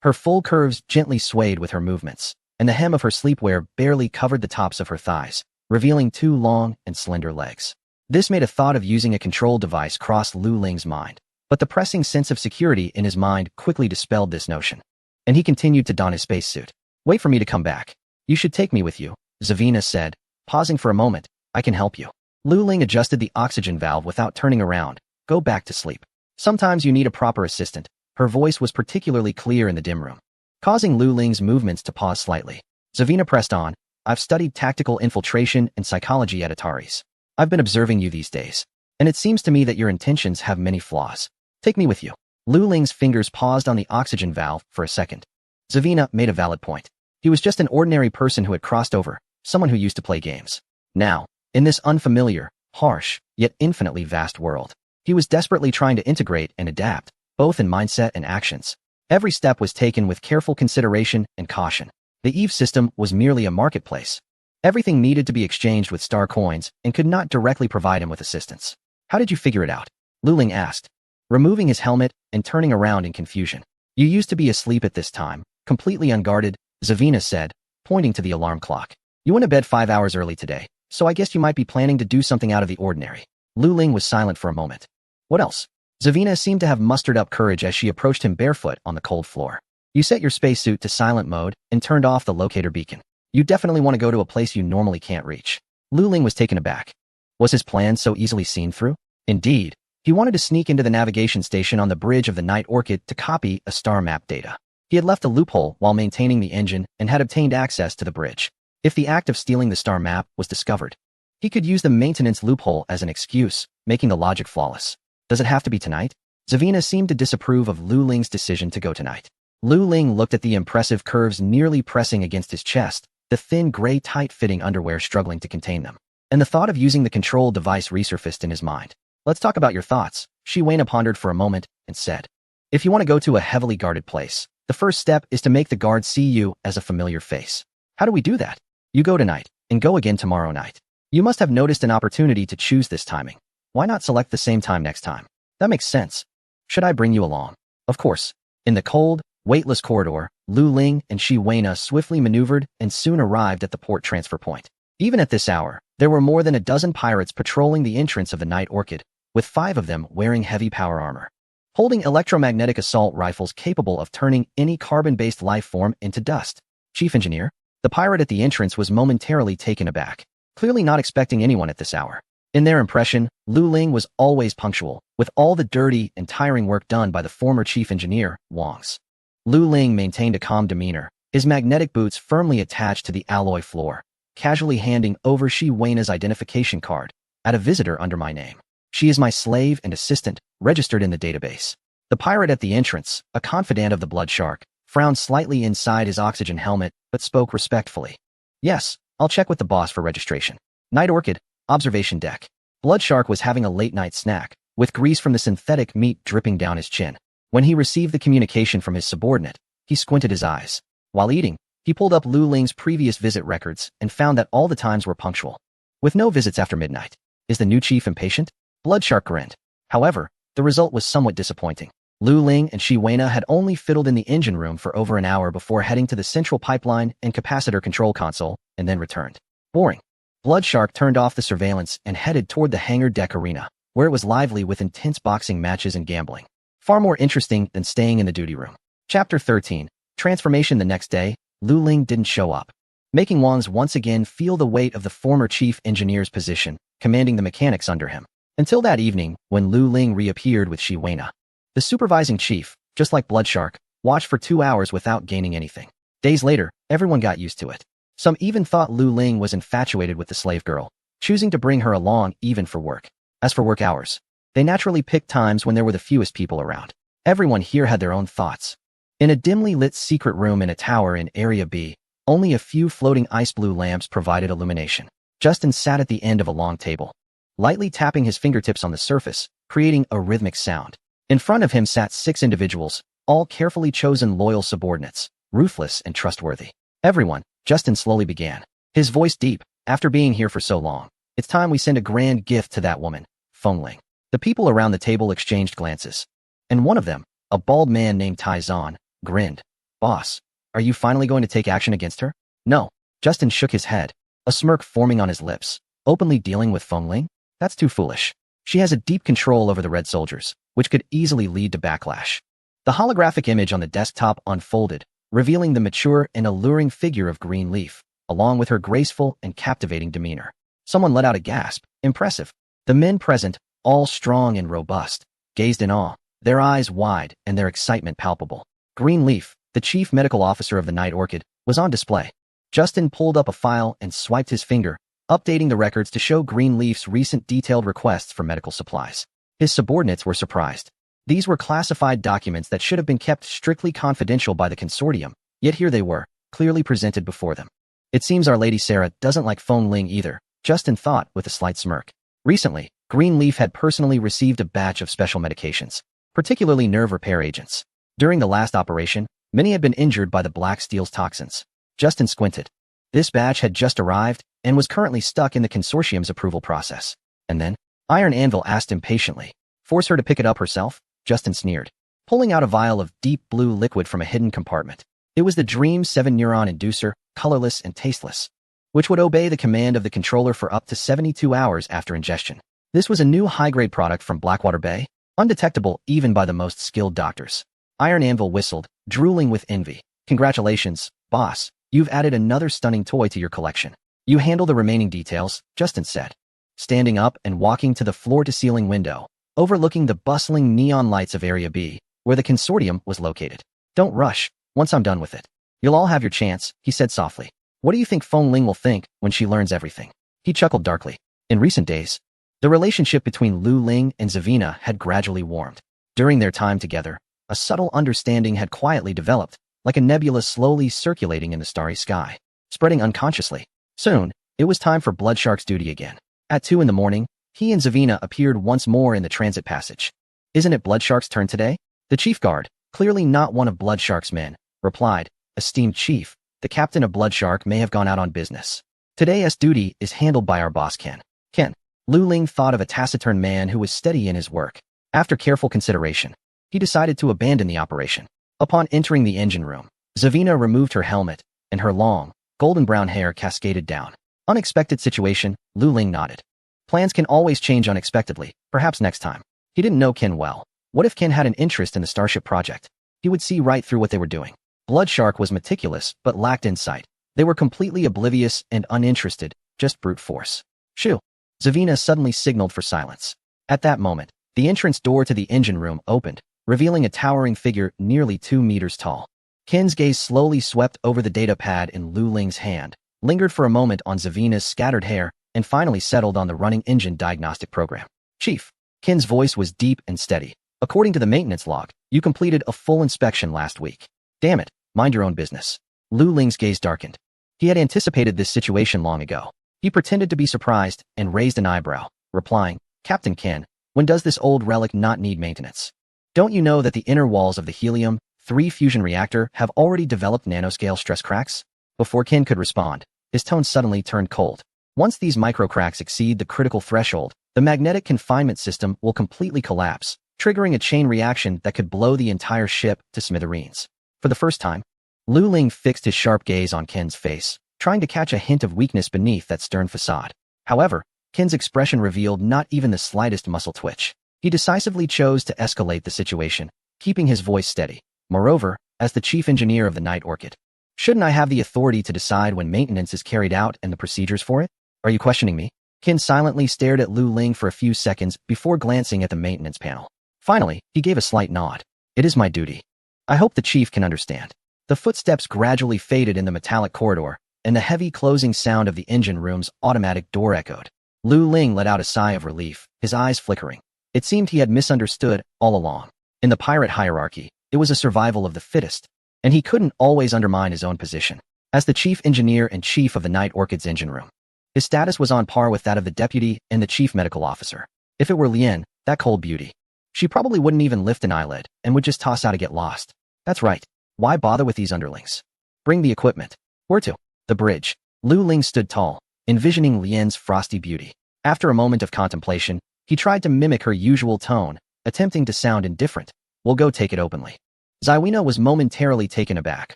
her full curves gently swayed with her movements, and the hem of her sleepwear barely covered the tops of her thighs, revealing 2 long and slender legs. This made a thought of using a control device cross Lu Ling's mind, but the pressing sense of security in his mind quickly dispelled this notion, and he continued to don his spacesuit. Wait for me to come back. You should take me with you, Zavina said, pausing for a moment. I can help you. Lu Ling adjusted the oxygen valve without turning around. Go back to sleep. Sometimes you need a proper assistant. Her voice was particularly clear in the dim room, causing Lu Ling's movements to pause slightly. Zavina pressed on. I've studied tactical infiltration and psychology at Ataris. I've been observing you these days, and it seems to me that your intentions have many flaws. Take me with you. Lu Ling's fingers paused on the oxygen valve for a second. Zavina made a valid point. He was just an ordinary person who had crossed over, someone who used to play games. Now, in this unfamiliar, harsh, yet infinitely vast world, he was desperately trying to integrate and adapt, both in mindset and actions. Every step was taken with careful consideration and caution. The Eve system was merely a marketplace. Everything needed to be exchanged with star coins and could not directly provide him with assistance. How did you figure it out? Lu Ling asked, removing his helmet and turning around in confusion. You used to be asleep at this time, completely unguarded, Zavina said, pointing to the alarm clock. You went to bed 5 hours early today, so I guess you might be planning to do something out of the ordinary. Lu Ling was silent for a moment. What else? Zavina seemed to have mustered up courage as she approached him barefoot on the cold floor. You set your spacesuit to silent mode and turned off the locator beacon. You definitely want to go to a place you normally can't reach. Lu Ling was taken aback. Was his plan so easily seen through? Indeed, he wanted to sneak into the navigation station on the bridge of the Night Orchid to copy a star map data. He had left a loophole while maintaining the engine and had obtained access to the bridge. If the act of stealing the star map was discovered, he could use the maintenance loophole as an excuse, making the logic flawless. Does it have to be tonight? Zavina seemed to disapprove of Lu Ling's decision to go tonight. Lu Ling looked at the impressive curves nearly pressing against his chest, the thin gray tight-fitting underwear struggling to contain them, and the thought of using the control device resurfaced in his mind. Let's talk about your thoughts, Shi pondered for a moment and said. If you want to go to a heavily guarded place, the first step is to make the guards see you as a familiar face. How do we do that? You go tonight, and go again tomorrow night. You must have noticed an opportunity to choose this timing. Why not select the same time next time? That makes sense. Should I bring you along? Of course. In the cold, weightless corridor, Lu Ling and Shi swiftly maneuvered and soon arrived at the port transfer point. Even at this hour, there were more than a dozen pirates patrolling the entrance of the Night Orchid, with 5 of them wearing heavy power armor, holding electromagnetic assault rifles capable of turning any carbon-based life form into dust. Chief Engineer? The pirate at the entrance was momentarily taken aback, clearly not expecting anyone at this hour. In their impression, Lu Ling was always punctual, with all the dirty and tiring work done by the former chief engineer, Wang's. Lu Ling maintained a calm demeanor, his magnetic boots firmly attached to the alloy floor, casually handing over Shi identification card. Add a visitor under my name. She is my slave and assistant, registered in the database. The pirate at the entrance, a confidant of the Blood Shark, frowned slightly inside his oxygen helmet, but spoke respectfully. Yes, I'll check with the boss for registration. Night Orchid, observation deck. Blood Shark was having a late-night snack, with grease from the synthetic meat dripping down his chin. When he received the communication from his subordinate, he squinted his eyes. While eating, he pulled up Lu Ling's previous visit records and found that all the times were punctual, with no visits after midnight. Is the new chief impatient? Blood Shark grinned. However, the result was somewhat disappointing. Lu Ling and Shi had only fiddled in the engine room for over an hour before heading to the central pipeline and capacitor control console, and then returned. Boring. Blood Shark turned off the surveillance and headed toward the hangar deck arena, where it was lively with intense boxing matches and gambling. Far more interesting than staying in the duty room. Chapter 13. Transformation. The next day, Lu Ling didn't show up, making Wang's once again feel the weight of the former chief engineer's position, commanding the mechanics under him. Until that evening, when Lu Ling reappeared with Shi Weina. The supervising chief, just like Bloodshark, watched for 2 hours without gaining anything. Days later, everyone got used to it. Some even thought Lu Ling was infatuated with the slave girl, choosing to bring her along even for work. As for work hours, they naturally picked times when there were the fewest people around. Everyone here had their own thoughts. In a dimly lit secret room in a tower in Area B, only a few floating ice blue lamps provided illumination. Justin sat at the end of a long table, lightly tapping his fingertips on the surface, creating a rhythmic sound. In front of him sat 6 individuals, all carefully chosen loyal subordinates, ruthless and trustworthy. Everyone, Justin slowly began, his voice deep. After being here for so long, it's time we send a grand gift to that woman, Feng Ling. The people around the table exchanged glances, and one of them, a bald man named Tai Zan, grinned. Boss, are you finally going to take action against her? No. Justin shook his head, a smirk forming on his lips. Openly dealing with Feng Ling? That's too foolish. She has a deep control over the Red Soldiers, which could easily lead to backlash. The holographic image on the desktop unfolded, revealing the mature and alluring figure of Greenleaf, along with her graceful and captivating demeanor. Someone let out a gasp. Impressive. The men present, all strong and robust, gazed in awe, their eyes wide and their excitement palpable. Greenleaf, the chief medical officer of the Night Orchid, was on display. Justin pulled up a file and swiped his finger, updating the records to show Greenleaf's recent detailed requests for medical supplies. His subordinates were surprised. These were classified documents that should have been kept strictly confidential by the consortium, yet here they were, clearly presented before them. It seems Our Lady Sarah doesn't like Feng Ling either, Justin thought with a slight smirk. Recently, Greenleaf had personally received a batch of special medications, particularly nerve repair agents. During the last operation, many had been injured by the Black Steel's toxins. Justin squinted. This batch had just arrived and was currently stuck in the consortium's approval process. And then, Iron Anvil asked impatiently, "Force her to pick it up herself?" Justin sneered, pulling out a vial of deep blue liquid from a hidden compartment. It was the Dream 7 neuron inducer, colorless and tasteless, which would obey the command of the controller for up to 72 hours after ingestion. This was a new high-grade product from Blackwater Bay, undetectable even by the most skilled doctors. Iron Anvil whistled, drooling with envy. "Congratulations, boss. You've added another stunning toy to your collection. You handle the remaining details," Justin said, standing up and walking to the floor-to-ceiling window, overlooking the bustling neon lights of Area B, where the consortium was located. "Don't rush. Once I'm done with it, you'll all have your chance," he said softly. "What do you think Feng Ling will think when she learns everything?" He chuckled darkly. In recent days, the relationship between Lu Ling and Zavina had gradually warmed. During their time together, a subtle understanding had quietly developed, like a nebula slowly circulating in the starry sky, spreading unconsciously. Soon, it was time for Bloodshark's duty again. At 2 in the morning, he and Zavina appeared once more in the transit passage. "Isn't it Bloodshark's turn today?" The chief guard, clearly not one of Bloodshark's men, replied. "Esteemed chief, the captain of Bloodshark may have gone out on business. Today's duty is handled by our boss Ken." Ken. Lu Ling thought of a taciturn man who was steady in his work. After careful consideration, he decided to abandon the operation. Upon entering the engine room, Zavina removed her helmet, and her long, golden-brown hair cascaded down. "Unexpected situation," Lu Ling nodded. "Plans can always change unexpectedly, perhaps next time." He didn't know Ken well. What if Ken had an interest in the Starship project? He would see right through what they were doing. Bloodshark was meticulous, but lacked insight. They were completely oblivious and uninterested, just brute force. "Shoo!" Zavina suddenly signaled for silence. At that moment, the entrance door to the engine room opened, revealing a towering figure nearly 2 meters tall. Ken's gaze slowly swept over the data pad in Lu Ling's hand, lingered for a moment on Zavina's scattered hair, and finally settled on the running engine diagnostic program. "Chief." Ken's voice was deep and steady. "According to the maintenance log, you completed a full inspection last week." "Damn it, mind your own business." Lu Ling's gaze darkened. He had anticipated this situation long ago. He pretended to be surprised and raised an eyebrow, replying, "Captain Ken, when does this old relic not need maintenance? Don't you know that the inner walls of the helium-3 fusion reactor have already developed nanoscale stress cracks?" Before Ken could respond, his tone suddenly turned cold. "Once these microcracks exceed the critical threshold, the magnetic confinement system will completely collapse, triggering a chain reaction that could blow the entire ship to smithereens." For the first time, Lu Ling fixed his sharp gaze on Ken's face, trying to catch a hint of weakness beneath that stern facade. However, Ken's expression revealed not even the slightest muscle twitch. He decisively chose to escalate the situation, keeping his voice steady. "Moreover, as the chief engineer of the Night Orchid. Shouldn't I have the authority to decide when maintenance is carried out and the procedures for it? Are you questioning me? Qin silently stared at Lu Ling for a few seconds before glancing at the maintenance panel. Finally, he gave a slight nod. It is my duty. I hope the chief can understand. The footsteps gradually faded in the metallic corridor, and the heavy closing sound of the engine room's automatic door echoed. Lu Ling let out a sigh of relief, his eyes flickering. It seemed he had misunderstood all along. In the pirate hierarchy, it was a survival of the fittest, and he couldn't always undermine his own position. As the chief engineer and chief of the Night Orchid's engine room, his status was on par with that of the deputy and the chief medical officer. If it were Lien, that cold beauty, she probably wouldn't even lift an eyelid and would just toss out to get lost. That's right. Why bother with these underlings? Bring the equipment. Where to? The bridge. Lu Ling stood tall, envisioning Lien's frosty beauty. After a moment of contemplation, he tried to mimic her usual tone, attempting to sound indifferent. We'll go take it openly. Zywina was momentarily taken aback,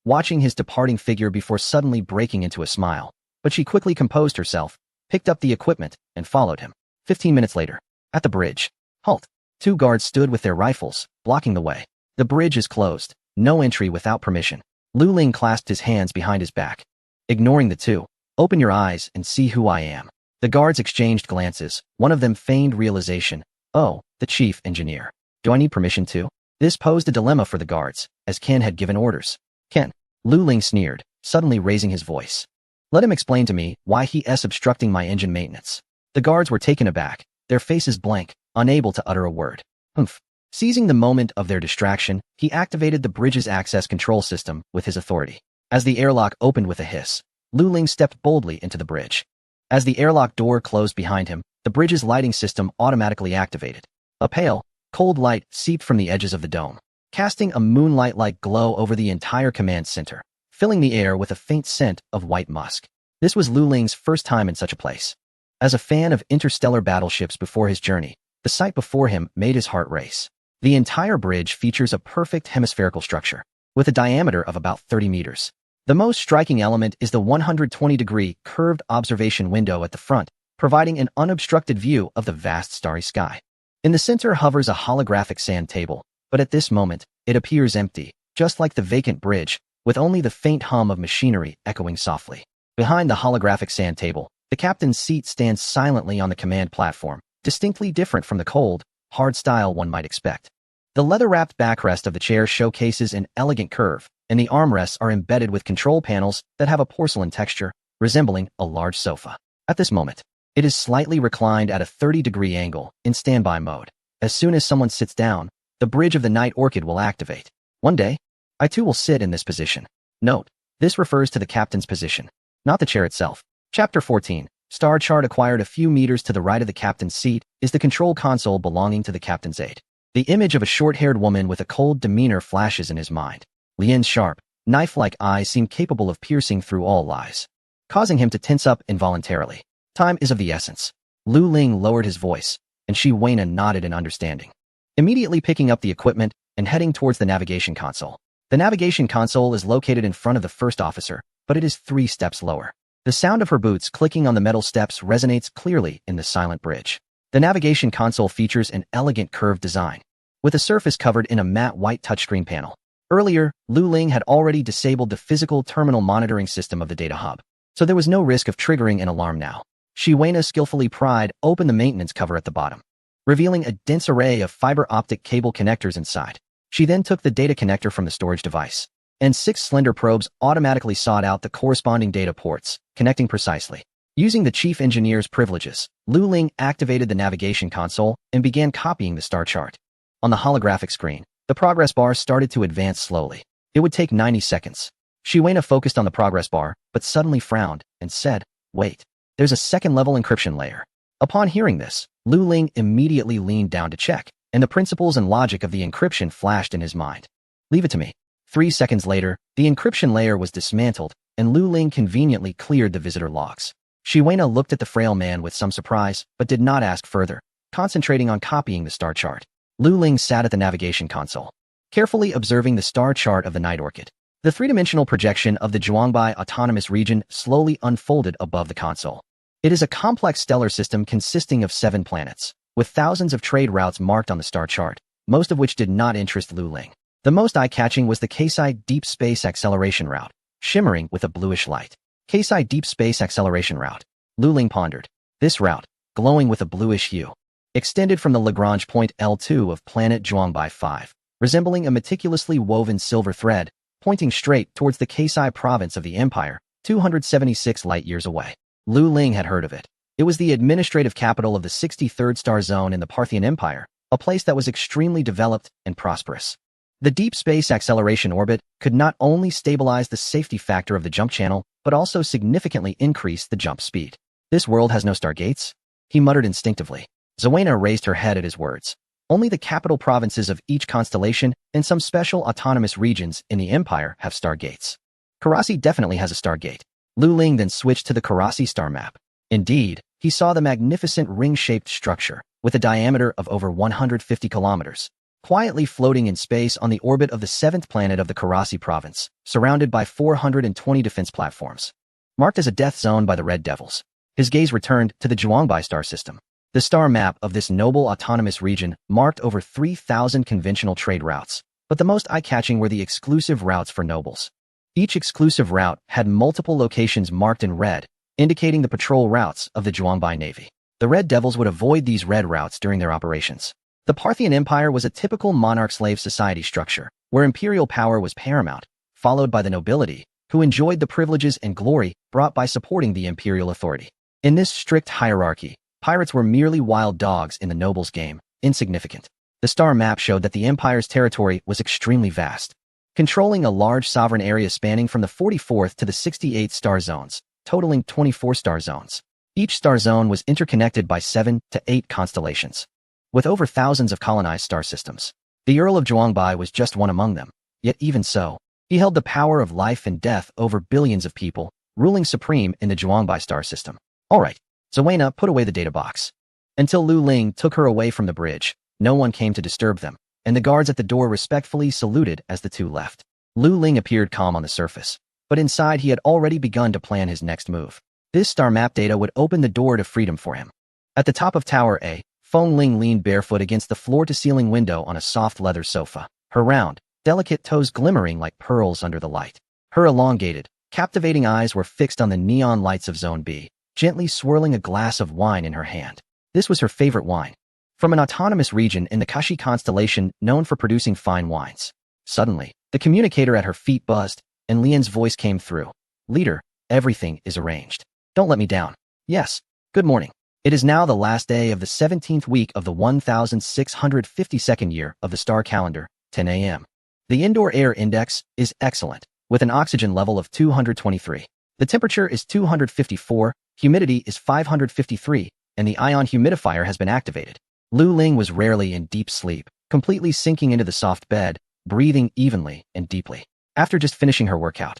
watching his departing figure before suddenly breaking into a smile. But she quickly composed herself, picked up the equipment, and followed him. 15 minutes later, at the bridge. Halt. 2 guards stood with their rifles, blocking the way. The bridge is closed. No entry without permission. Lu Ling clasped his hands behind his back. Ignoring the two, open your eyes and see who I am. The guards exchanged glances. One of them feigned realization. Oh, the chief engineer. Do I need permission too? This posed a dilemma for the guards, as Ken had given orders. Ken. Lu Ling sneered, suddenly raising his voice. Let him explain to me why he is obstructing my engine maintenance. The guards were taken aback, their faces blank, unable to utter a word. Humph. Seizing the moment of their distraction, he activated the bridge's access control system with his authority. As the airlock opened with a hiss, Lu Ling stepped boldly into the bridge. As the airlock door closed behind him, the bridge's lighting system automatically activated. A pale, cold light seeped from the edges of the dome, casting a moonlight-like glow over the entire command center, filling the air with a faint scent of white musk. This was Lu Ling's first time in such a place. As a fan of interstellar battleships before his journey, the sight before him made his heart race. The entire bridge features a perfect hemispherical structure, with a diameter of about 30 meters. The most striking element is the 120-degree curved observation window at the front, providing an unobstructed view of the vast starry sky. In the center hovers a holographic sand table, but at this moment, it appears empty, just like the vacant bridge, with only the faint hum of machinery echoing softly. Behind the holographic sand table, the captain's seat stands silently on the command platform, distinctly different from the cold, hard style one might expect. The leather-wrapped backrest of the chair showcases an elegant curve, and the armrests are embedded with control panels that have a porcelain texture, resembling a large sofa. At this moment, it is slightly reclined at a 30-degree angle in standby mode. As soon as someone sits down, the bridge of the Night Orchid will activate. One day, I too will sit in this position. Note, this refers to the captain's position, not the chair itself. Chapter 14. Star chart acquired a few meters to the right of the captain's seat is the control console belonging to the captain's aide. The image of a short-haired woman with a cold demeanor flashes in his mind. Lien's sharp, knife-like eyes seem capable of piercing through all lies, causing him to tense up involuntarily. Time is of the essence. Lu Ling lowered his voice, and Zywina nodded in understanding, immediately picking up the equipment and heading towards the navigation console. The navigation console is located in front of the first officer, but it is 3 steps lower. The sound of her boots clicking on the metal steps resonates clearly in the silent bridge. The navigation console features an elegant curved design, with a surface covered in a matte white touchscreen panel. Earlier, Lu Ling had already disabled the physical terminal monitoring system of the data hub, so there was no risk of triggering an alarm now. Zywina skillfully pried open the maintenance cover at the bottom, revealing a dense array of fiber optic cable connectors inside. She then took the data connector from the storage device, and 6 slender probes automatically sought out the corresponding data ports, connecting precisely. Using the chief engineer's privileges, Lu Ling activated the navigation console and began copying the star chart. On the holographic screen, the progress bar started to advance slowly. It would take 90 seconds. Zywina focused on the progress bar, but suddenly frowned and said, "Wait, there's a second-level encryption layer." Upon hearing this, Lu Ling immediately leaned down to check, and the principles and logic of the encryption flashed in his mind. "Leave it to me." 3 seconds later, the encryption layer was dismantled, and Lu Ling conveniently cleared the visitor logs. Zywina looked at the frail man with some surprise, but did not ask further, concentrating on copying the star chart. Lu Ling sat at the navigation console, carefully observing the star chart of the Night Orchid. The 3-dimensional projection of the Zhuangbai Autonomous Region slowly unfolded above the console. It is a complex stellar system consisting of 7 planets, with thousands of trade routes marked on the star chart, most of which did not interest Lu Ling. The most eye-catching was the Keisai Deep Space Acceleration Route, shimmering with a bluish light. Keisai Deep Space Acceleration Route. Lu Ling pondered. This route, glowing with a bluish hue, extended from the Lagrange point L2 of planet Zhuangbai 5, resembling a meticulously woven silver thread, pointing straight towards the Keisai province of the Empire, 276 light-years away. Lu Ling had heard of it. It was the administrative capital of the 63rd star zone in the Parthian Empire, a place that was extremely developed and prosperous. The deep space acceleration orbit could not only stabilize the safety factor of the jump channel, but also significantly increase the jump speed. This world has no stargates? He muttered instinctively. Zawena raised her head at his words. Only the capital provinces of each constellation and some special autonomous regions in the Empire have stargates. Karasi definitely has a stargate. Lu Ling then switched to the Karasi star map. Indeed, he saw the magnificent ring-shaped structure, with a diameter of over 150 kilometers, quietly floating in space on the orbit of the 7th planet of the Karasi province, surrounded by 420 defense platforms. Marked as a death zone by the Red Devils, his gaze returned to the Zhuangbai star system. The star map of this noble autonomous region marked over 3,000 conventional trade routes, but the most eye-catching were the exclusive routes for nobles. Each exclusive route had multiple locations marked in red, indicating the patrol routes of the Zhuangbai Navy. The Red Devils would avoid these red routes during their operations. The Parthian Empire was a typical monarch-slave society structure, where imperial power was paramount, followed by the nobility, who enjoyed the privileges and glory brought by supporting the imperial authority. In this strict hierarchy, pirates were merely wild dogs in the nobles' game, insignificant. The star map showed that the empire's territory was extremely vast, controlling a large sovereign area spanning from the 44th to the 68th star zones, totaling 24 star zones. Each star zone was interconnected by 7 to 8 constellations, with over thousands of colonized star systems. The Earl of Zhuangbai was just one among them, yet even so, he held the power of life and death over billions of people, ruling supreme in the Zhuangbai star system. All right, Zawena put away the data box. Until Lu Ling took her away from the bridge, no one came to disturb them, and the guards at the door respectfully saluted as the two left. Lu Ling appeared calm on the surface, but inside he had already begun to plan his next move. This star map data would open the door to freedom for him. At the top of Tower A, Feng Ling leaned barefoot against the floor-to-ceiling window on a soft leather sofa, her round, delicate toes glimmering like pearls under the light. Her elongated, captivating eyes were fixed on the neon lights of Zone B, gently swirling a glass of wine in her hand. This was her favorite wine, from an autonomous region in the Kashi constellation known for producing fine wines. Suddenly, the communicator at her feet buzzed, and Lian's voice came through. "Leader, everything is arranged. Don't let me down." "Yes. Good morning. It is now the last day of the 17th week of the 1652nd year of the star calendar, 10 a.m. The indoor air index is excellent, with an oxygen level of 223. The temperature is 254, humidity is 553, and the ion humidifier has been activated. Lu Ling was rarely in deep sleep, completely sinking into the soft bed, breathing evenly and deeply. After just finishing her workout,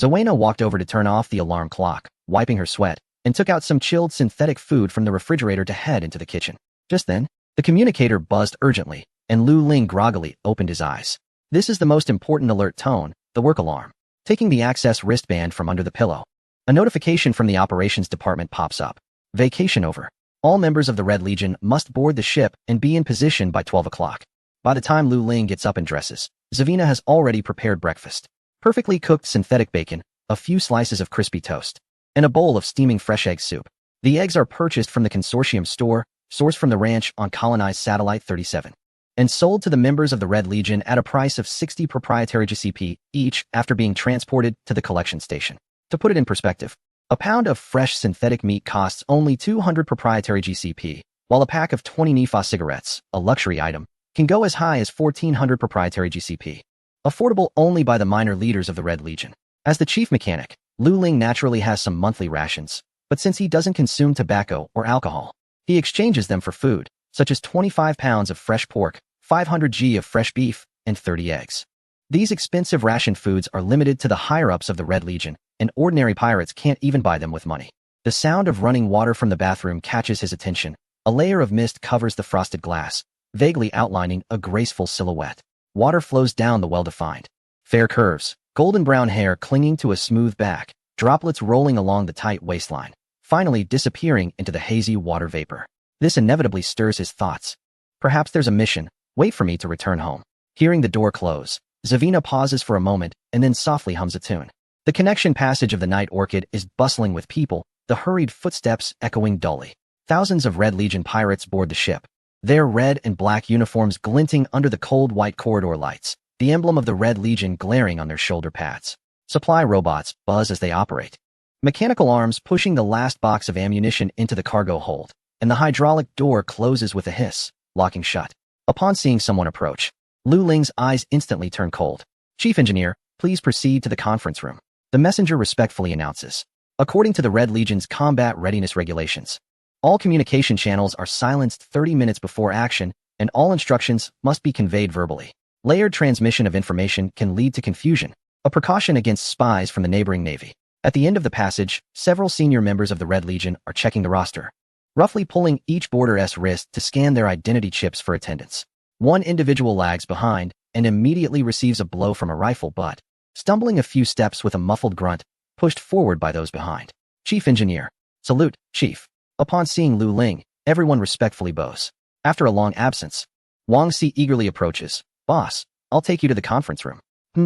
Zawena walked over to turn off the alarm clock, wiping her sweat, and took out some chilled synthetic food from the refrigerator to head into the kitchen. Just then, the communicator buzzed urgently, and Lu Ling groggily opened his eyes. This is the most important alert tone, the work alarm. Taking the access wristband from under the pillow, a notification from the operations department pops up. Vacation over. All members of the Red Legion must board the ship and be in position by 12 o'clock. By the time Lu Ling gets up and dresses, Zavina has already prepared breakfast. Perfectly cooked synthetic bacon, a few slices of crispy toast, and a bowl of steaming fresh egg soup. The eggs are purchased from the consortium store, sourced from the ranch on colonized Satellite 37, and sold to the members of the Red Legion at a price of 60 proprietary GCP each after being transported to the collection station. To put it in perspective, a pound of fresh synthetic meat costs only 200 proprietary GCP, while a pack of 20 Nifa cigarettes, a luxury item, can go as high as 1,400 proprietary GCP. Affordable only by the minor leaders of the Red Legion. As the chief mechanic, Lu Ling naturally has some monthly rations, but since he doesn't consume tobacco or alcohol, he exchanges them for food, such as 25 pounds of fresh pork, 500 g of fresh beef, and 30 eggs. These expensive ration foods are limited to the higher-ups of the Red Legion, and ordinary pirates can't even buy them with money. The sound of running water from the bathroom catches his attention. A layer of mist covers the frosted glass, vaguely outlining a graceful silhouette. Water flows down the well-defined, fair curves, golden brown hair clinging to a smooth back, droplets rolling along the tight waistline, finally disappearing into the hazy water vapor. This inevitably stirs his thoughts. Perhaps there's a mission. Wait for me to return home. Hearing the door close, Zavina pauses for a moment and then softly hums a tune. The connection passage of the Night Orchid is bustling with people, the hurried footsteps echoing dully. Thousands of Red Legion pirates board the ship, their red and black uniforms glinting under the cold white corridor lights, the emblem of the Red Legion glaring on their shoulder pads. Supply robots buzz as they operate, mechanical arms pushing the last box of ammunition into the cargo hold, and the hydraulic door closes with a hiss, locking shut. Upon seeing someone approach, Lu Ling's eyes instantly turn cold. "Chief Engineer, please proceed to the conference room," the messenger respectfully announces. According to the Red Legion's combat readiness regulations, all communication channels are silenced 30 minutes before action, and all instructions must be conveyed verbally. Layered transmission of information can lead to confusion, a precaution against spies from the neighboring navy. At the end of the passage, several senior members of the Red Legion are checking the roster, roughly pulling each boarder's wrist to scan their identity chips for attendance. One individual lags behind and immediately receives a blow from a rifle butt, stumbling a few steps with a muffled grunt, pushed forward by those behind. "Chief Engineer." "Salute, Chief." Upon seeing Lu Ling, everyone respectfully bows. After a long absence, Wang Si eagerly approaches. "Boss, I'll take you to the conference room."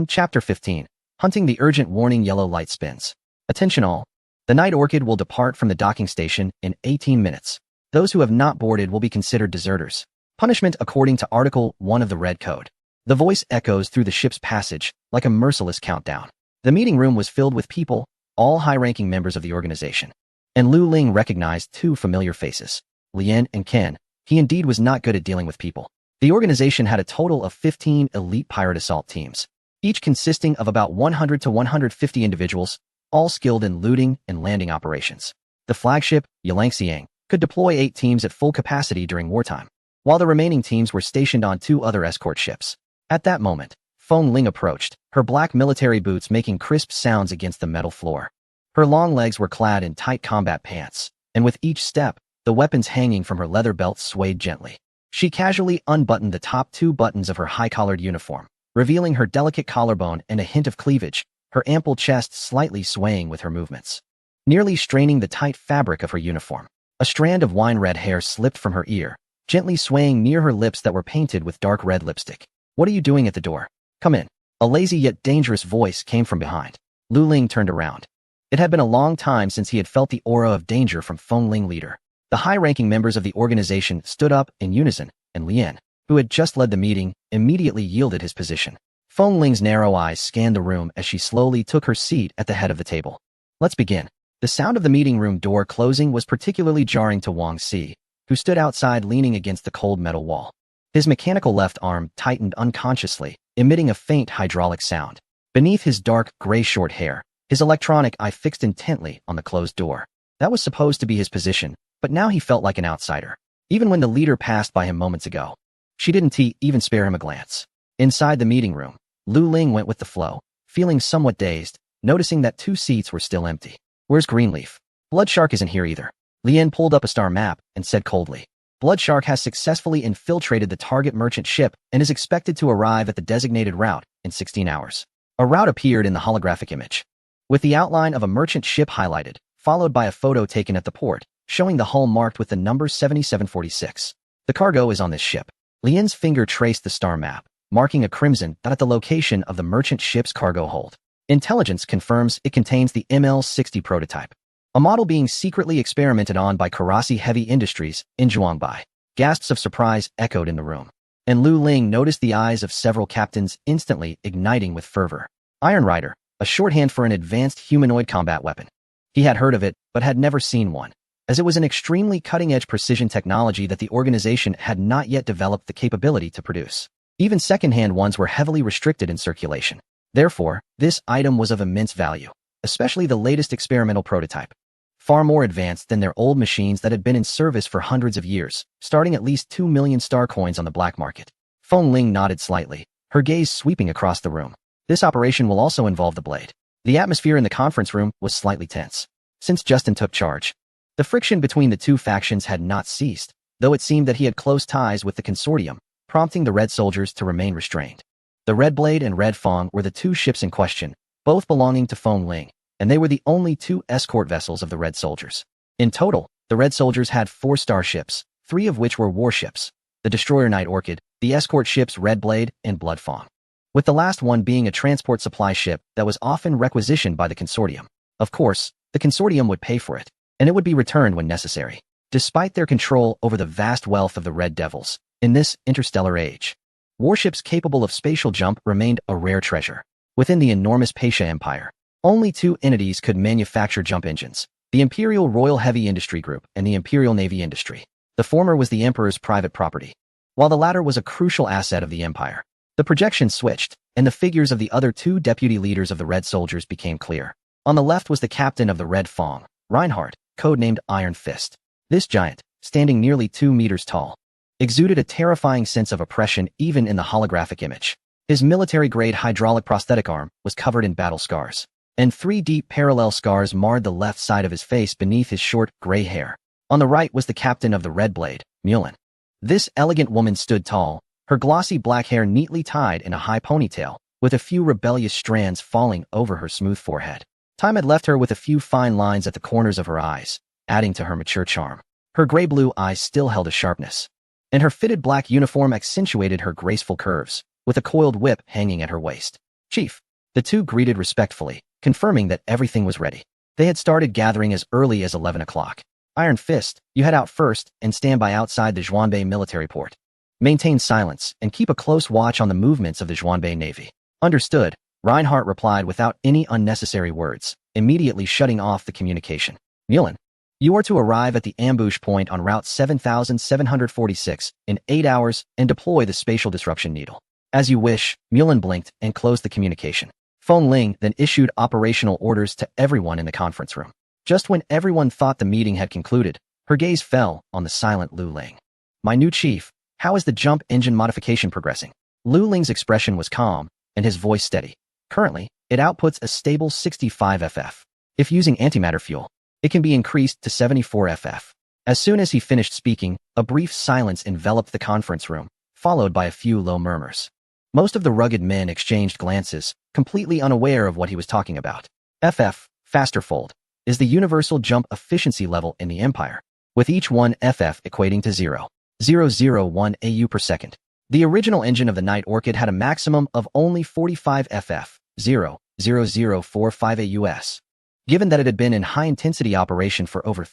Chapter 15. Hunting the urgent warning yellow light spins. Attention all. The Night Orchid will depart from the docking station in 18 minutes. Those who have not boarded will be considered deserters. Punishment according to Article 1 of the Red Code. The voice echoes through the ship's passage like a merciless countdown. The meeting room was filled with people, all high-ranking members of the organization. And Lu Ling recognized two familiar faces, Lien and Ken. He indeed was not good at dealing with people. The organization had a total of 15 elite pirate assault teams, each consisting of about 100 to 150 individuals, all skilled in looting and landing operations. The flagship, Yalangxiang, could deploy 8 teams at full capacity during wartime, while the remaining teams were stationed on 2 other escort ships. At that moment, Feng Ling approached, her black military boots making crisp sounds against the metal floor. Her long legs were clad in tight combat pants, and with each step, the weapons hanging from her leather belt swayed gently. She casually unbuttoned the top 2 buttons of her high-collared uniform, revealing her delicate collarbone and a hint of cleavage, her ample chest slightly swaying with her movements, nearly straining the tight fabric of her uniform. A strand of wine-red hair slipped from her ear, gently swaying near her lips that were painted with dark red lipstick. "What are you doing at the door? Come in." A lazy yet dangerous voice came from behind. Lu Ling turned around. It had been a long time since he had felt the aura of danger from Feng Ling leader. The high-ranking members of the organization stood up in unison, and Lien, who had just led the meeting, immediately yielded his position. Feng Ling's narrow eyes scanned the room as she slowly took her seat at the head of the table. "Let's begin." The sound of the meeting room door closing was particularly jarring to Wang Si, who stood outside leaning against the cold metal wall. His mechanical left arm tightened unconsciously, emitting a faint hydraulic sound. Beneath his dark, gray short hair, his electronic eye fixed intently on the closed door. That was supposed to be his position, but now he felt like an outsider. Even when the leader passed by him moments ago, she didn't even spare him a glance. Inside the meeting room, Lu Ling went with the flow, feeling somewhat dazed, noticing that 2 seats were still empty. "Where's Greenleaf?" "Bloodshark isn't here either." Lien pulled up a star map and said coldly. "Bloodshark has successfully infiltrated the target merchant ship and is expected to arrive at the designated route in 16 hours. A route appeared in the holographic image, with the outline of a merchant ship highlighted, followed by a photo taken at the port, showing the hull marked with the number 7746. "The cargo is on this ship." Lien's finger traced the star map, marking a crimson dot at the location of the merchant ship's cargo hold. Intelligence confirms it contains the ML-60 prototype, a model being secretly experimented on by Karasi Heavy Industries in Zhuangbai. Gasps of surprise echoed in the room, and Lu Ling noticed the eyes of several captains instantly igniting with fervor. Iron Rider, a shorthand for an advanced humanoid combat weapon. He had heard of it, but had never seen one, as it was an extremely cutting-edge precision technology that the organization had not yet developed the capability to produce. Even second-hand ones were heavily restricted in circulation. Therefore, this item was of immense value, especially the latest experimental prototype, far more advanced than their old machines that had been in service for hundreds of years, starting at least 2 million star coins on the black market. Feng Ling nodded slightly, her gaze sweeping across the room. "This operation will also involve the blade." The atmosphere in the conference room was slightly tense. Since Justin took charge, the friction between the 2 factions had not ceased, though it seemed that he had close ties with the consortium, prompting the Red soldiers to remain restrained. The Red Blade and Red Fang were the 2 ships in question, both belonging to Feng Ling, and they were the only 2 escort vessels of the Red soldiers. In total, the Red soldiers had 4 starships, 3 of which were warships: the destroyer Night Orchid, the escort ships Red Blade and Bloodfawn, with the last one being a transport supply ship that was often requisitioned by the consortium. Of course, the consortium would pay for it, and it would be returned when necessary. Despite their control over the vast wealth of the Red Devils, in this interstellar age, warships capable of spatial jump remained a rare treasure. Within the enormous Pasha Empire, only two entities could manufacture jump engines: the Imperial Royal Heavy Industry Group and the Imperial Navy Industry. The former was the Emperor's private property, while the latter was a crucial asset of the Empire. The projection switched, and the figures of the other two deputy leaders of the Red Soldiers became clear. On the left was the captain of the Red Fang, Reinhardt, codenamed Iron Fist. This giant, standing nearly 2 meters tall, exuded a terrifying sense of oppression even in the holographic image. His military-grade hydraulic prosthetic arm was covered in battle scars, and 3 deep parallel scars marred the left side of his face beneath his short, gray hair. On the right was the captain of the Red Blade, Mulin. This elegant woman stood tall, her glossy black hair neatly tied in a high ponytail, with a few rebellious strands falling over her smooth forehead. Time had left her with a few fine lines at the corners of her eyes, adding to her mature charm. Her gray-blue eyes still held a sharpness, and her fitted black uniform accentuated her graceful curves, with a coiled whip hanging at her waist. "Chief." The two greeted respectfully, confirming that everything was ready. They had started gathering as early as 11 o'clock. "Iron Fist, you head out first and stand by outside the Zhuanbei military port. Maintain silence and keep a close watch on the movements of the Zhuanbei Navy." "Understood," Reinhardt replied without any unnecessary words, immediately shutting off the communication. "Mulin, you are to arrive at the ambush point on Route 7746 in 8 hours and deploy the spatial disruption needle." "As you wish," Mulin blinked and closed the communication. Feng Ling then issued operational orders to everyone in the conference room. Just when everyone thought the meeting had concluded, her gaze fell on the silent Lu Ling. "My new chief, how is the jump engine modification progressing?" Lu Ling's expression was calm, and his voice steady. "Currently, it outputs a stable 65 ff. If using antimatter fuel, it can be increased to 74 ff. As soon as he finished speaking, a brief silence enveloped the conference room, followed by a few low murmurs. Most of the rugged men exchanged glances, completely unaware of what he was talking about. FF, faster fold, is the universal jump efficiency level in the Empire, with each one FF equating to 0.001 AU per second. The original engine of the Night Orchid had a maximum of only 45 FF, 0.0045 AUS, given that it had been in high-intensity operation for over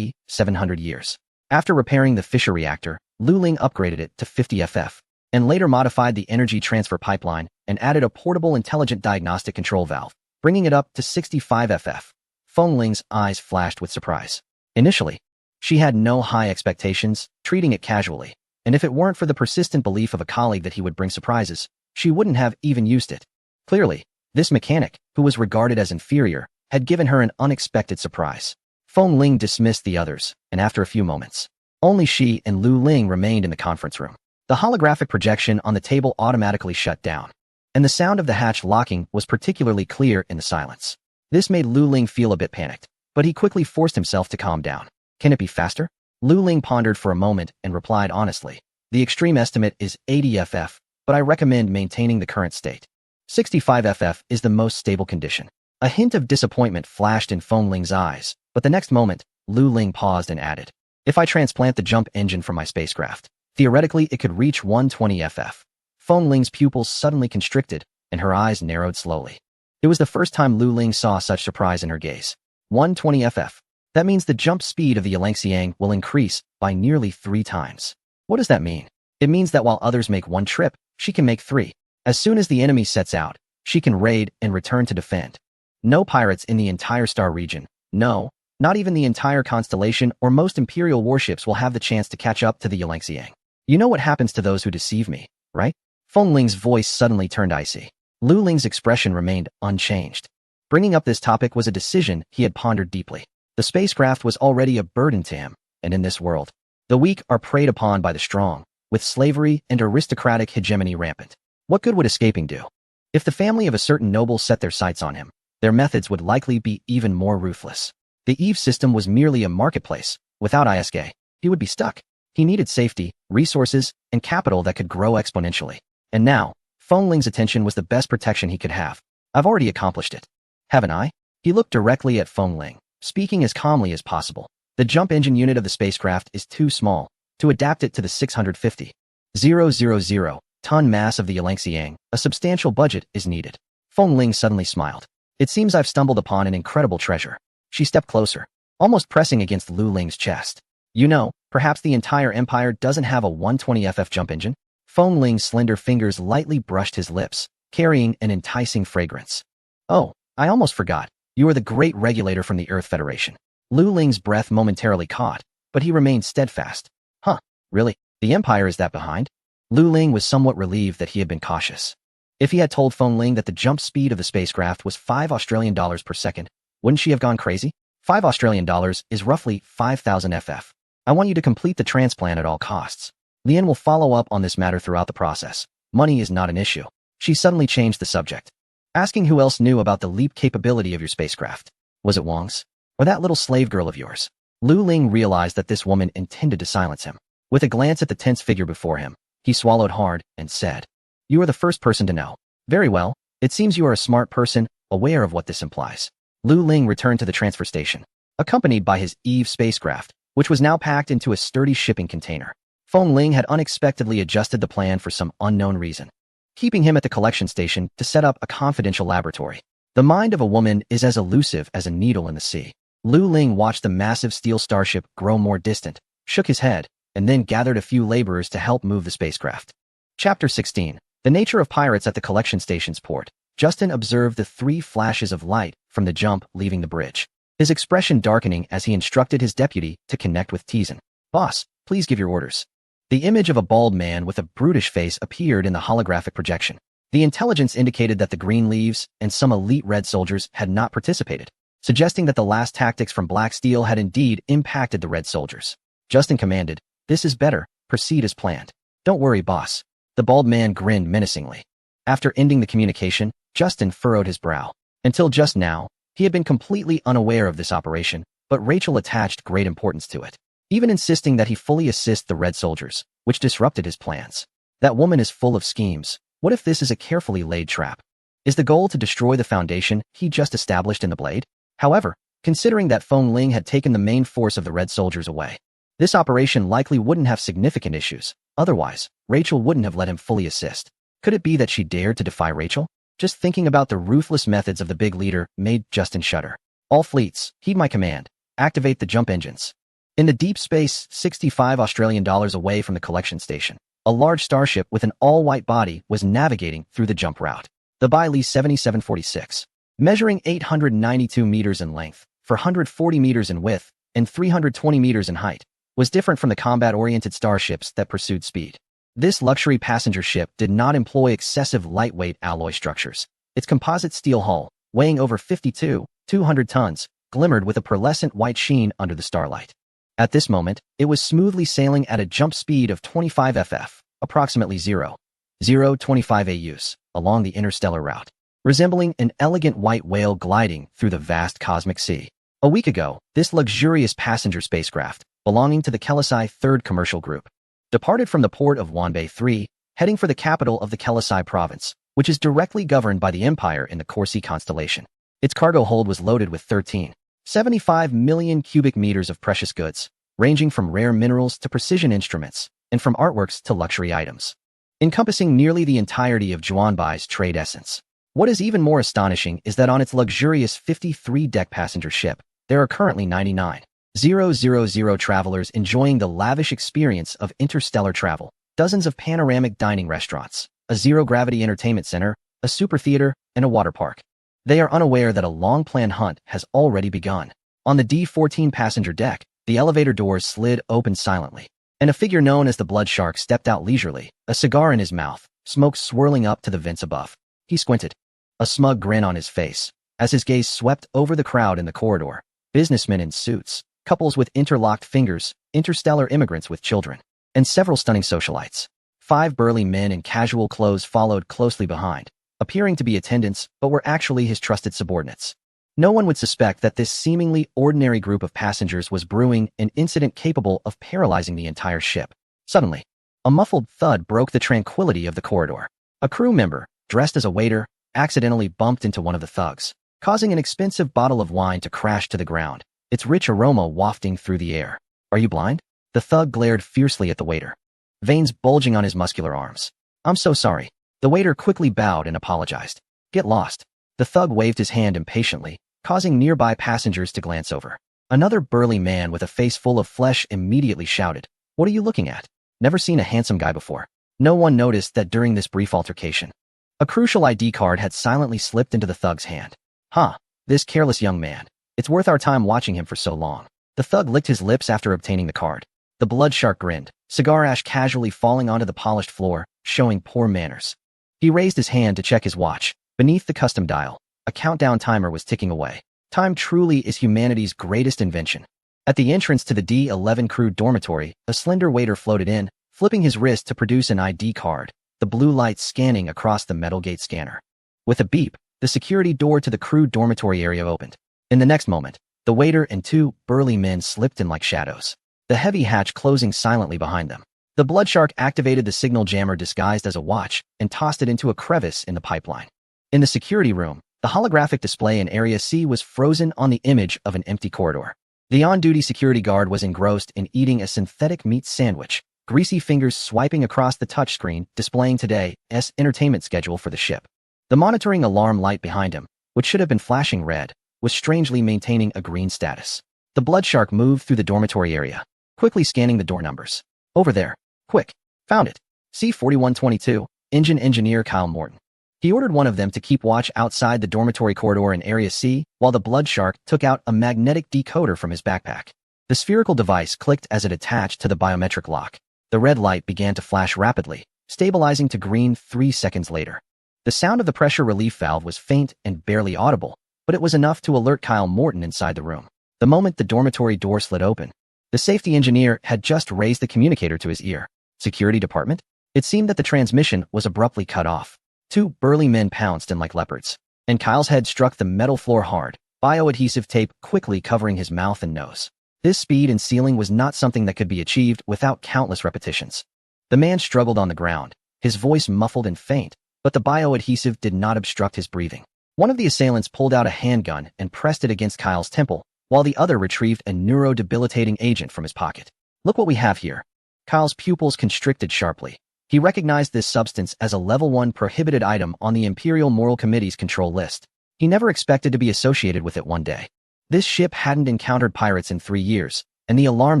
700 years. After repairing the Fisher reactor, Lu Ling upgraded it to 50 FF, and later modified the energy transfer pipeline and added a portable intelligent diagnostic control valve, bringing it up to 65 FF. Feng Ling's eyes flashed with surprise. Initially, she had no high expectations, treating it casually, and if it weren't for the persistent belief of a colleague that he would bring surprises, she wouldn't have even used it. Clearly, this mechanic, who was regarded as inferior, had given her an unexpected surprise. Feng Ling dismissed the others, and after a few moments, only she and Lu Ling remained in the conference room. The holographic projection on the table automatically shut down, and the sound of the hatch locking was particularly clear in the silence. This made Lu Ling feel a bit panicked, but he quickly forced himself to calm down. "Can it be faster?" Lu Ling pondered for a moment and replied honestly. "The extreme estimate is 80 FF, but I recommend maintaining the current state. 65 FF is the most stable condition." A hint of disappointment flashed in Feng Ling's eyes, but the next moment, Lu Ling paused and added, "If I transplant the jump engine from my spacecraft, theoretically it could reach 120 FF. Feng Ling's pupils suddenly constricted, and her eyes narrowed slowly. It was the first time Lu Ling saw such surprise in her gaze. 120 FF. That means the jump speed of the Yangtze will increase by nearly 3 times. What does that mean? It means that while others make 1 trip, she can make 3. As soon as the enemy sets out, she can raid and return to defend. No pirates in the entire star region, no, not even the entire constellation or most Imperial warships will have the chance to catch up to the Yangtze. You know what happens to those who deceive me, right?" Feng Ling's voice suddenly turned icy. Lu Ling's expression remained unchanged. Bringing up this topic was a decision he had pondered deeply. The spacecraft was already a burden to him, and in this world, the weak are preyed upon by the strong, with slavery and aristocratic hegemony rampant. What good would escaping do? If the family of a certain noble set their sights on him, their methods would likely be even more ruthless. The Eve system was merely a marketplace. Without ISK, he would be stuck. He needed safety, resources, and capital that could grow exponentially. And now, Feng Ling's attention was the best protection he could have. "I've already accomplished it, haven't I?" He looked directly at Feng Ling, speaking as calmly as possible. "The jump engine unit of the spacecraft is too small to adapt it to the 650. 000-ton mass of the Yangtze, a substantial budget is needed. Feng Ling suddenly smiled. It seems I've stumbled upon an incredible treasure. She stepped closer, almost pressing against Lu Ling's chest. You know, perhaps the entire empire doesn't have a 120ff jump engine? Feng Ling's slender fingers lightly brushed his lips, carrying an enticing fragrance. Oh, I almost forgot. You are the great regulator from the Earth Federation. Lu Ling's breath momentarily caught, but he remained steadfast. Huh, really? The empire is that behind? Lu Ling was somewhat relieved that he had been cautious. If he had told Feng Ling that the jump speed of the spacecraft was 5 Australian dollars per second, wouldn't she have gone crazy? 5 Australian dollars is roughly 5,000 FF. I want you to complete the transplant at all costs. Lian will follow up on this matter throughout the process. Money is not an issue. She suddenly changed the subject, asking who else knew about the leap capability of your spacecraft. Was it Wang's? Or that little slave girl of yours? Lu Ling realized that this woman intended to silence him. With a glance at the tense figure before him, he swallowed hard and said, You are the first person to know. Very well. It seems you are a smart person, aware of what this implies. Lu Ling returned to the transfer station, accompanied by his Eve spacecraft, which was now packed into a sturdy shipping container. Feng Ling had unexpectedly adjusted the plan for some unknown reason, keeping him at the collection station to set up a confidential laboratory. The mind of a woman is as elusive as a needle in the sea. Lu Ling watched the massive steel starship grow more distant, shook his head, and then gathered a few laborers to help move the spacecraft. Chapter 16. The nature of pirates at the collection station's port. Justin observed the 3 flashes of light from the jump leaving the bridge, his expression darkening as he instructed his deputy to connect with Tizen. Boss, please give your orders. The image of a bald man with a brutish face appeared in the holographic projection. The intelligence indicated that the green leaves and some elite red soldiers had not participated, suggesting that the last tactics from Black Steel had indeed impacted the red soldiers. Justin commanded, This is better, proceed as planned. Don't worry, boss. The bald man grinned menacingly. After ending the communication, Justin furrowed his brow. Until just now, he had been completely unaware of this operation, but Rachel attached great importance to it, even insisting that he fully assist the red soldiers, which disrupted his plans. That woman is full of schemes. What if this is a carefully laid trap? Is the goal to destroy the foundation he just established in the blade? However, considering that Feng Ling had taken the main force of the red soldiers away, this operation likely wouldn't have significant issues. Otherwise, Rachel wouldn't have let him fully assist. Could it be that she dared to defy Rachel? Just thinking about the ruthless methods of the big leader made Justin shudder. All fleets, heed my command. Activate the jump engines. In the deep space, 65 Australian dollars away from the collection station, a large starship with an all-white body was navigating through the jump route. The Bailey 7746, measuring 892 meters in length, 440 meters in width, and 320 meters in height, was different from the combat-oriented starships that pursued speed. This luxury passenger ship did not employ excessive lightweight alloy structures. Its composite steel hull, weighing over 200 tons, glimmered with a pearlescent white sheen under the starlight. At this moment, it was smoothly sailing at a jump speed of 25 ff, approximately 0.025 AUs, along the interstellar route, resembling an elegant white whale gliding through the vast cosmic sea. A week ago, this luxurious passenger spacecraft, belonging to the Kelisai 3rd Commercial Group, departed from the port of Wanbei 3, heading for the capital of the Kelisai province, which is directly governed by the Empire in the Corsi constellation. Its cargo hold was loaded with 13.75 million cubic meters of precious goods, ranging from rare minerals to precision instruments, and from artworks to luxury items, encompassing nearly the entirety of Juanbai's trade essence. What is even more astonishing is that on its luxurious 53-deck passenger ship, there are currently 99,000 travelers enjoying the lavish experience of interstellar travel, dozens of panoramic dining restaurants, a zero-gravity entertainment center, a super theater, and a water park. They are unaware that a long-planned hunt has already begun. On the D-14 passenger deck, the elevator doors slid open silently, and a figure known as the Blood Shark stepped out leisurely, a cigar in his mouth, smoke swirling up to the vents above. He squinted, a smug grin on his face, as his gaze swept over the crowd in the corridor. Businessmen in suits, couples with interlocked fingers, interstellar immigrants with children, and several stunning socialites. 5 burly men in casual clothes followed closely behind, appearing to be attendants but were actually his trusted subordinates. No one would suspect that this seemingly ordinary group of passengers was brewing an incident capable of paralyzing the entire ship. Suddenly, a muffled thud broke the tranquility of the corridor. A crew member, dressed as a waiter, accidentally bumped into one of the thugs, causing an expensive bottle of wine to crash to the ground, its rich aroma wafting through the air. Are you blind? The thug glared fiercely at the waiter. veins bulging on his muscular arms. "I'm so sorry." The waiter quickly bowed and apologized. "Get lost." The thug waved his hand impatiently, causing nearby passengers to glance over. Another burly man with a face full of flesh immediately shouted, "What are you looking at? Never seen a handsome guy before." No one noticed that during this brief altercation, a crucial ID card had silently slipped into the thug's hand. "Huh, this careless young man. It's worth our time watching him for so long." The thug licked his lips after obtaining the card. The blood shark grinned, cigar ash casually falling onto the polished floor, showing poor manners. He raised his hand to check his watch. Beneath the custom dial, a countdown timer was ticking away. Time truly is humanity's greatest invention. At the entrance to the D-11 crew dormitory, a slender waiter floated in, flipping his wrist to produce an ID card, the blue light scanning across the metal gate scanner. With a beep, the security door to the crew dormitory area opened. In the next moment, the waiter and two burly men slipped in like shadows, the heavy hatch closing silently behind them. The blood shark activated the signal jammer disguised as a watch and tossed it into a crevice in the pipeline. In the security room, the holographic display in Area C was frozen on the image of an empty corridor. The on-duty security guard was engrossed in eating a synthetic meat sandwich, greasy fingers swiping across the touchscreen displaying today's entertainment schedule for the ship. The monitoring alarm light behind him, which should have been flashing red, was strangely maintaining a green status. The blood shark moved through the dormitory area, quickly scanning the door numbers. "Over there. Quick. Found it. C-4122, engine engineer Kyle Morton." He ordered one of them to keep watch outside the dormitory corridor in Area C, while the blood shark took out a magnetic decoder from his backpack. The spherical device clicked as it attached to the biometric lock. The red light began to flash rapidly, stabilizing to green 3 seconds later. The sound of the pressure relief valve was faint and barely audible, but it was enough to alert Kyle Morton inside the room. The moment the dormitory door slid open, the safety engineer had just raised the communicator to his ear. "Security department?" It seemed that the transmission was abruptly cut off. Two burly men pounced in like leopards, and Kyle's head struck the metal floor hard, bioadhesive tape quickly covering his mouth and nose. This speed and sealing was not something that could be achieved without countless repetitions. The man struggled on the ground, his voice muffled and faint, but the bioadhesive did not obstruct his breathing. One of the assailants pulled out a handgun and pressed it against Kyle's temple, while the other retrieved a neuro-debilitating agent from his pocket. "Look what we have here." Kyle's pupils constricted sharply. He recognized this substance as a Level 1 prohibited item on the Imperial Moral Committee's control list. He never expected to be associated with it one day. This ship hadn't encountered pirates in 3 years, and the alarm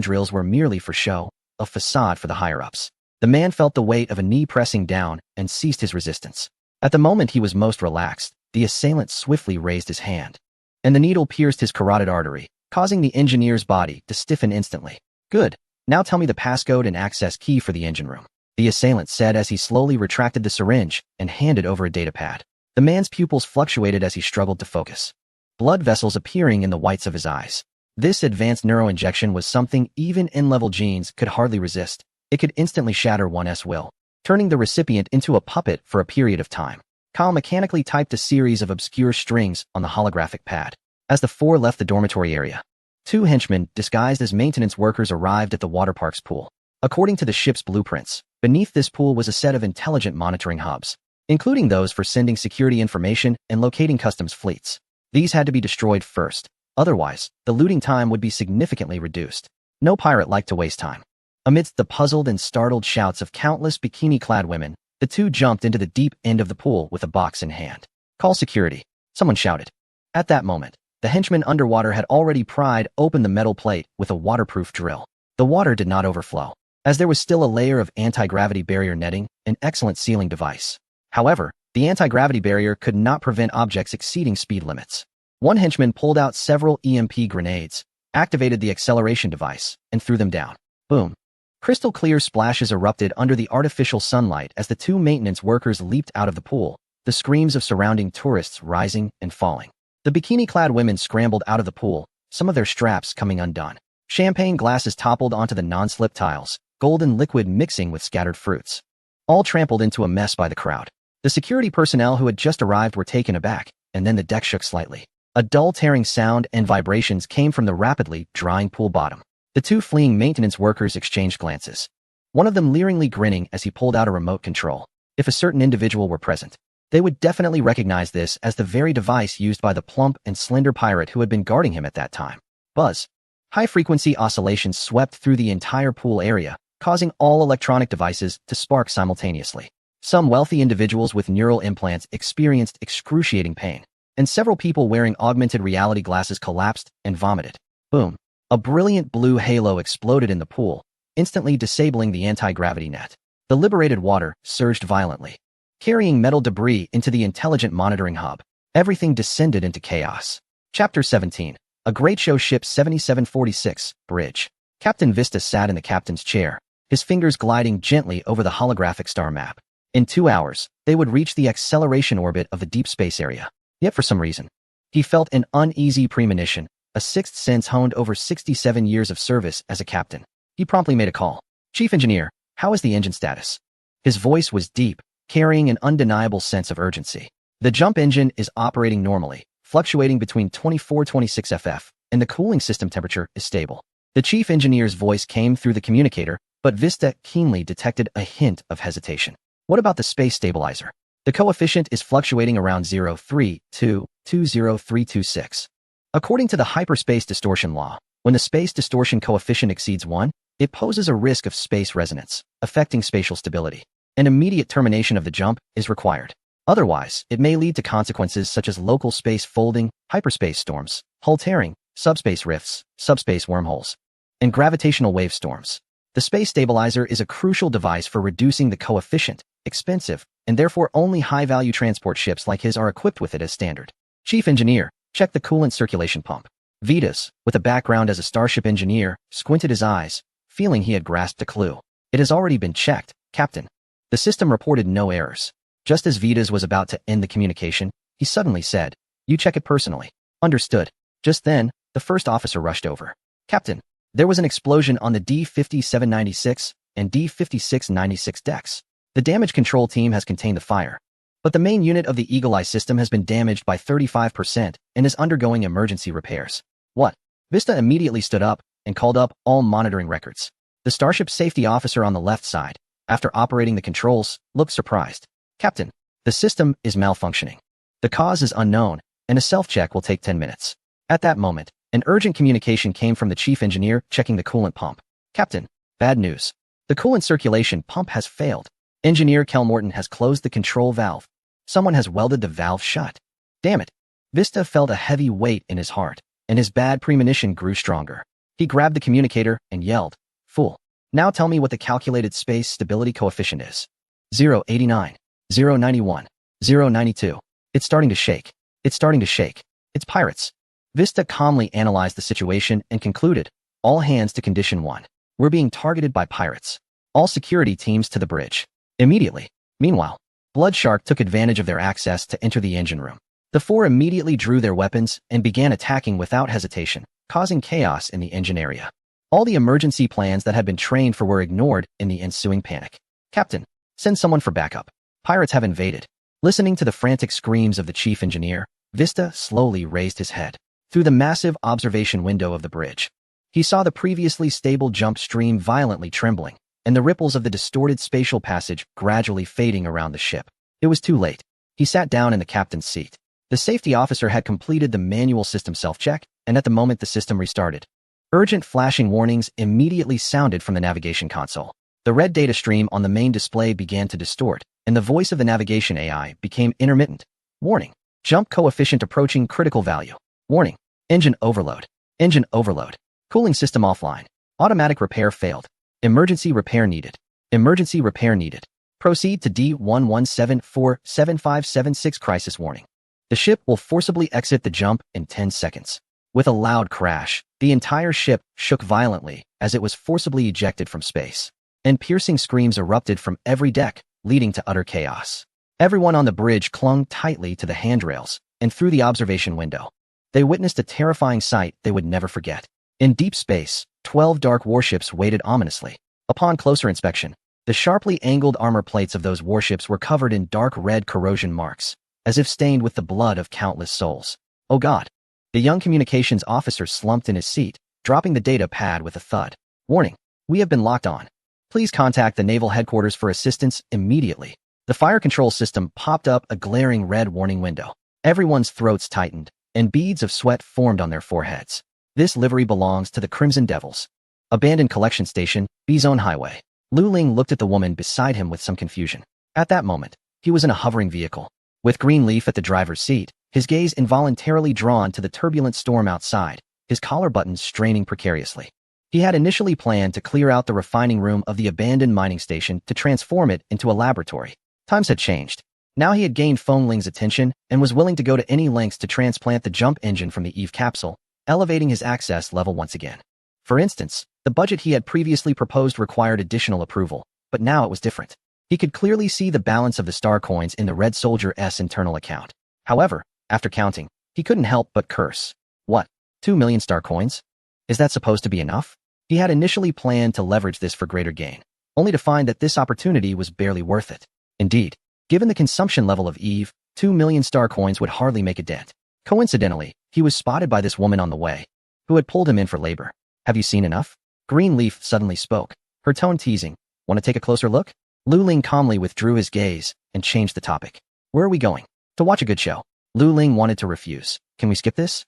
drills were merely for show, a facade for the higher-ups. The man felt the weight of a knee pressing down and ceased his resistance. At the moment he was most relaxed, the assailant swiftly raised his hand, and the needle pierced his carotid artery, causing the engineer's body to stiffen instantly. "Good. Now tell me the passcode and access key for the engine room," the assailant said as he slowly retracted the syringe and handed over a datapad. The man's pupils fluctuated as he struggled to focus, blood vessels appearing in the whites of his eyes. This advanced neuroinjection was something even N-level genes could hardly resist. It could instantly shatter one's will, turning the recipient into a puppet for a period of time. Kyle mechanically typed a series of obscure strings on the holographic pad. As the four left the dormitory area, two henchmen disguised as maintenance workers arrived at the water park's pool. According to the ship's blueprints, beneath this pool was a set of intelligent monitoring hubs, including those for sending security information and locating customs fleets. These had to be destroyed first, otherwise, the looting time would be significantly reduced. No pirate liked to waste time. Amidst the puzzled and startled shouts of countless bikini-clad women, the two jumped into the deep end of the pool with a box in hand. "Call security," someone shouted. At that moment, the henchman underwater had already pried open the metal plate with a waterproof drill. The water did not overflow, as there was still a layer of anti-gravity barrier netting, an excellent sealing device. However, the anti-gravity barrier could not prevent objects exceeding speed limits. One henchman pulled out several EMP grenades, activated the acceleration device, and threw them down. Boom. Crystal clear splashes erupted under the artificial sunlight as the two maintenance workers leaped out of the pool, the screams of surrounding tourists rising and falling. The bikini-clad women scrambled out of the pool, some of their straps coming undone. Champagne glasses toppled onto the non-slip tiles, golden liquid mixing with scattered fruits, all trampled into a mess by the crowd. The security personnel who had just arrived were taken aback, and then the deck shook slightly. A dull tearing sound and vibrations came from the rapidly drying pool bottom. The two fleeing maintenance workers exchanged glances, one of them leeringly grinning as he pulled out a remote control. If a certain individual were present, they would definitely recognize this as the very device used by the plump and slender pirate who had been guarding him at that time. Buzz. High-frequency oscillations swept through the entire pool area, causing all electronic devices to spark simultaneously. Some wealthy individuals with neural implants experienced excruciating pain, and several people wearing augmented reality glasses collapsed and vomited. Boom. A brilliant blue halo exploded in the pool, instantly disabling the anti-gravity net. The liberated water surged violently, carrying metal debris into the intelligent monitoring hub. Everything descended into chaos. Chapter 17. A Great Show Ship 7746, Bridge. Captain Vista sat in the captain's chair, his fingers gliding gently over the holographic star map. In 2 hours, they would reach the acceleration orbit of the deep space area. Yet for some reason, he felt an uneasy premonition, a sixth sense honed over 67 years of service as a captain. He promptly made a call. Chief Engineer, how is the engine status? His voice was deep, carrying an undeniable sense of urgency. The jump engine is operating normally, fluctuating between 24-26 ff, and the cooling system temperature is stable. The chief engineer's voice came through the communicator, but Vista keenly detected a hint of hesitation. What about the space stabilizer? The coefficient is fluctuating around 0.32-20326. According to the hyperspace distortion law, when the space distortion coefficient exceeds 1, it poses a risk of space resonance, affecting spatial stability. An immediate termination of the jump is required. Otherwise, it may lead to consequences such as local space folding, hyperspace storms, hull tearing, subspace rifts, subspace wormholes, and gravitational wave storms. The space stabilizer is a crucial device for reducing the coefficient, expensive, and therefore only high-value transport ships like his are equipped with it as standard. Chief Engineer, check the coolant circulation pump. Vitas, with a background as a starship engineer, squinted his eyes, feeling he had grasped a clue. It has already been checked, Captain. The system reported no errors. Just as Vitas was about to end the communication, he suddenly said, "You check it personally." Understood. Just then, the first officer rushed over. Captain, there was an explosion on the D-5796 and D-5696 decks. The damage control team has contained the fire, but the main unit of the Eagle Eye system has been damaged by 35% and is undergoing emergency repairs. What? Vista immediately stood up and called up all monitoring records. The starship safety officer on the left side, after operating the controls, looked surprised. Captain, the system is malfunctioning. The cause is unknown, and a self-check will take 10 minutes. At that moment, an urgent communication came from the chief engineer checking the coolant pump. Captain, bad news. The coolant circulation pump has failed. Engineer Kelmorton has closed the control valve. Someone has welded the valve shut. Damn it. Vista felt a heavy weight in his heart, and his bad premonition grew stronger. He grabbed the communicator and yelled, "Fool. Now tell me what the calculated space stability coefficient is." 089, 091, 092. It's starting to shake. It's starting to shake. It's pirates. Vista calmly analyzed the situation and concluded, all hands to condition 1. We're being targeted by pirates. All security teams to the bridge. Immediately. Meanwhile, Bloodshark took advantage of their access to enter the engine room. The four immediately drew their weapons and began attacking without hesitation, causing chaos in the engine area. All the emergency plans that had been trained for were ignored in the ensuing panic. Captain, send someone for backup. Pirates have invaded. Listening to the frantic screams of the chief engineer, Vista slowly raised his head. Through the massive observation window of the bridge, he saw the previously stable jump stream violently trembling, and the ripples of the distorted spatial passage gradually fading around the ship. It was too late. He sat down in the captain's seat. The safety officer had completed the manual system self-check, and at the moment the system restarted, urgent flashing warnings immediately sounded from the navigation console. The red data stream on the main display began to distort, and the voice of the navigation AI became intermittent. Warning. Jump coefficient approaching critical value. Warning. Engine overload. Engine overload. Cooling system offline. Automatic repair failed. Emergency repair needed. Emergency repair needed. Proceed to D11747576 crisis warning. The ship will forcibly exit the jump in 10 seconds. With a loud crash, the entire ship shook violently as it was forcibly ejected from space, and piercing screams erupted from every deck, leading to utter chaos. Everyone on the bridge clung tightly to the handrails and through the observation window. They witnessed a terrifying sight they would never forget. In deep space, 12 dark warships waited ominously. Upon closer inspection, the sharply angled armor plates of those warships were covered in dark red corrosion marks, as if stained with the blood of countless souls. Oh God! The young communications officer slumped in his seat, dropping the data pad with a thud. Warning. We have been locked on. Please contact the Naval Headquarters for assistance immediately. The fire control system popped up a glaring red warning window. Everyone's throats tightened, and beads of sweat formed on their foreheads. This livery belongs to the Crimson Devils. Abandoned collection station, B-Zone Highway. Lu Ling looked at the woman beside him with some confusion. At that moment, he was in a hovering vehicle. With Greenleaf at the driver's seat, his gaze involuntarily drawn to the turbulent storm outside, his collar buttons straining precariously. He had initially planned to clear out the refining room of the abandoned mining station to transform it into a laboratory. Times had changed. Now he had gained Feng Ling's attention and was willing to go to any lengths to transplant the jump engine from the Eve capsule, elevating his access level once again. For instance, the budget he had previously proposed required additional approval, but now it was different. He could clearly see the balance of the star coins in the Red Soldier's internal account. However, after counting, he couldn't help but curse. What? 2 million star coins? Is that supposed to be enough? He had initially planned to leverage this for greater gain, only to find that this opportunity was barely worth it. Indeed, given the consumption level of Eve, 2 million star coins would hardly make a dent. Coincidentally, he was spotted by this woman on the way, who had pulled him in for labor. Have you seen enough? Greenleaf suddenly spoke, her tone teasing. Want to take a closer look? Lu Ling calmly withdrew his gaze and changed the topic. Where are we going? To watch a good show. Lu Ling wanted to refuse. Can we skip this?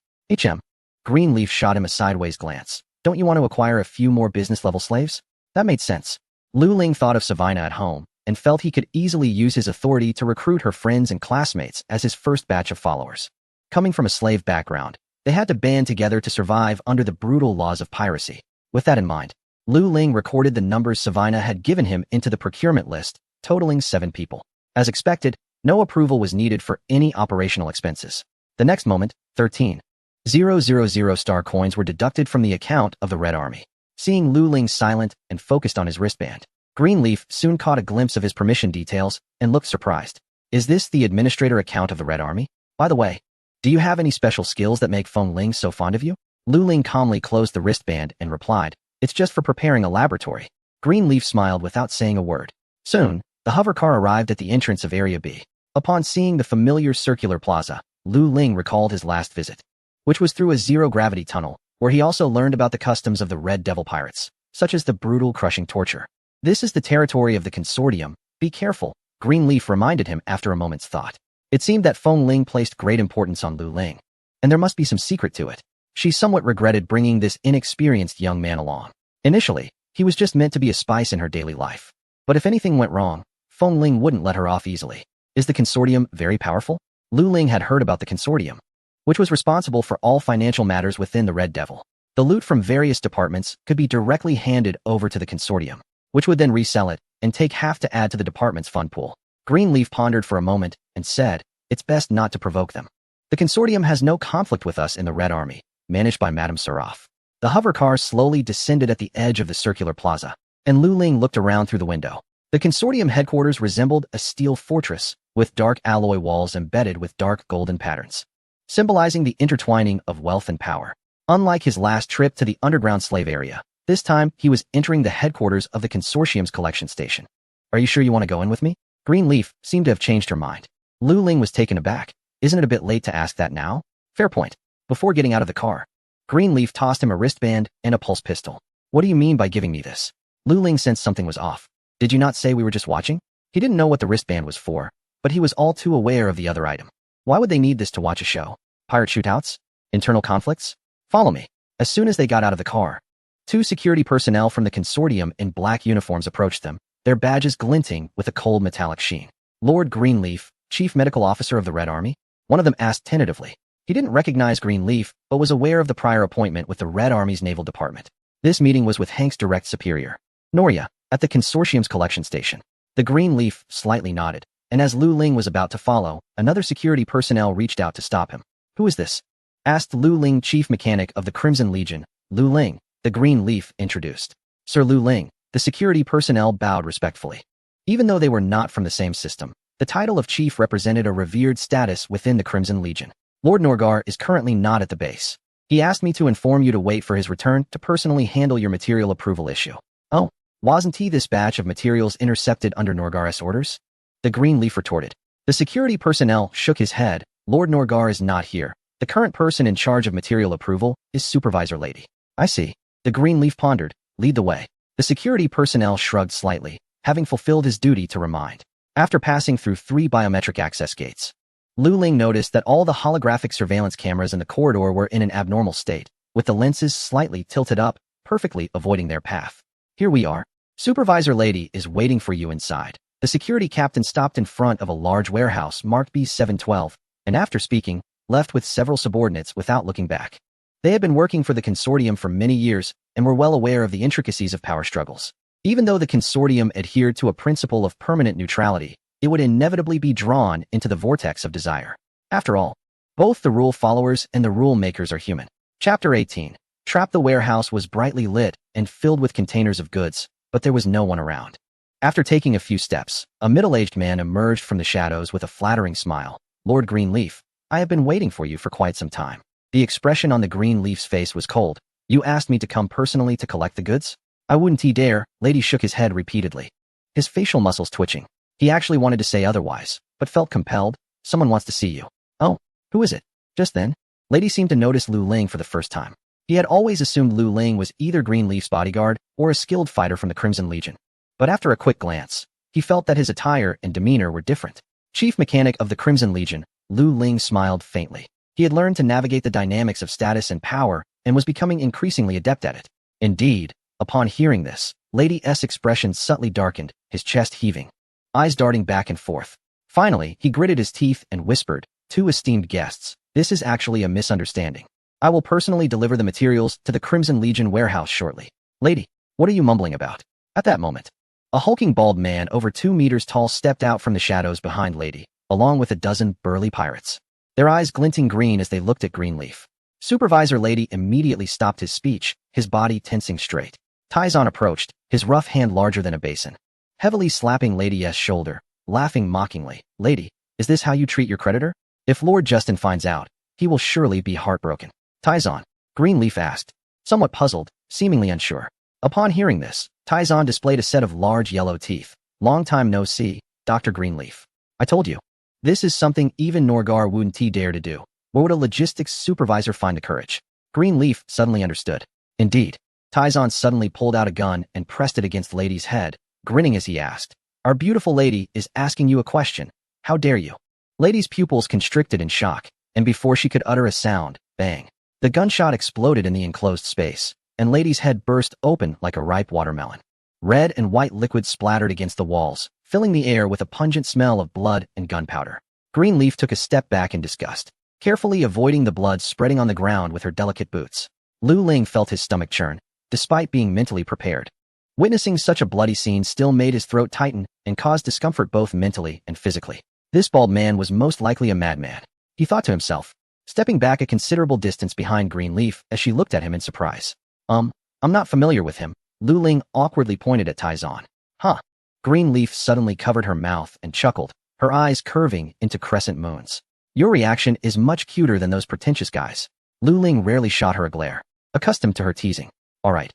Greenleaf shot him a sideways glance. Don't you want to acquire a few more business-level slaves? That made sense. Lu Ling thought of Savina at home and felt he could easily use his authority to recruit her friends and classmates as his first batch of followers. Coming from a slave background, they had to band together to survive under the brutal laws of piracy. With that in mind, Lu Ling recorded the numbers Savina had given him into the procurement list, totaling 7 people. As expected, no approval was needed for any operational expenses. The next moment, 13,000 star coins were deducted from the account of the Red Army. Seeing Lu Ling silent and focused on his wristband, Greenleaf soon caught a glimpse of his permission details and looked surprised. Is this the administrator account of the Red Army? By the way, do you have any special skills that make Feng Ling so fond of you? Lu Ling calmly closed the wristband and replied, it's just for preparing a laboratory. Greenleaf smiled without saying a word. Soon, the hover car arrived at the entrance of Area B. Upon seeing the familiar circular plaza, Lu Ling recalled his last visit, which was through a zero-gravity tunnel, where he also learned about the customs of the Red Devil pirates, such as the brutal crushing torture. This is the territory of the consortium. Be careful, Greenleaf reminded him after a moment's thought. It seemed that Feng Ling placed great importance on Lu Ling, and there must be some secret to it. She somewhat regretted bringing this inexperienced young man along. Initially, he was just meant to be a spice in her daily life. But if anything went wrong, Feng Ling wouldn't let her off easily. Is the consortium very powerful? Lu Ling had heard about the consortium, which was responsible for all financial matters within the Red Devil. The loot from various departments could be directly handed over to the consortium, which would then resell it and take half to add to the department's fund pool. Greenleaf pondered for a moment and said, it's best not to provoke them. The consortium has no conflict with us in the Red Army, managed by Madame Seraph. The hover car slowly descended at the edge of the circular plaza, and Lu Ling looked around through the window. The consortium headquarters resembled a steel fortress with dark alloy walls embedded with dark golden patterns, symbolizing the intertwining of wealth and power. Unlike his last trip to the underground slave area, this time he was entering the headquarters of the consortium's collection station. Are you sure you want to go in with me? Greenleaf seemed to have changed her mind. Lu Ling was taken aback. Isn't it a bit late to ask that now? Fair point. Before getting out of the car, Greenleaf tossed him a wristband and a pulse pistol. What do you mean by giving me this? Lu Ling sensed something was off. Did you not say we were just watching? He didn't know what the wristband was for, but he was all too aware of the other item. Why would they need this to watch a show? Pirate shootouts? Internal conflicts? Follow me. As soon as they got out of the car, 2 security personnel from the consortium in black uniforms approached them, their badges glinting with a cold metallic sheen. Lord Greenleaf, Chief Medical Officer of the Red Army? One of them asked tentatively. He didn't recognize Greenleaf, but was aware of the prior appointment with the Red Army's Naval Department. This meeting was with Hank's direct superior, Noria, at the consortium's collection station. The Greenleaf slightly nodded, and as Lu Ling was about to follow, another security personnel reached out to stop him. Who is this? Asked Lu Ling, chief mechanic of the Crimson Legion. Lu Ling, the Greenleaf introduced. Sir Lu Ling, the security personnel bowed respectfully. Even though they were not from the same system, the title of chief represented a revered status within the Crimson Legion. Lord Norgar is currently not at the base. He asked me to inform you to wait for his return to personally handle your material approval issue. Oh, wasn't he this batch of materials intercepted under Norgar's orders? The Greenleaf retorted. The security personnel shook his head. Lord Norgar is not here. The current person in charge of material approval is Supervisor Lady. I see. The Greenleaf pondered. Lead the way. The security personnel shrugged slightly, having fulfilled his duty to remind. After passing through 3 biometric access gates, Lu Ling noticed that all the holographic surveillance cameras in the corridor were in an abnormal state, with the lenses slightly tilted up, perfectly avoiding their path. Here we are. Supervisor lady is waiting for you inside. The security captain stopped in front of a large warehouse marked B712, and after speaking, left with several subordinates without looking back. They had been working for the consortium for many years and were well aware of the intricacies of power struggles. Even though the consortium adhered to a principle of permanent neutrality, it would inevitably be drawn into the vortex of desire. After all, both the rule followers and the rule makers are human. Chapter 18. Trap. The warehouse was brightly lit and filled with containers of goods, but there was no one around. After taking a few steps, a middle-aged man emerged from the shadows with a flattering smile. Lord Greenleaf, I have been waiting for you for quite some time. The expression on the Greenleaf's face was cold. You asked me to come personally to collect the goods? I wouldn't dare. Lady shook his head repeatedly, his facial muscles twitching. He actually wanted to say otherwise, but felt compelled. Someone wants to see you. Oh, who is it? Just then, Lady seemed to notice Lu Ling for the first time. He had always assumed Lu Ling was either Greenleaf's bodyguard or a skilled fighter from the Crimson Legion. But after a quick glance, he felt that his attire and demeanor were different. Chief mechanic of the Crimson Legion, Lu Ling smiled faintly. He had learned to navigate the dynamics of status and power and was becoming increasingly adept at it. Indeed, upon hearing this, Lady S' expression subtly darkened, his chest heaving, eyes darting back and forth. Finally, he gritted his teeth and whispered, "Two esteemed guests, this is actually a misunderstanding. I will personally deliver the materials to the Crimson Legion warehouse shortly. Lady, what are you mumbling about?" At that moment, a hulking bald man over 2 meters tall stepped out from the shadows behind Lady, along with a dozen burly pirates, their eyes glinting green as they looked at Greenleaf. Supervisor Lady immediately stopped his speech, his body tensing straight. Tyzon approached, his rough hand larger than a basin, heavily slapping Lady S' shoulder, laughing mockingly. "Lady, is this how you treat your creditor? If Lord Justin finds out, he will surely be heartbroken." Tyzon, Greenleaf asked, somewhat puzzled, seemingly unsure. Upon hearing this, Tyzon displayed a set of large yellow teeth. "Long time no see, Dr. Greenleaf. I told you. This is something even Norgar wouldn't dare to do. Where would a logistics supervisor find the courage?" Greenleaf suddenly understood. Indeed, Tyzon suddenly pulled out a gun and pressed it against Lady's head, grinning as he asked, "Our beautiful lady is asking you a question. How dare you?" Lady's pupils constricted in shock, and before she could utter a sound, bang. The gunshot exploded in the enclosed space, and Lady's head burst open like a ripe watermelon. Red and white liquid splattered against the walls, filling the air with a pungent smell of blood and gunpowder. Greenleaf took a step back in disgust, carefully avoiding the blood spreading on the ground with her delicate boots. Lu Ling felt his stomach churn, despite being mentally prepared. Witnessing such a bloody scene still made his throat tighten and caused discomfort both mentally and physically. This bald man was most likely a madman, he thought to himself, stepping back a considerable distance behind Greenleaf as she looked at him in surprise. I'm not familiar with him." Lu Ling awkwardly pointed at Tyzon. "Huh." Greenleaf suddenly covered her mouth and chuckled, her eyes curving into crescent moons. "Your reaction is much cuter than those pretentious guys." Lu Ling rarely shot her a glare, accustomed to her teasing. All right.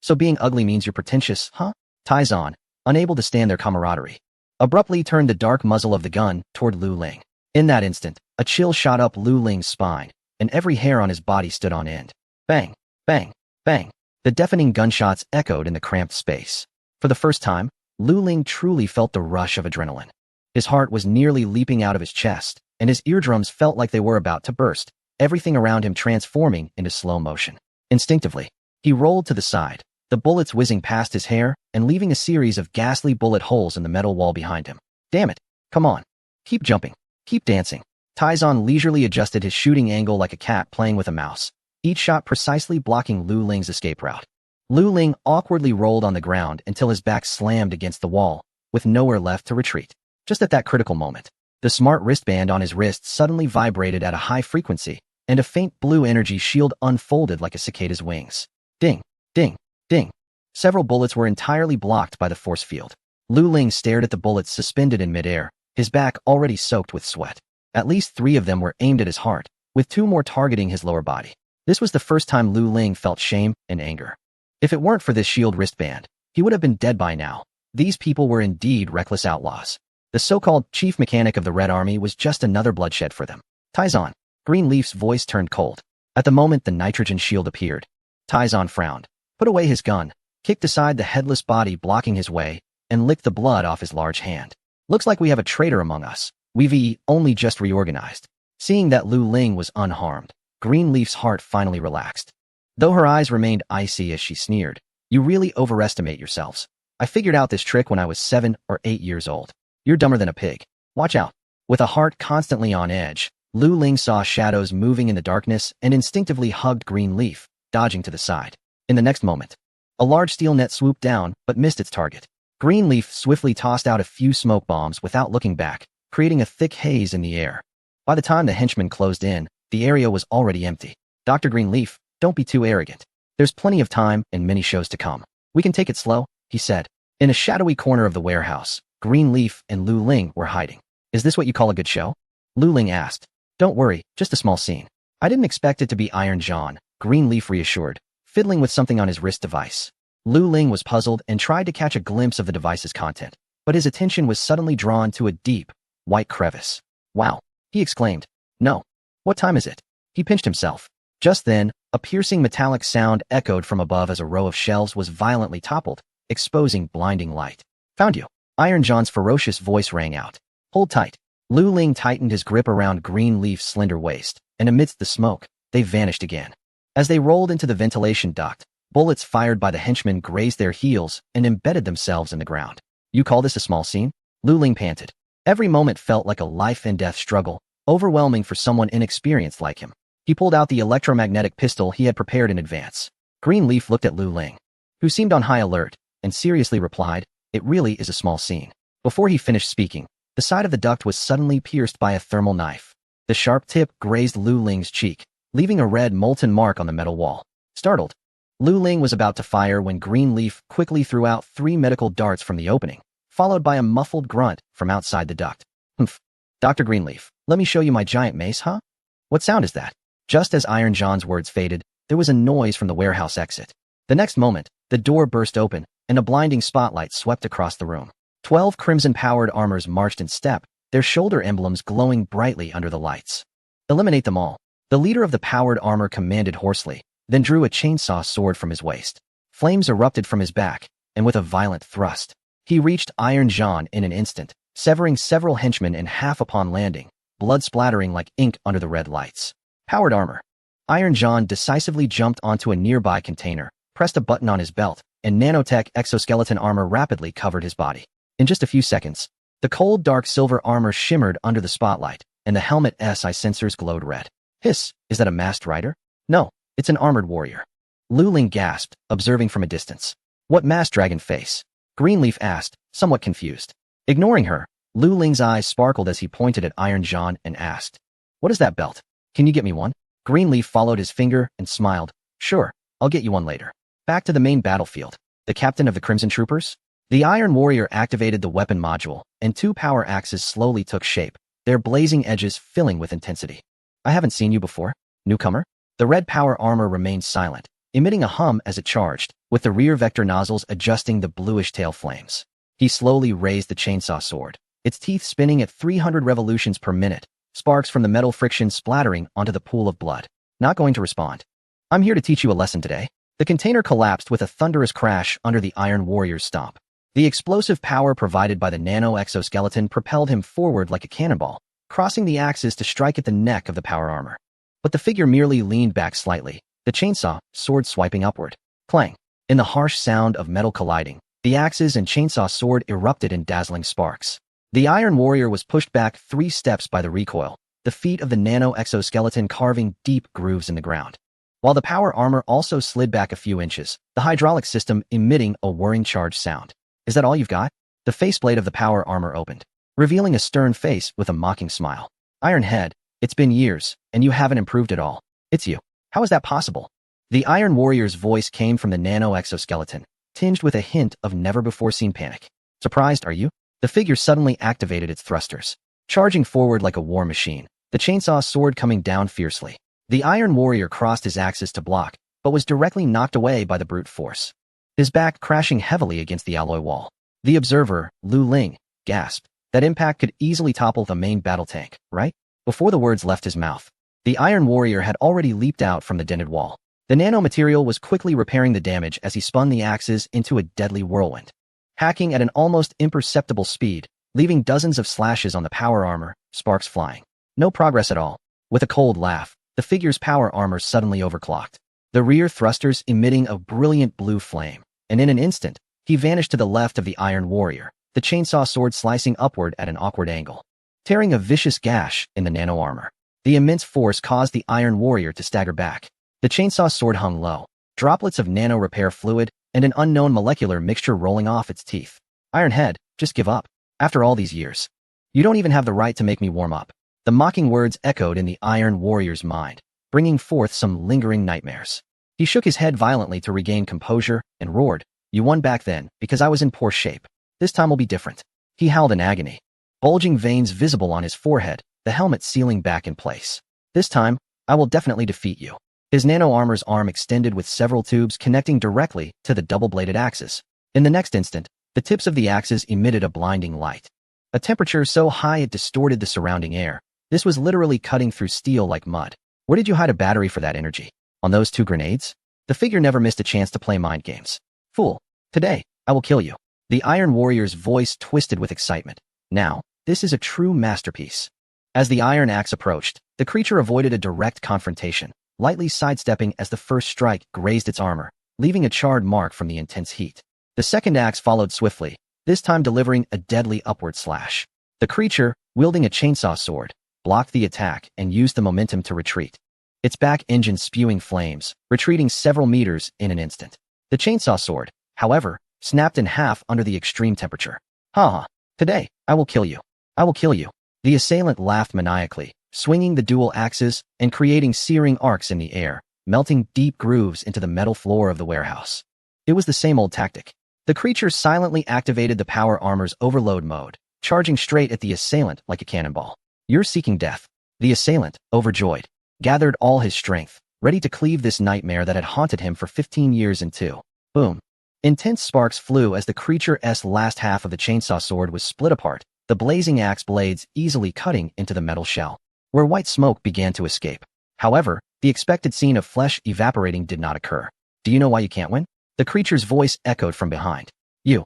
So being ugly means you're pretentious, huh?" Tyzon, unable to stand their camaraderie, abruptly turned the dark muzzle of the gun toward Lu Ling. In that instant, a chill shot up Lu Ling's spine, and every hair on his body stood on end. Bang, bang, bang. The deafening gunshots echoed in the cramped space. For the first time, Lu Ling truly felt the rush of adrenaline. His heart was nearly leaping out of his chest, and his eardrums felt like they were about to burst, everything around him transforming into slow motion. Instinctively, he rolled to the side, the bullets whizzing past his hair and leaving a series of ghastly bullet holes in the metal wall behind him. "Damn it. Come on. Keep jumping. Keep dancing." Tyzon leisurely adjusted his shooting angle like a cat playing with a mouse, each shot precisely blocking Lu Ling's escape route. Lu Ling awkwardly rolled on the ground until his back slammed against the wall, with nowhere left to retreat. Just at that critical moment, the smart wristband on his wrist suddenly vibrated at a high frequency, and a faint blue energy shield unfolded like a cicada's wings. Ding, ding, ding. Several bullets were entirely blocked by the force field. Lu Ling stared at the bullets suspended in midair, his back already soaked with sweat. At least 3 of them were aimed at his heart, with 2 more targeting his lower body. This was the first time Lu Ling felt shame and anger. If it weren't for this shield wristband, he would have been dead by now. These people were indeed reckless outlaws. The so-called chief mechanic of the Red Army was just another bloodshed for them. Tyzon, Greenleaf's voice turned cold. At the moment the nitrogen shield appeared, Tyzon frowned, put away his gun, kicked aside the headless body blocking his way, and licked the blood off his large hand. "Looks like we have a traitor among us. We've only just reorganized." Seeing that Lu Ling was unharmed, Greenleaf's heart finally relaxed. Though her eyes remained icy as she sneered, You really overestimate yourselves. I figured out this trick when I was 7 or 8 years old. You're dumber than a pig. Watch out. With a heart constantly on edge, Lu Ling saw shadows moving in the darkness and instinctively hugged Greenleaf, dodging to the side. In the next moment, a large steel net swooped down but missed its target. Greenleaf swiftly tossed out a few smoke bombs without looking back, creating a thick haze in the air. By the time the henchmen closed in, the area was already empty. Dr. Greenleaf, don't be too arrogant. There's plenty of time and many shows to come. We can take it slow, he said. In a shadowy corner of the warehouse, Greenleaf and Lu Ling were hiding. Is this what you call a good show? Lu Ling asked. Don't worry, just a small scene. I didn't expect it to be Iron John, Greenleaf reassured, fiddling with something on his wrist device. Lu Ling was puzzled and tried to catch a glimpse of the device's content, but his attention was suddenly drawn to a deep, white crevice. Wow, he exclaimed. No. What time is it? He pinched himself. Just then, a piercing metallic sound echoed from above as a row of shelves was violently toppled, exposing blinding light. Found you. Iron John's ferocious voice rang out. Hold tight. Lu Ling tightened his grip around Greenleaf's slender waist, and amidst the smoke, they vanished again. As they rolled into the ventilation duct, bullets fired by the henchmen grazed their heels and embedded themselves in the ground. You call this a small scene? Lu Ling panted. Every moment felt like a life-and-death struggle, overwhelming for someone inexperienced like him. He pulled out the electromagnetic pistol he had prepared in advance. Greenleaf looked at Lu Ling, who seemed on high alert, and seriously replied, It really is a small scene. Before he finished speaking, the side of the duct was suddenly pierced by a thermal knife. The sharp tip grazed Lu Ling's cheek, leaving a red molten mark on the metal wall. Startled, Lu Ling was about to fire when Greenleaf quickly threw out 3 medical darts from the opening, followed by a muffled grunt from outside the duct. Humph. Dr. Greenleaf, let me show you my giant mace, huh? What sound is that? Just as Iron John's words faded, there was a noise from the warehouse exit. The next moment, the door burst open, and a blinding spotlight swept across the room. 12 crimson-powered armors marched in step, their shoulder emblems glowing brightly under the lights. Eliminate them all. The leader of the powered armor commanded hoarsely, then drew a chainsaw sword from his waist. Flames erupted from his back, and with a violent thrust, he reached Iron John in an instant, severing several henchmen in half upon landing, blood splattering like ink under the red lights. Powered armor. Iron John decisively jumped onto a nearby container, pressed a button on his belt, and nanotech exoskeleton armor rapidly covered his body. In just a few seconds, the cold dark silver armor shimmered under the spotlight, and the helmet SI sensors glowed red. Hiss, is that a masked rider? No, it's an armored warrior. Lu Ling gasped, observing from a distance. What masked dragon face? Greenleaf asked, somewhat confused. Ignoring her, Lu Ling's eyes sparkled as he pointed at Iron John and asked, What is that belt? Can you get me one? Greenleaf followed his finger and smiled. Sure, I'll get you one later. Back to the main battlefield. The captain of the Crimson Troopers? The Iron Warrior activated the weapon module, and 2 power axes slowly took shape, their blazing edges filling with intensity. I haven't seen you before, newcomer. The red power armor remained silent, emitting a hum as it charged, with the rear vector nozzles adjusting the bluish tail flames. He slowly raised the chainsaw sword, its teeth spinning at 300 revolutions per minute, sparks from the metal friction splattering onto the pool of blood. Not going to respond. I'm here to teach you a lesson today. The container collapsed with a thunderous crash under the Iron Warrior's stomp. The explosive power provided by the nano exoskeleton propelled him forward like a cannonball, crossing the axis to strike at the neck of the power armor. But the figure merely leaned back slightly, the chainsaw, sword swiping upward. Clang. In the harsh sound of metal colliding, the axes and chainsaw sword erupted in dazzling sparks. The Iron Warrior was pushed back 3 steps by the recoil, the feet of the nano exoskeleton carving deep grooves in the ground. While the power armor also slid back a few inches, the hydraulic system emitting a whirring charge sound. Is that all you've got? The faceplate of the power armor opened, revealing a stern face with a mocking smile. Iron Head, it's been years, and you haven't improved at all. It's you. How is that possible? The Iron Warrior's voice came from the nano exoskeleton, tinged with a hint of never-before-seen panic. Surprised, are you? The figure suddenly activated its thrusters, charging forward like a war machine, the chainsaw sword coming down fiercely. The Iron Warrior crossed his axis to block, but was directly knocked away by the brute force, his back crashing heavily against the alloy wall. The observer, Lu Ling, gasped. That impact could easily topple the main battle tank, right? Before the words left his mouth, the Iron Warrior had already leaped out from the dented wall. The nanomaterial was quickly repairing the damage as he spun the axes into a deadly whirlwind, hacking at an almost imperceptible speed, leaving dozens of slashes on the power armor, sparks flying. No progress at all. With a cold laugh, the figure's power armor suddenly overclocked, the rear thrusters emitting a brilliant blue flame, and in an instant, he vanished to the left of the Iron Warrior, the chainsaw sword slicing upward at an awkward angle, tearing a vicious gash in the nano armor. The immense force caused the Iron Warrior to stagger back. The chainsaw sword hung low, droplets of nano repair fluid and an unknown molecular mixture rolling off its teeth. Iron Head, just give up. After all these years. You don't even have the right to make me warm up. The mocking words echoed in the Iron Warrior's mind, bringing forth some lingering nightmares. He shook his head violently to regain composure and roared, "You won back then, because I was in poor shape. This time will be different." He howled in agony, bulging veins visible on his forehead, the helmet sealing back in place. "This time, I will definitely defeat you." His nano armor's arm extended with several tubes connecting directly to the double-bladed axes. In the next instant, the tips of the axes emitted a blinding light. A temperature so high it distorted the surrounding air. This was literally cutting through steel like mud. Where did you hide a battery for that energy? On those 2 grenades? The figure never missed a chance to play mind games. "Fool. Today, I will kill you." The Iron Warrior's voice twisted with excitement. "Now, this is a true masterpiece." As the iron axe approached, the creature avoided a direct confrontation, lightly sidestepping as the first strike grazed its armor, leaving a charred mark from the intense heat. The second axe followed swiftly, this time delivering a deadly upward slash. The creature, wielding a chainsaw sword, blocked the attack and used the momentum to retreat, its back engine spewing flames, retreating several meters in an instant. The chainsaw sword, however, snapped in half under the extreme temperature. "Ha ha. Today, I will kill you. I will kill you." The assailant laughed maniacally, swinging the dual axes and creating searing arcs in the air, melting deep grooves into the metal floor of the warehouse. It was the same old tactic. The creature silently activated the power armor's overload mode, charging straight at the assailant like a cannonball. "You're seeking death." The assailant, overjoyed, gathered all his strength, ready to cleave this nightmare that had haunted him for 15 years in two. Boom. Intense sparks flew as the creature's last half of the chainsaw sword was split apart, the blazing axe blades easily cutting into the metal shell, where white smoke began to escape. However, the expected scene of flesh evaporating did not occur. "Do you know why you can't win?" The creature's voice echoed from behind. "You."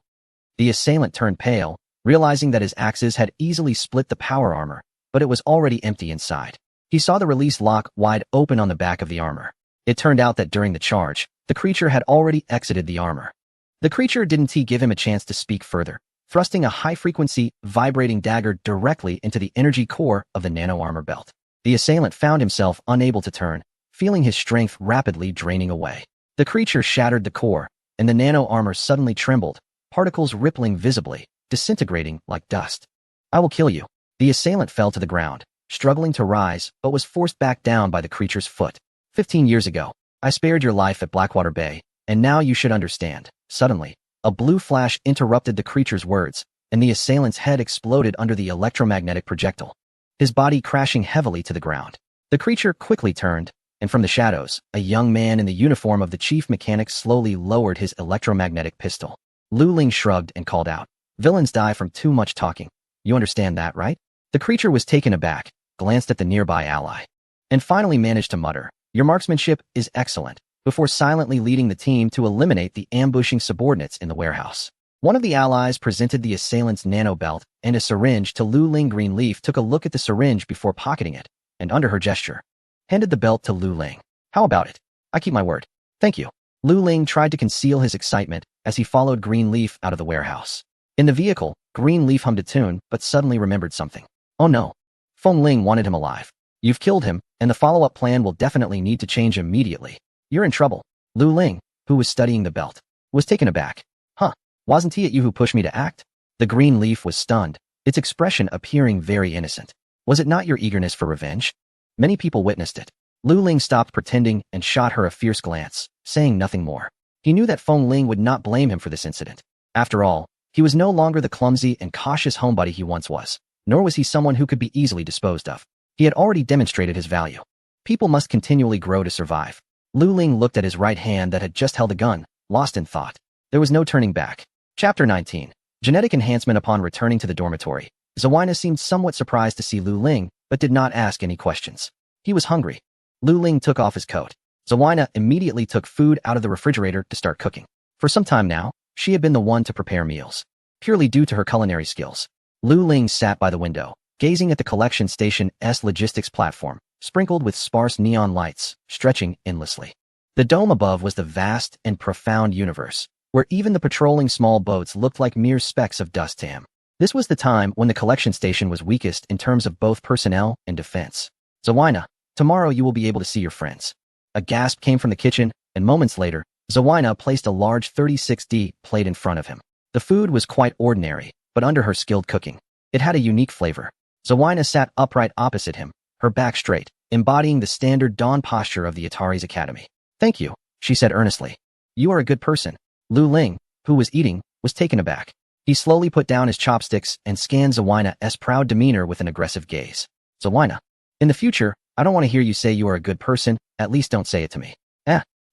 The assailant turned pale, realizing that his axes had easily split the power armor, but it was already empty inside. He saw the release lock wide open on the back of the armor. It turned out that during the charge, the creature had already exited the armor. The creature didn't give him a chance to speak further, thrusting a high-frequency, vibrating dagger directly into the energy core of the nano-armor belt. The assailant found himself unable to turn, feeling his strength rapidly draining away. The creature shattered the core, and the nano-armor suddenly trembled, particles rippling visibly, disintegrating like dust. "I will kill you." The assailant fell to the ground, struggling to rise, but was forced back down by the creature's foot. 15 years ago, I spared your life at Blackwater Bay, and now you should understand." Suddenly, a blue flash interrupted the creature's words, and the assailant's head exploded under the electromagnetic projectile, his body crashing heavily to the ground. The creature quickly turned, and from the shadows, a young man in the uniform of the chief mechanic slowly lowered his electromagnetic pistol. Lu Ling shrugged and called out, "Villains die from too much talking. You understand that, right?" The creature was taken aback, glanced at the nearby ally, and finally managed to mutter, "Your marksmanship is excellent," before silently leading the team to eliminate the ambushing subordinates in the warehouse. One of the allies presented the assailant's nano belt and a syringe to Lu Ling. Greenleaf took a look at the syringe before pocketing it, and under her gesture, handed the belt to Lu Ling. "How about it? I keep my word. Thank you." Lu Ling tried to conceal his excitement as he followed Greenleaf out of the warehouse. In the vehicle, Greenleaf hummed a tune, but suddenly remembered something. "Oh no. Feng Ling wanted him alive. You've killed him, and the follow-up plan will definitely need to change immediately. You're in trouble." Lu Ling, who was studying the belt, was taken aback. "Huh, wasn't it you who pushed me to act?" The green leaf was stunned, its expression appearing very innocent. "Was it not your eagerness for revenge?" Many people witnessed it. Lu Ling stopped pretending and shot her a fierce glance, saying nothing more. He knew that Feng Ling would not blame him for this incident. After all, he was no longer the clumsy and cautious homebody he once was, nor was he someone who could be easily disposed of. He had already demonstrated his value. People must continually grow to survive. Lu Ling looked at his right hand that had just held a gun, lost in thought. There was no turning back. Chapter 19. Genetic enhancement. Upon returning to the dormitory, Zawina seemed somewhat surprised to see Lu Ling, but did not ask any questions. He was hungry. Lu Ling took off his coat. Zawina immediately took food out of the refrigerator to start cooking. For some time now, she had been the one to prepare meals, purely due to her culinary skills. Lu Ling sat by the window, gazing at the collection station's logistics platform, sprinkled with sparse neon lights, stretching endlessly. The dome above was the vast and profound universe, where even the patrolling small boats looked like mere specks of dust to him. This was the time when the collection station was weakest in terms of both personnel and defense. Zawina, tomorrow you will be able to see your friends. A gasp came from the kitchen, and moments later, Zawina placed a large 36D plate in front of him. The food was quite ordinary, but under her skilled cooking, it had a unique flavor. Zawina sat upright opposite him, her back straight, embodying the standard dawn posture of the Atari's academy. Thank you, she said earnestly. You are a good person. Lu Ling, who was eating, was taken aback. He slowly put down his chopsticks and scanned Zawina's proud demeanor with an aggressive gaze. Zawina, in the future, I don't want to hear you say you are a good person, at least don't say it to me.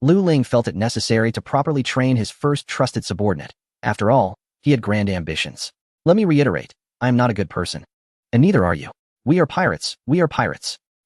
Lu Ling felt it necessary to properly train his first trusted subordinate. After all, he had grand ambitions. Let me reiterate, I am not a good person. And neither are you. We are pirates.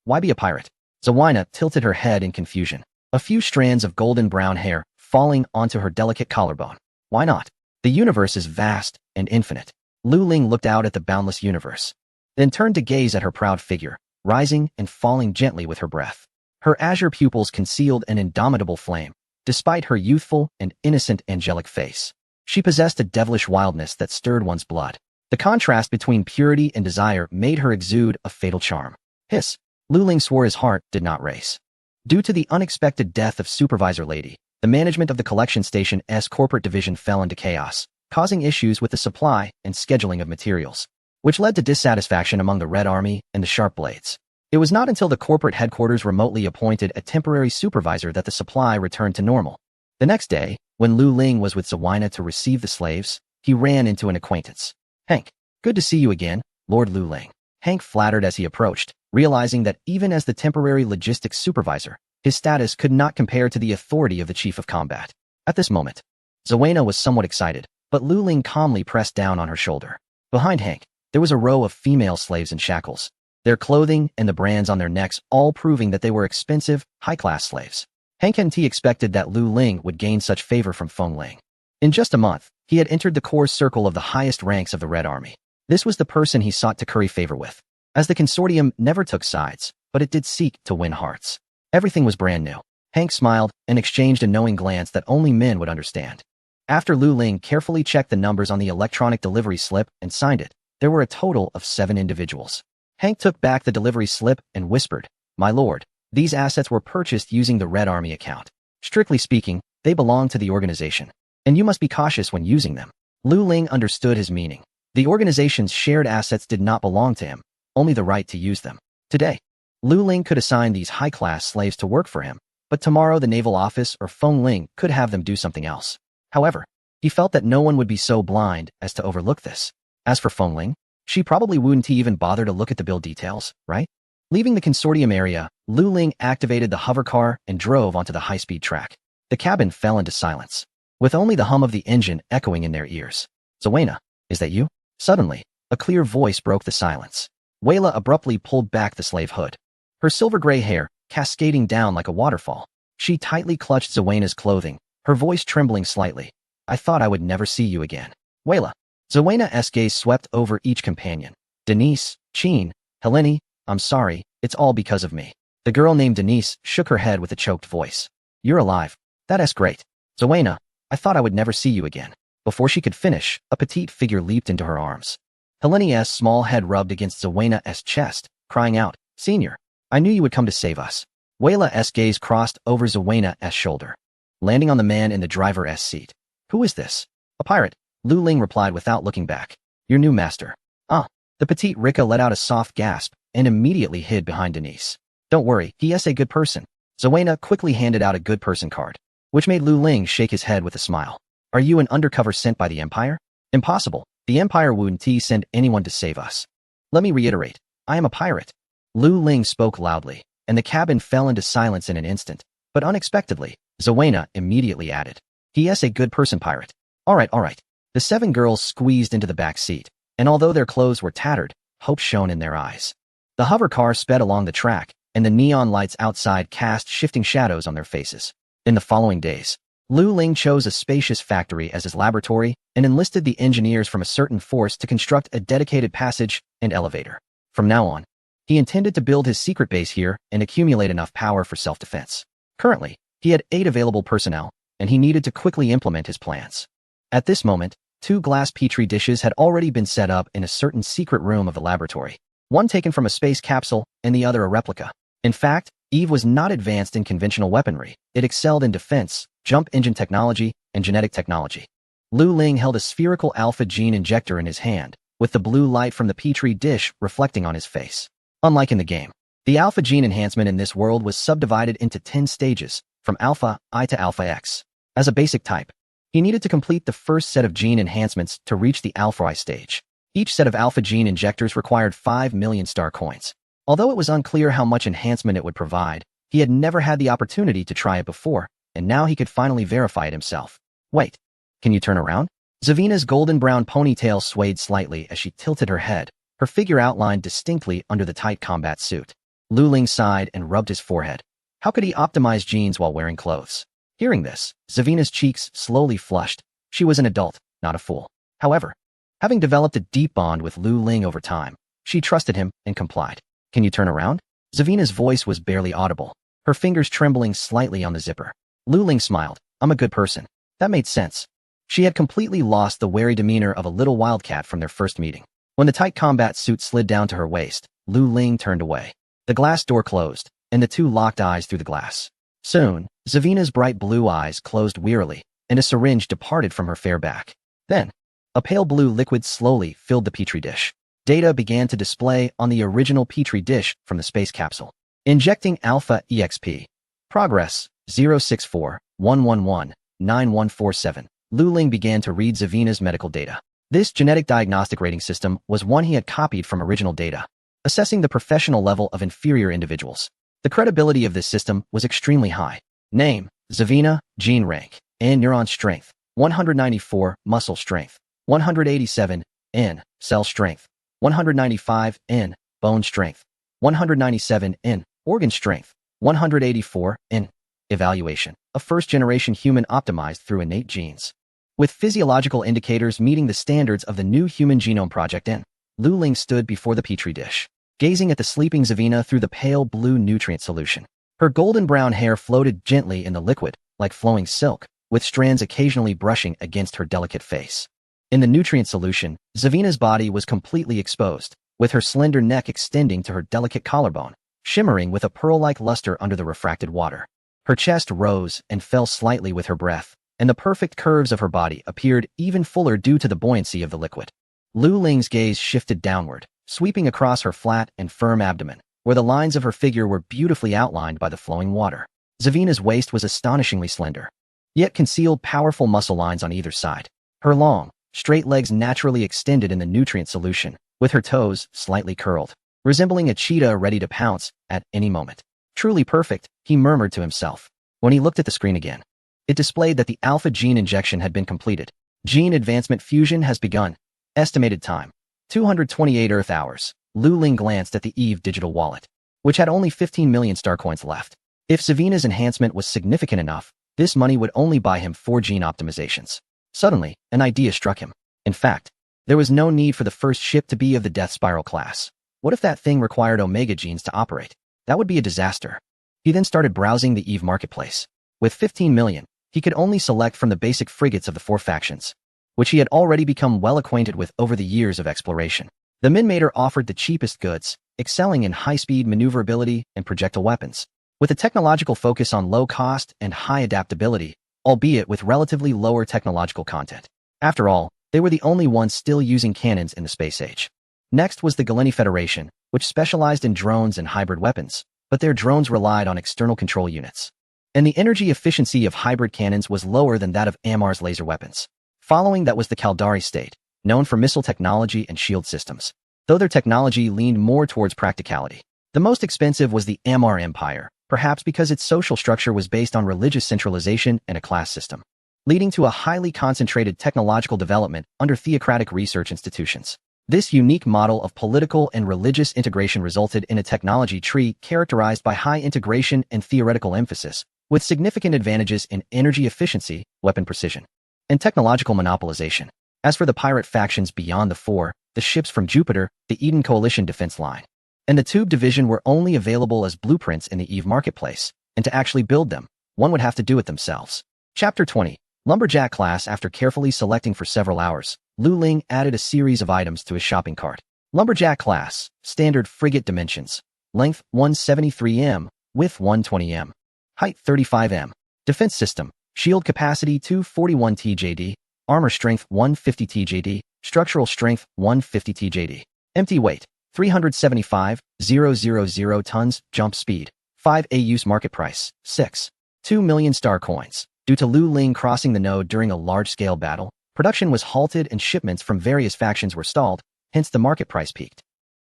Why be a pirate? Zawina tilted her head in confusion, a few strands of golden brown hair falling onto her delicate collarbone. Why not? The universe is vast and infinite. Lu Ling looked out at the boundless universe, then turned to gaze at her proud figure, rising and falling gently with her breath. Her azure pupils concealed an indomitable flame, despite her youthful and innocent angelic face. She possessed a devilish wildness that stirred one's blood. The contrast between purity and desire made her exude a fatal charm. Hiss! Lu Ling swore his heart did not race. Due to the unexpected death of Supervisor Lady, the management of the collection station's corporate division fell into chaos, causing issues with the supply and scheduling of materials, which led to dissatisfaction among the Red Army and the Sharp Blades. It was not until the corporate headquarters remotely appointed a temporary supervisor that the supply returned to normal. The next day, when Lu Ling was with Zawina to receive the slaves, he ran into an acquaintance. Hank, good to see you again, Lord Lu Ling. Hank flattered as he approached, realizing that even as the temporary logistics supervisor, his status could not compare to the authority of the chief of combat. At this moment, Zawina was somewhat excited, but Lu Ling calmly pressed down on her shoulder. Behind Hank, there was a row of female slaves in shackles, their clothing and the brands on their necks all proving that they were expensive, high-class slaves. Hank N.T. expected that Lu Ling would gain such favor from Feng Ling. In just a month, he had entered the core circle of the highest ranks of the Red Army. This was the person he sought to curry favor with, as the consortium never took sides, but it did seek to win hearts. Everything was brand new. Hank smiled and exchanged a knowing glance that only men would understand. After Lu Ling carefully checked the numbers on the electronic delivery slip and signed it, there were a total of 7 individuals. Hank took back the delivery slip and whispered, "My lord, these assets were purchased using the Red Army account. Strictly speaking, they belong to the organization, and you must be cautious when using them." Lu Ling understood his meaning. The organization's shared assets did not belong to him, only the right to use them. Today, Lu Ling could assign these high-class slaves to work for him, but tomorrow the naval office or Feng Ling could have them do something else. However, he felt that no one would be so blind as to overlook this. As for Feng Ling, she probably wouldn't even bother to look at the bill details, right? Leaving the consortium area, Lu Ling activated the hover car and drove onto the high-speed track. The cabin fell into silence, with only the hum of the engine echoing in their ears. "Zawina, is that you?" Suddenly, a clear voice broke the silence. Wayla abruptly pulled back the slave hood, her silver-gray hair cascading down like a waterfall. She tightly clutched Zawina's clothing, her voice trembling slightly. "I thought I would never see you again." Wayla. Zawina's gaze swept over each companion. "Denise, Cheen, Helene, I'm sorry, it's all because of me." The girl named Denise shook her head with a choked voice. "You're alive. That's great. Zawina, I thought I would never see you again." Before she could finish, a petite figure leaped into her arms. Helene's small head rubbed against Zawina's chest, crying out, "Senior, I knew you would come to save us." Wayla's gaze crossed over Zawina's shoulder, landing on the man in the driver's seat. "Who is this?" "A pirate," Lu Ling replied without looking back. "Your new master." "Ah." The petite Rika let out a soft gasp and immediately hid behind Denise. "Don't worry, he is a good person." Zawina quickly handed out a good person card, which made Lu Ling shake his head with a smile. "Are you an undercover sent by the Empire?" "Impossible. The Empire wouldn't send anyone to save us." "Let me reiterate, I am a pirate." Lu Ling spoke loudly, and the cabin fell into silence in an instant, but unexpectedly, Zawina immediately added, "He is a good person pirate." All right. The 7 girls squeezed into the back seat, and although their clothes were tattered, hope shone in their eyes. The hover car sped along the track, and the neon lights outside cast shifting shadows on their faces. In the following days, Lu Ling chose a spacious factory as his laboratory and enlisted the engineers from a certain force to construct a dedicated passage and elevator. From now on, he intended to build his secret base here and accumulate enough power for self-defense. Currently, he had 8 available personnel, and he needed to quickly implement his plans. At this moment, 2 glass petri dishes had already been set up in a certain secret room of the laboratory, one taken from a space capsule and the other a replica. In fact, Eve was not advanced in conventional weaponry. It excelled in defense, jump engine technology, and genetic technology. Lu Ling held a spherical alpha gene injector in his hand, with the blue light from the petri dish reflecting on his face. Unlike in the game, the alpha gene enhancement in this world was subdivided into 10 stages, from alpha I to alpha X. As a basic type, he needed to complete the first set of gene enhancements to reach the alpha I stage. Each set of alpha gene injectors required 5 million star coins. Although it was unclear how much enhancement it would provide, he had never had the opportunity to try it before, and now he could finally verify it himself. Wait, can you turn around? Zavina's golden brown ponytail swayed slightly as she tilted her head, her figure outlined distinctly under the tight combat suit. Lu Ling sighed and rubbed his forehead. How could he optimize genes while wearing clothes? Hearing this, Zavina's cheeks slowly flushed. She was an adult, not a fool. However, having developed a deep bond with Lu Ling over time, she trusted him and complied. Can you turn around? Zavina's voice was barely audible, her fingers trembling slightly on the zipper. Lu Ling smiled. I'm a good person. That made sense. She had completely lost the wary demeanor of a little wildcat from their first meeting. When the tight combat suit slid down to her waist, Lu Ling turned away. The glass door closed, and the two locked eyes through the glass. Soon, Zavina's bright blue eyes closed wearily, and a syringe departed from her fair back. Then, a pale blue liquid slowly filled the petri dish. Data began to display on the original petri dish from the space capsule. Injecting Alpha EXP. Progress, 064-111-9147. Lu Ling began to read Zavina's medical data. This genetic diagnostic rating system was one he had copied from original data, assessing the professional level of inferior individuals. The credibility of this system was extremely high. Name, Zavina, gene rank, N neuron strength, 194, muscle strength, 187, N, cell strength, 195, N, bone strength, 197, N, organ strength, 184, N. Evaluation, a first-generation human optimized through innate genes. With physiological indicators meeting the standards of the new Human Genome Project N, Lu Ling stood before the petri dish, gazing at the sleeping Zavina through the pale blue nutrient solution. Her golden brown hair floated gently in the liquid, like flowing silk, with strands occasionally brushing against her delicate face. In the nutrient solution, Zavina's body was completely exposed, with her slender neck extending to her delicate collarbone, shimmering with a pearl-like luster under the refracted water. Her chest rose and fell slightly with her breath, and the perfect curves of her body appeared even fuller due to the buoyancy of the liquid. Lu Ling's gaze shifted downward, sweeping across her flat and firm abdomen, where the lines of her figure were beautifully outlined by the flowing water. Zavina's waist was astonishingly slender, yet concealed powerful muscle lines on either side. Her long, straight legs naturally extended in the nutrient solution, with her toes slightly curled, resembling a cheetah ready to pounce at any moment. Truly perfect, he murmured to himself. When he looked at the screen again, it displayed that the alpha gene injection had been completed. Gene advancement fusion has begun. Estimated time, 228 Earth hours. Lu Ling glanced at the Eve digital wallet, which had only 15 million star coins left. If Zavina's enhancement was significant enough, this money would only buy him 4 gene optimizations. Suddenly, an idea struck him. In fact, there was no need for the first ship to be of the Death Spiral class. What if that thing required Omega genes to operate? That would be a disaster. He then started browsing the Eve marketplace. With 15 million, he could only select from the basic frigates of the 4 factions, which he had already become well acquainted with over the years of exploration. The Minmator offered the cheapest goods, excelling in high-speed maneuverability and projectile weapons, with a technological focus on low cost and high adaptability, albeit with relatively lower technological content. After all, they were the only ones still using cannons in the space age. Next was the Galeni Federation, which specialized in drones and hybrid weapons, but their drones relied on external control units, and the energy efficiency of hybrid cannons was lower than that of Amar's laser weapons. Following that was the Caldari state, known for missile technology and shield systems, though their technology leaned more towards practicality. The most expensive was the Amar Empire, perhaps because its social structure was based on religious centralization and a class system, leading to a highly concentrated technological development under theocratic research institutions. This unique model of political and religious integration resulted in a technology tree characterized by high integration and theoretical emphasis, with significant advantages in energy efficiency, weapon precision, and technological monopolization. As for the pirate factions beyond the 4, the ships from Jupiter, the Eden Coalition Defense Line, and the Tube Division were only available as blueprints in the Eve marketplace, and to actually build them, one would have to do it themselves. Chapter 20. Lumberjack class. After carefully selecting for several hours, Lu Ling added a series of items to his shopping cart. Lumberjack class. Standard frigate dimensions. Length 173 m, width 120 m. Height 35 m. Defense system. Shield capacity 241 TJD. Armor strength 150 TJD. Structural strength 150 TJD. Empty weight 375,000 tons. Jump speed 5 AUs. Market price 6.2 million star coins. Due to Lu Ling crossing the node during a large-scale battle, production was halted and shipments from various factions were stalled, hence the market price peaked.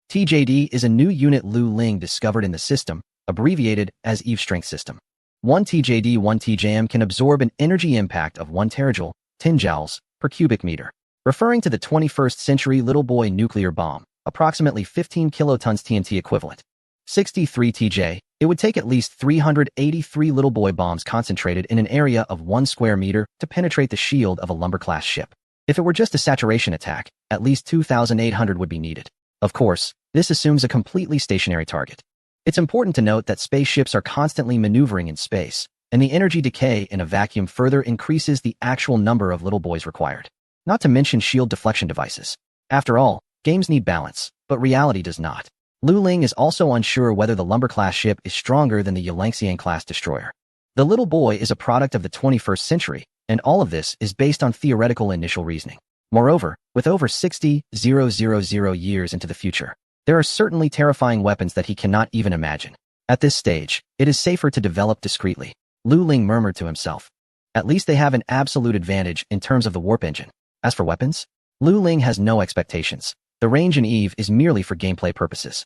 TJD is a new unit Lu Ling discovered in the system, abbreviated as Eve Strength System. 1 TJD 1 TJM can absorb an energy impact of 1 terajoule, 10 joules, per cubic meter. Referring to the 21st century Little Boy nuclear bomb, approximately 15 kilotons TNT equivalent. 63 TJ, it would take at least 383 Little Boy bombs concentrated in an area of 1 square meter to penetrate the shield of a lumber-class ship. If it were just a saturation attack, at least 2,800 would be needed. Of course, this assumes a completely stationary target. It's important to note that spaceships are constantly maneuvering in space, and the energy decay in a vacuum further increases the actual number of Little Boys required. Not to mention shield deflection devices. After all, games need balance, but reality does not. Lu Ling is also unsure whether the lumber-class ship is stronger than the Yangtze-class destroyer. The Little Boy is a product of the 21st century, and all of this is based on theoretical initial reasoning. Moreover, with over 60,000 years into the future, there are certainly terrifying weapons that he cannot even imagine. At this stage, it is safer to develop discreetly, Lu Ling murmured to himself. At least they have an absolute advantage in terms of the warp engine. As for weapons, Lu Ling has no expectations. The range in Eve is merely for gameplay purposes.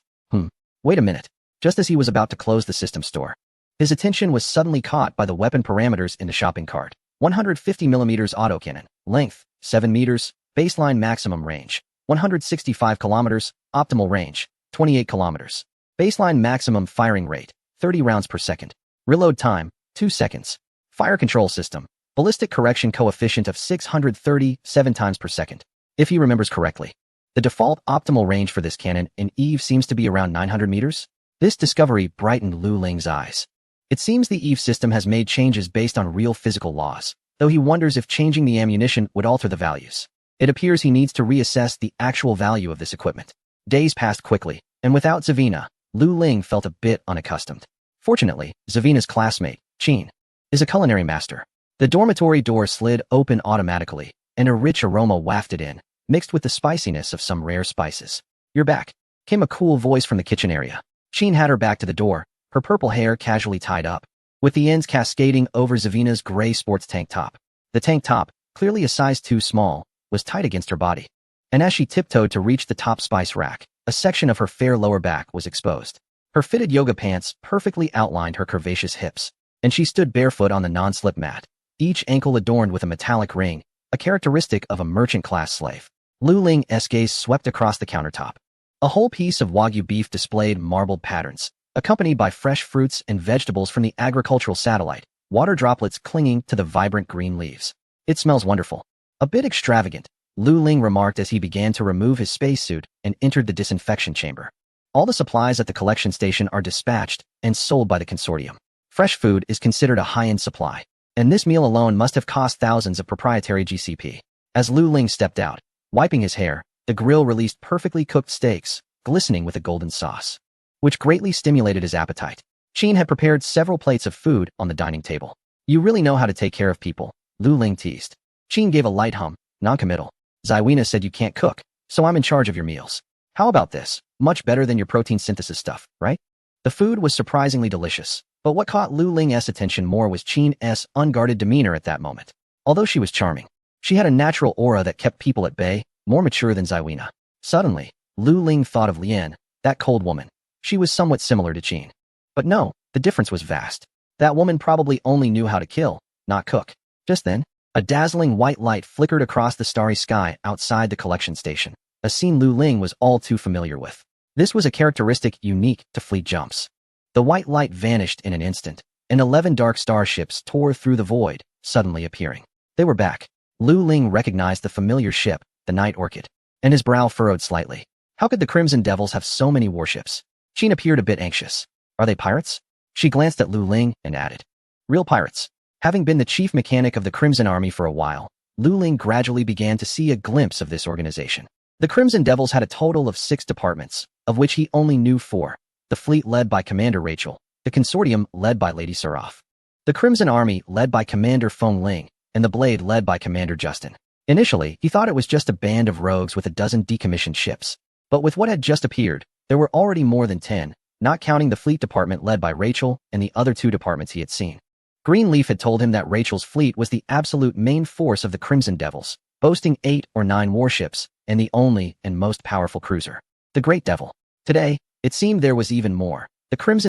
Wait a minute. Just as he was about to close the system store, his attention was suddenly caught by the weapon parameters in the shopping cart. 150mm autocannon, length 7 meters, baseline maximum range 165 kilometers, optimal range 28 kilometers, baseline maximum firing rate 30 rounds per second, reload time 2 seconds, fire control system, ballistic correction coefficient of 637 times per second. If he remembers correctly, the default optimal range for this cannon in Eve seems to be around 900 meters. This discovery brightened Lu Ling's eyes. It seems the Eve system has made changes based on real physical laws, though he wonders if changing the ammunition would alter the values. It appears he needs to reassess the actual value of this equipment. Days passed quickly, and without Zavina, Lu Ling felt a bit unaccustomed. Fortunately, Zavina's classmate, Qin, is a culinary master. The dormitory door slid open automatically, and a rich aroma wafted in, mixed with the spiciness of some rare spices. "You're back," came a cool voice from the kitchen area. Qin had her back to the door, her purple hair casually tied up, with the ends cascading over Zavina's gray sports tank top. The tank top, clearly a size too small, was tight against her body. And as she tiptoed to reach the top spice rack, a section of her fair lower back was exposed. Her fitted yoga pants perfectly outlined her curvaceous hips, and she stood barefoot on the non-slip mat, each ankle adorned with a metallic ring, a characteristic of a merchant-class slave. Lu Ling's gaze swept across the countertop. A whole piece of Wagyu beef displayed marbled patterns, accompanied by fresh fruits and vegetables from the agricultural satellite, water droplets clinging to the vibrant green leaves. "It smells wonderful." "A bit extravagant," Lu Ling remarked as he began to remove his spacesuit and entered the disinfection chamber. All the supplies at the collection station are dispatched and sold by the consortium. Fresh food is considered a high-end supply, and this meal alone must have cost thousands of proprietary GCP. As Lu Ling stepped out, wiping his hair, the grill released perfectly cooked steaks, glistening with a golden sauce, which greatly stimulated his appetite. Qin had prepared several plates of food on the dining table. "You really know how to take care of people," Lu Ling teased. Qin gave a light hum, non-committal. "Zawina said you can't cook, so I'm in charge of your meals. How about this? Much better than your protein synthesis stuff, right?" The food was surprisingly delicious, but what caught Lu Ling's attention more was Qin's unguarded demeanor at that moment. Although she was charming, she had a natural aura that kept people at bay, more mature than Zawina. Suddenly, Lu Ling thought of Lian, that cold woman. She was somewhat similar to Qin. But no, the difference was vast. That woman probably only knew how to kill, not cook. Just then, a dazzling white light flickered across the starry sky outside the collection station, a scene Lu Ling was all too familiar with. This was a characteristic unique to fleet jumps. The white light vanished in an instant, and 11 dark starships tore through the void, suddenly appearing. They were back. Lu Ling recognized the familiar ship, the Night Orchid, and his brow furrowed slightly. How could the Crimson Devils have so many warships? Qin appeared a bit anxious. "Are they pirates?" She glanced at Lu Ling and added, "Real pirates. Having been the chief mechanic of the Crimson Army for a while, Lu Ling gradually began to see a glimpse of this organization. The Crimson Devils had a total of 6 departments, of which he only knew 4. The fleet led by Commander Rachel, the consortium led by Lady Seraph, the Crimson Army led by Commander Feng Ling, and the Blade led by Commander Justin. Initially, he thought it was just a band of rogues with a dozen decommissioned ships. But with what had just appeared, there were already more than 10, not counting the fleet department led by Rachel and the other 2 departments he had seen. Greenleaf had told him that Rachel's fleet was the absolute main force of the Crimson Devils, boasting 8 or 9 warships and the only and most powerful cruiser, the Great Devil. Today, it seemed there was even more. The Crimson